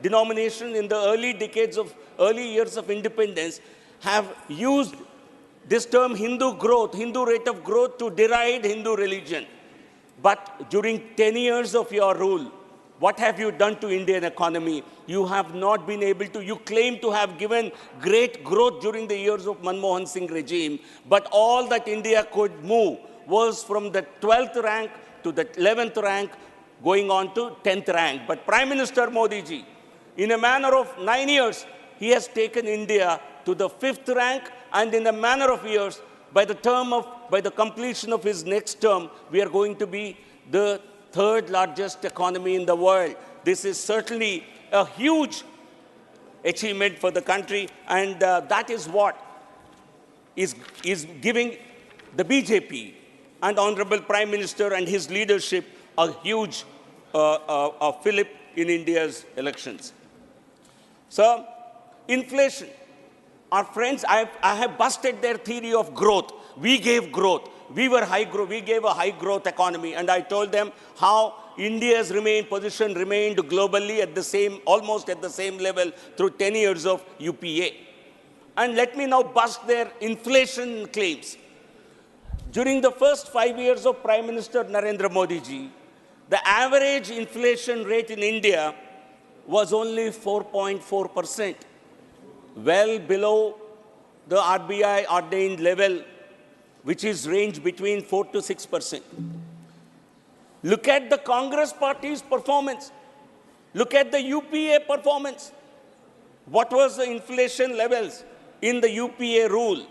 H: denomination in the early years of independence have used
N: this term Hindu growth, Hindu rate of growth to deride Hindu religion. But during 10 years of your rule, what have you done to Indian economy? You have not been able to, you claim to have given great growth during the years of Manmohan Singh regime, but all that India could move was from the 12th rank to the 11th rank, going on to 10th rank. But Prime Minister Modi ji, in a manner of 9 years, he has taken India to the 5th rank, and in a manner of years, by the completion of his next term, we are going to be the 3rd largest economy in the world. This is certainly a huge achievement for the country, and that is what is giving the BJP and Honorable Prime Minister and his leadership a huge fillip in India's elections. So, inflation. Our friends, I have busted their theory of growth. We gave growth. We were high growth. We gave a high growth economy. And I told them how India's position remained globally at the same, almost at the same level through 10 years of UPA. And let me now bust their inflation claims. During the first 5 years of Prime Minister Narendra Modi ji, the average inflation rate in India was only 4.4%, well below the RBI ordained level, which is range between 4 to 6%. Look at the Congress party's performance. Look at the UPA performance. What was the inflation levels in the UPA rule?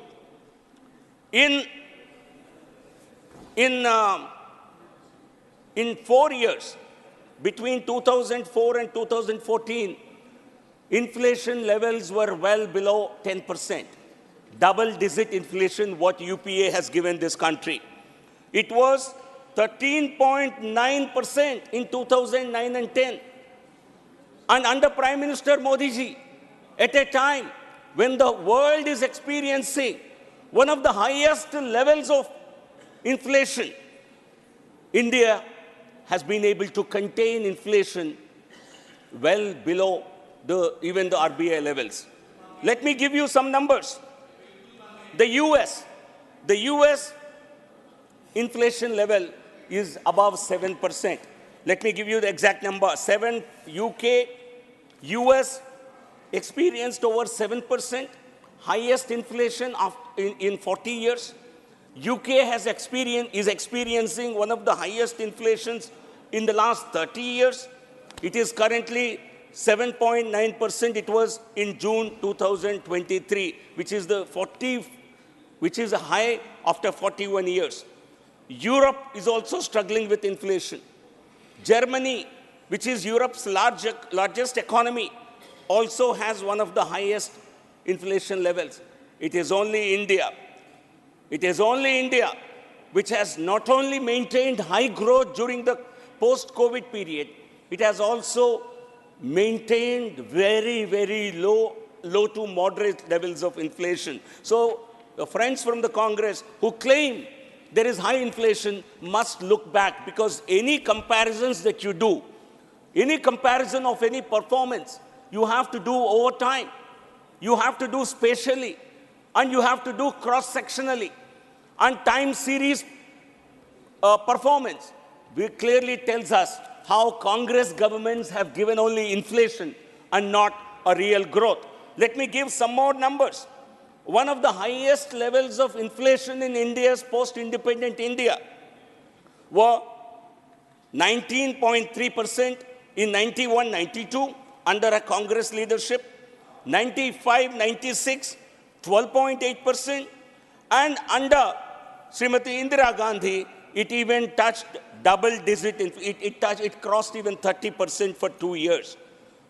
N: In 4 years, between 2004 and 2014, inflation levels were well below 10%. Double-digit inflation, what UPA has given this country. It was 13.9% in 2009 and 10. And under Prime Minister Modi ji, at a time when the world is experiencing one of the highest levels of inflation, India has been able to contain inflation well below even the RBI levels. Let me give you some numbers. The US inflation level is above 7%. Let me give you the exact number. UK, US experienced over 7%, highest inflation in 40 years. UK is experiencing one of the highest inflations in the last 30 years. It is currently 7.9%. It was in June 2023, which is a high after 41 years. Europe is also struggling with inflation. Germany, which is Europe's largest economy, also has one of the highest inflation levels. It is only India. It is only India which has not only maintained high growth during the post-COVID period, it has also maintained very, very low to moderate levels of inflation. So the friends from the Congress who claim there is high inflation must look back, because any comparisons that you do, any comparison of any performance, you have to do over time. You have to do spatially, and you have to do cross-sectionally. And time series performance clearly tells us how Congress governments have given only inflation and not a real growth. Let me give some more numbers. One of the highest levels of inflation in India's post-independent India were 19.3% in 91-92 under a Congress leadership, 95-96, 12.8%, and under Srimati Indira Gandhi, it even touched double-digit. It crossed even 30% for 2 years.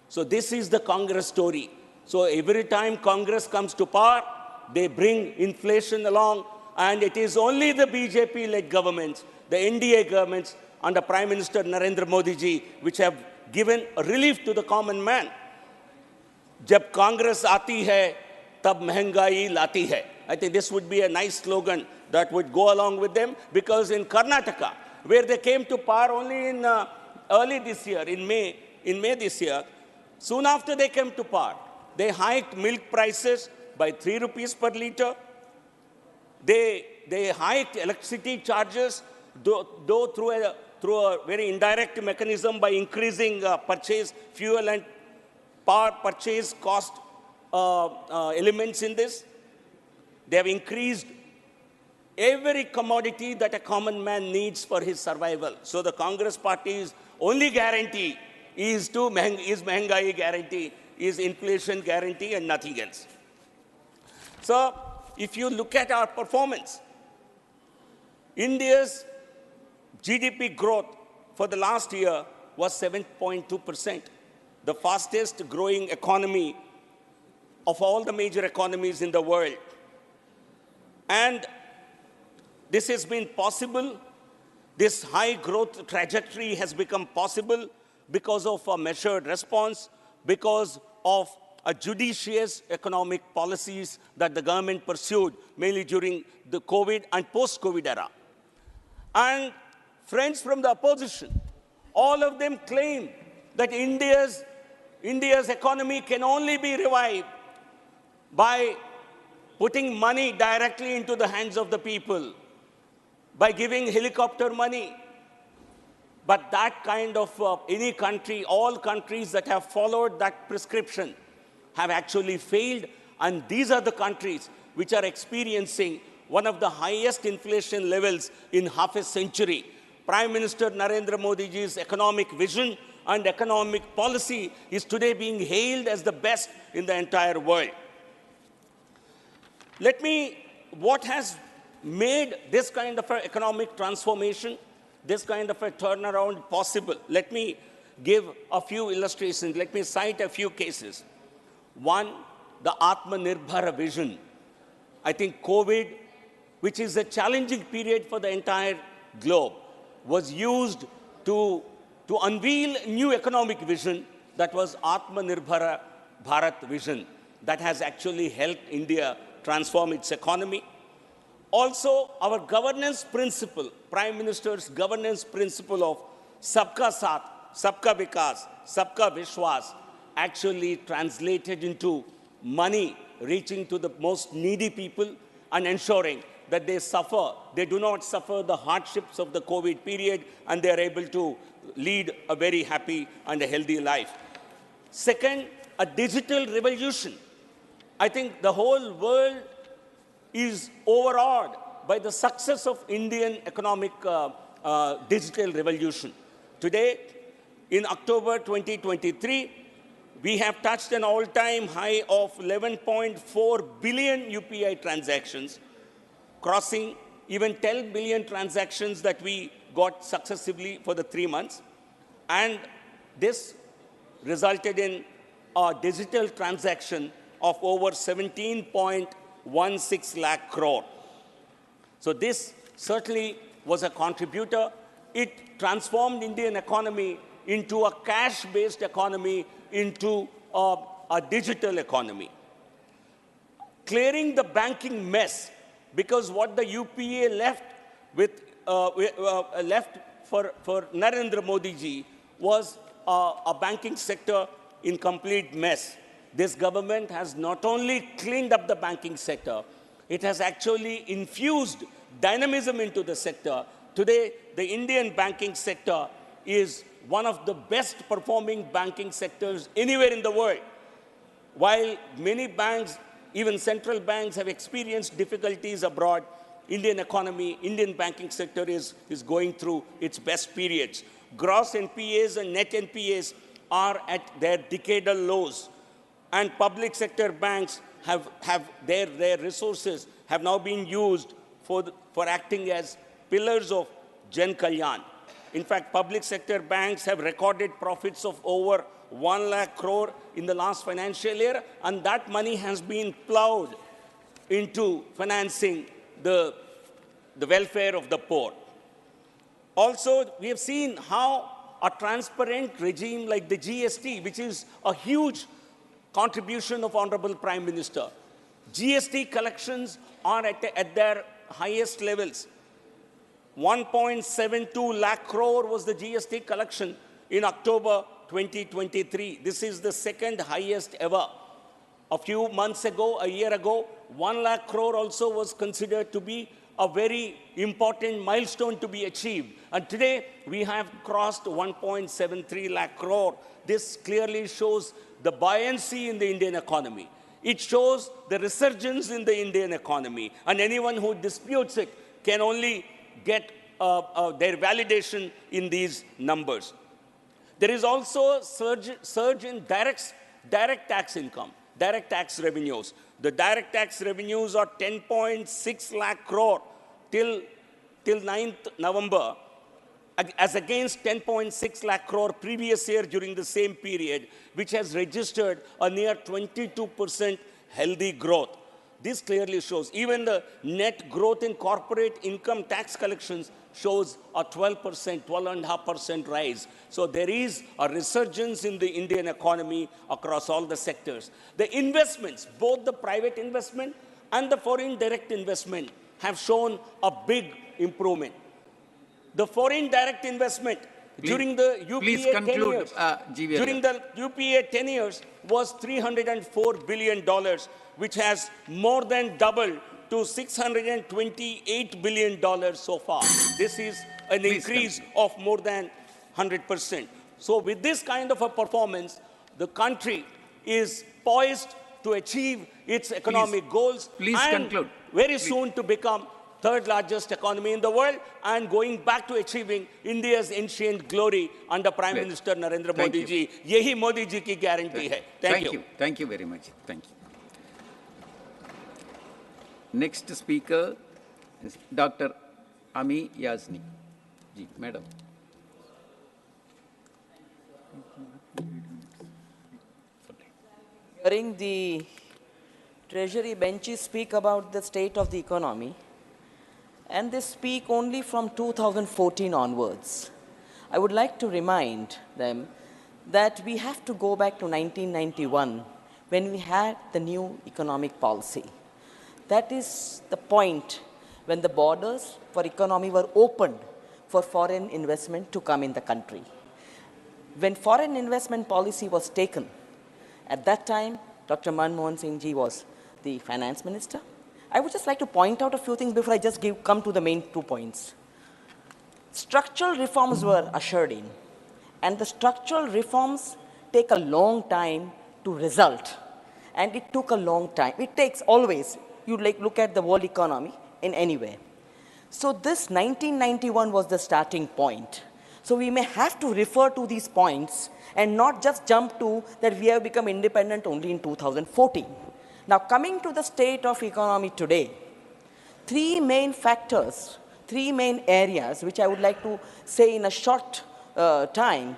N: So this is the Congress story. So every time Congress comes to power, they bring inflation along, and it is only the BJP-led governments, the NDA governments under Prime Minister Narendra Modi ji, which have given a relief to the common man. Jab Congress aati hai, tab mehengai lati hai. I think this would be a nice slogan that would go along with them, because in Karnataka, where they came to power only in early this year, in May this year, soon after they came to power, they hiked milk prices by 3 rupees per litre, They hiked electricity charges, though through a very indirect mechanism by increasing fuel and power purchase cost elements in this. They have increased every commodity that a common man needs for his survival. So the Congress Party's only guarantee is Mehengai guarantee, is inflation guarantee and nothing else. So if you look at our performance, India's GDP growth for the last year was 7.2%, the fastest growing economy of all the major economies in the world. And this has been possible. This high growth trajectory has become possible because of a measured response, because of a judicious economic policies that the government pursued mainly during the COVID and post-COVID era. And friends from the opposition, all of them claim that India's economy can only be revived by putting money directly into the hands of the people, by giving helicopter money. But that kind of any country, all countries that have followed that prescription have actually failed. And these are the countries which are experiencing one of the highest inflation levels in half a century. Prime Minister Narendra Modi ji's economic vision and economic policy is today being hailed as the best in the entire world. What has made this kind of an economic transformation, this kind of a turnaround possible? Let me give a few illustrations. Let me cite a few cases. One, the Atmanirbhar vision. I think COVID, which is a challenging period for the entire globe, was used to unveil a new economic vision that was Atmanirbhar Bharat vision that has actually helped India transform its economy. Also, our governance principle, Prime Minister's governance principle of Sabka Saath, Sabka Vikas, Sabka Vishwas, actually translated into money reaching to the most needy people and ensuring that they do not suffer the hardships of the COVID period and they are able to lead a very happy and a healthy life. Second, a digital revolution. I think the whole world is overawed by the success of Indian economic digital revolution. Today, in October 2023, we have touched an all-time high of 11.4 billion UPI transactions, crossing even 10 billion transactions that we got successively for the 3 months. And this resulted in a digital transaction of over 17.16 lakh crore. So this certainly was a contributor. It transformed Indian economy into a cash-based economy, into a digital economy. Clearing the banking mess, because what the UPA left for Narendra Modi ji was a banking sector in complete mess. This government has not only cleaned up the banking sector, it has actually infused dynamism into the sector. Today, the Indian banking sector is one of the best performing banking sectors anywhere in the world. While many banks, even central banks, have experienced difficulties abroad, Indian economy, Indian banking sector is going through its best periods. Gross NPAs and net NPAs are at their decadal lows. And public sector banks have their resources have now been used for acting as pillars of Jan Kalyan. In fact, public sector banks have recorded profits of over 1 lakh crore in the last financial year, and that money has been plowed into financing the welfare of the poor. Also, we have seen how a transparent regime like the GST, which is a huge contribution of Honorable Prime Minister. GST collections are at their highest levels. 1.72 lakh crore was the GST collection in October 2023. This is the second highest ever. A few months ago, a year ago, 1 lakh crore also was considered to be a very important milestone to be achieved. And today, we have crossed 1.73 lakh crore. This clearly shows the buoyancy in the Indian economy. It shows the resurgence in the Indian economy. And anyone who disputes it can only get their validation in these numbers. There is also a surge in direct tax income, direct tax revenues. The direct tax revenues are 10.6 lakh crore till 9th November, as against 10.6 lakh crore previous year during the same period, which has registered a near 22% healthy growth. This clearly shows even the net growth in corporate income tax collections shows a 12.5% rise. So there is a resurgence in the Indian economy across all the sectors. The investments, both the private investment and the foreign direct investment, have shown a big improvement. The foreign direct investment during the UPA 10 years, during the UPA 10 years was $304 billion, which has more than doubled to $628 billion so far. This is an increase of more than 100%. So with this kind of a performance, the country is poised to achieve its economic goals and very soon to become third largest economy in the world and going back to achieving India's ancient glory under Prime Minister Narendra Modi ji. Yehi Modi ji ki guarantee hai. Thank you.
G: Thank you very much. Thank you. Next speaker is Dr. Ami Yazni. Ji, Madam.
O: Hearing the Treasury benches speak about the state of the economy, and they speak only from 2014 onwards, I would like to remind them that we have to go back to 1991 when we had the new economic policy. That is the point when the borders for economy were opened for foreign investment to come in the country. When foreign investment policy was taken, at that time, Dr. Manmohan Singh ji was the finance minister. I would just like to point out a few things before I just come to the main 2 points. Structural reforms were ushered in, and the structural reforms take a long time to result, and it took a long time. It takes always. You look at the world economy in any way. So this 1991 was the starting point. So we may have to refer to these points and not just jump to that we have become independent only in 2014. Now coming to the state of economy today, 3 main factors, 3 main areas which I would like to say in a short time.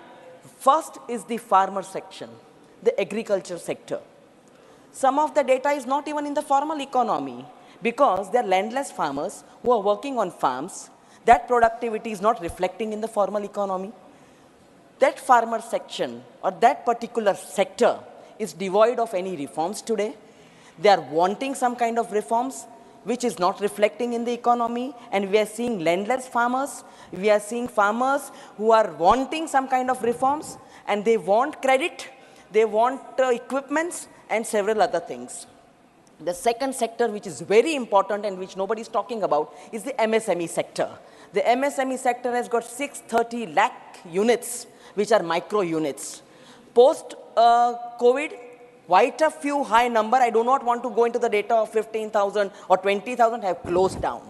O: First is the farmer section, the agriculture sector. Some of the data is not even in the formal economy because they are landless farmers who are working on farms. That productivity is not reflecting in the formal economy. That farmer section or that particular sector is devoid of any reforms today. They are wanting some kind of reforms which is not reflecting in the economy, and we are seeing landless farmers. We are seeing farmers who are wanting some kind of reforms, and they want credit, they want equipments, and several other things. The second sector, which is very important and which nobody is talking about, is the MSME sector. The MSME sector has got 630 lakh units, which are micro units. Post-COVID, quite a few high number, I do not want to go into the data of 15,000 or 20,000 have closed down.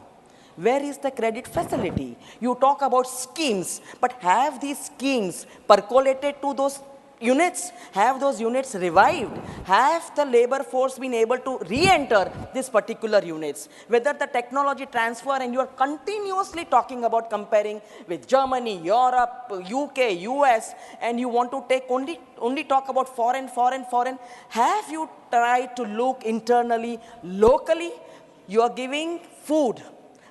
O: Where is the credit facility? You talk about schemes, but have these schemes percolated to those units? Have those units revived? Have the labor force been able to re-enter these particular units? Whether the technology transfer, and you are continuously talking about comparing with Germany, Europe, UK, US, and you want to take only talk about foreign. Have you tried to look internally, locally? You are giving food,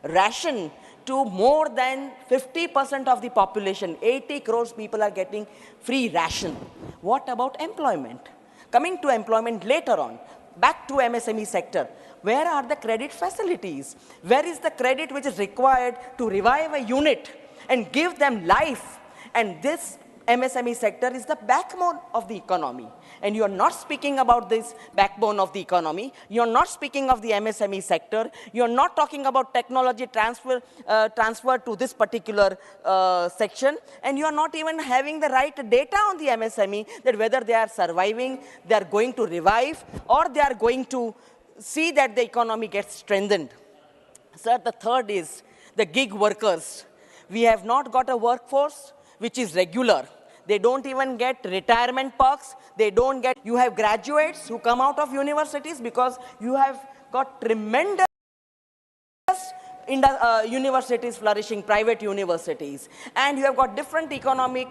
O: ration, to more than 50% of the population. 80 crores people are getting free ration. What about employment? Coming to employment later on, back to MSME sector. Where are the credit facilities? Where is the credit which is required to revive a unit and give them life? And this MSME sector is the backbone of the economy. And you are not speaking about this backbone of the economy. You are not speaking of the MSME sector. You are not talking about technology transfer to this particular section. And you are not even having the right data on the MSME, that whether they are surviving, they are going to revive, or they are going to see that the economy gets strengthened. Sir, the third is the gig workers. We have not got a workforce which is regular. They don't even get retirement perks. They don't get, you have graduates who come out of universities because you have got tremendous universities flourishing, private universities. And you have got different economic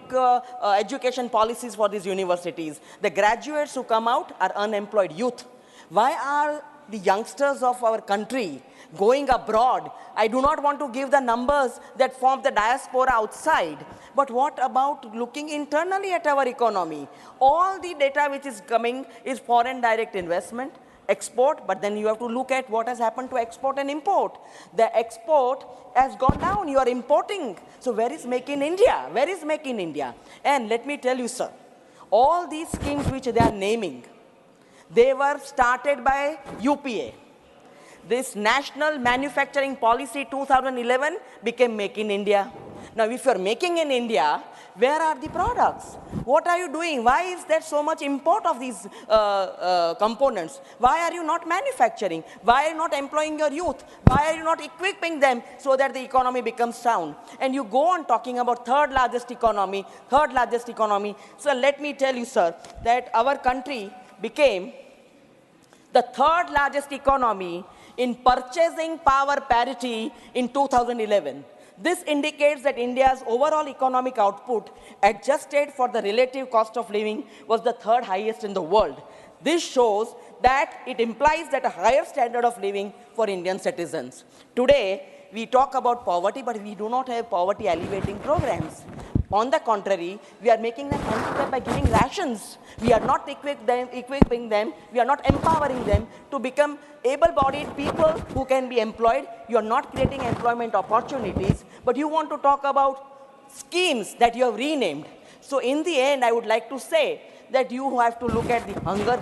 O: education policies for these universities. The graduates who come out are unemployed youth. Why are the youngsters of our country going abroad? I do not want to give the numbers that form the diaspora outside, but what about looking internally at our economy? All the data which is coming is foreign direct investment, export, but then you have to look at what has happened to export and import. The export has gone down, you are importing. So where is Make in India? Where is Make in India? And let me tell you, sir, all these schemes which they are naming, they were started by UPA. This National Manufacturing Policy 2011 became Make in India. Now, if you are making in India, where are the products? What are you doing? Why is there so much import of these components? Why are you not manufacturing? Why are you not employing your youth? Why are you not equipping them so that the economy becomes sound? And you go on talking about third largest economy. So let me tell you, sir, that our country became the third largest economy in purchasing power parity in 2011. This indicates that India's overall economic output, adjusted for the relative cost of living, was the third highest in the world. This shows that it implies that a higher standard of living for Indian citizens. Today, we talk about poverty, but we do not have poverty alleviating programs. On the contrary, we are making them handicapped by giving rations. We are not equipping them, we are not empowering them to become able-bodied people who can be employed. You are not creating employment opportunities, but you want to talk about schemes that you have renamed. So in the end, I would like to say that you have to look at the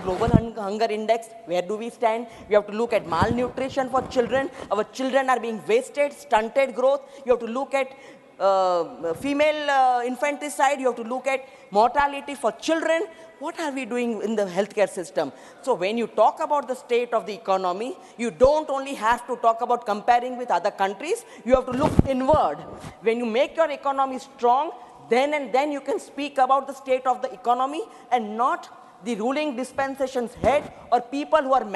O: global hunger index. Where do we stand? We have to look at malnutrition for children. Our children are being wasted, stunted growth. You have to look at female infanticide. You have to look at mortality for children. What are we doing in the healthcare system? So when you talk about the state of the economy, you don't only have to talk about comparing with other countries, you have to look inward. When you make your economy strong, then you can speak about the state of the economy and not the ruling dispensation's head or people who are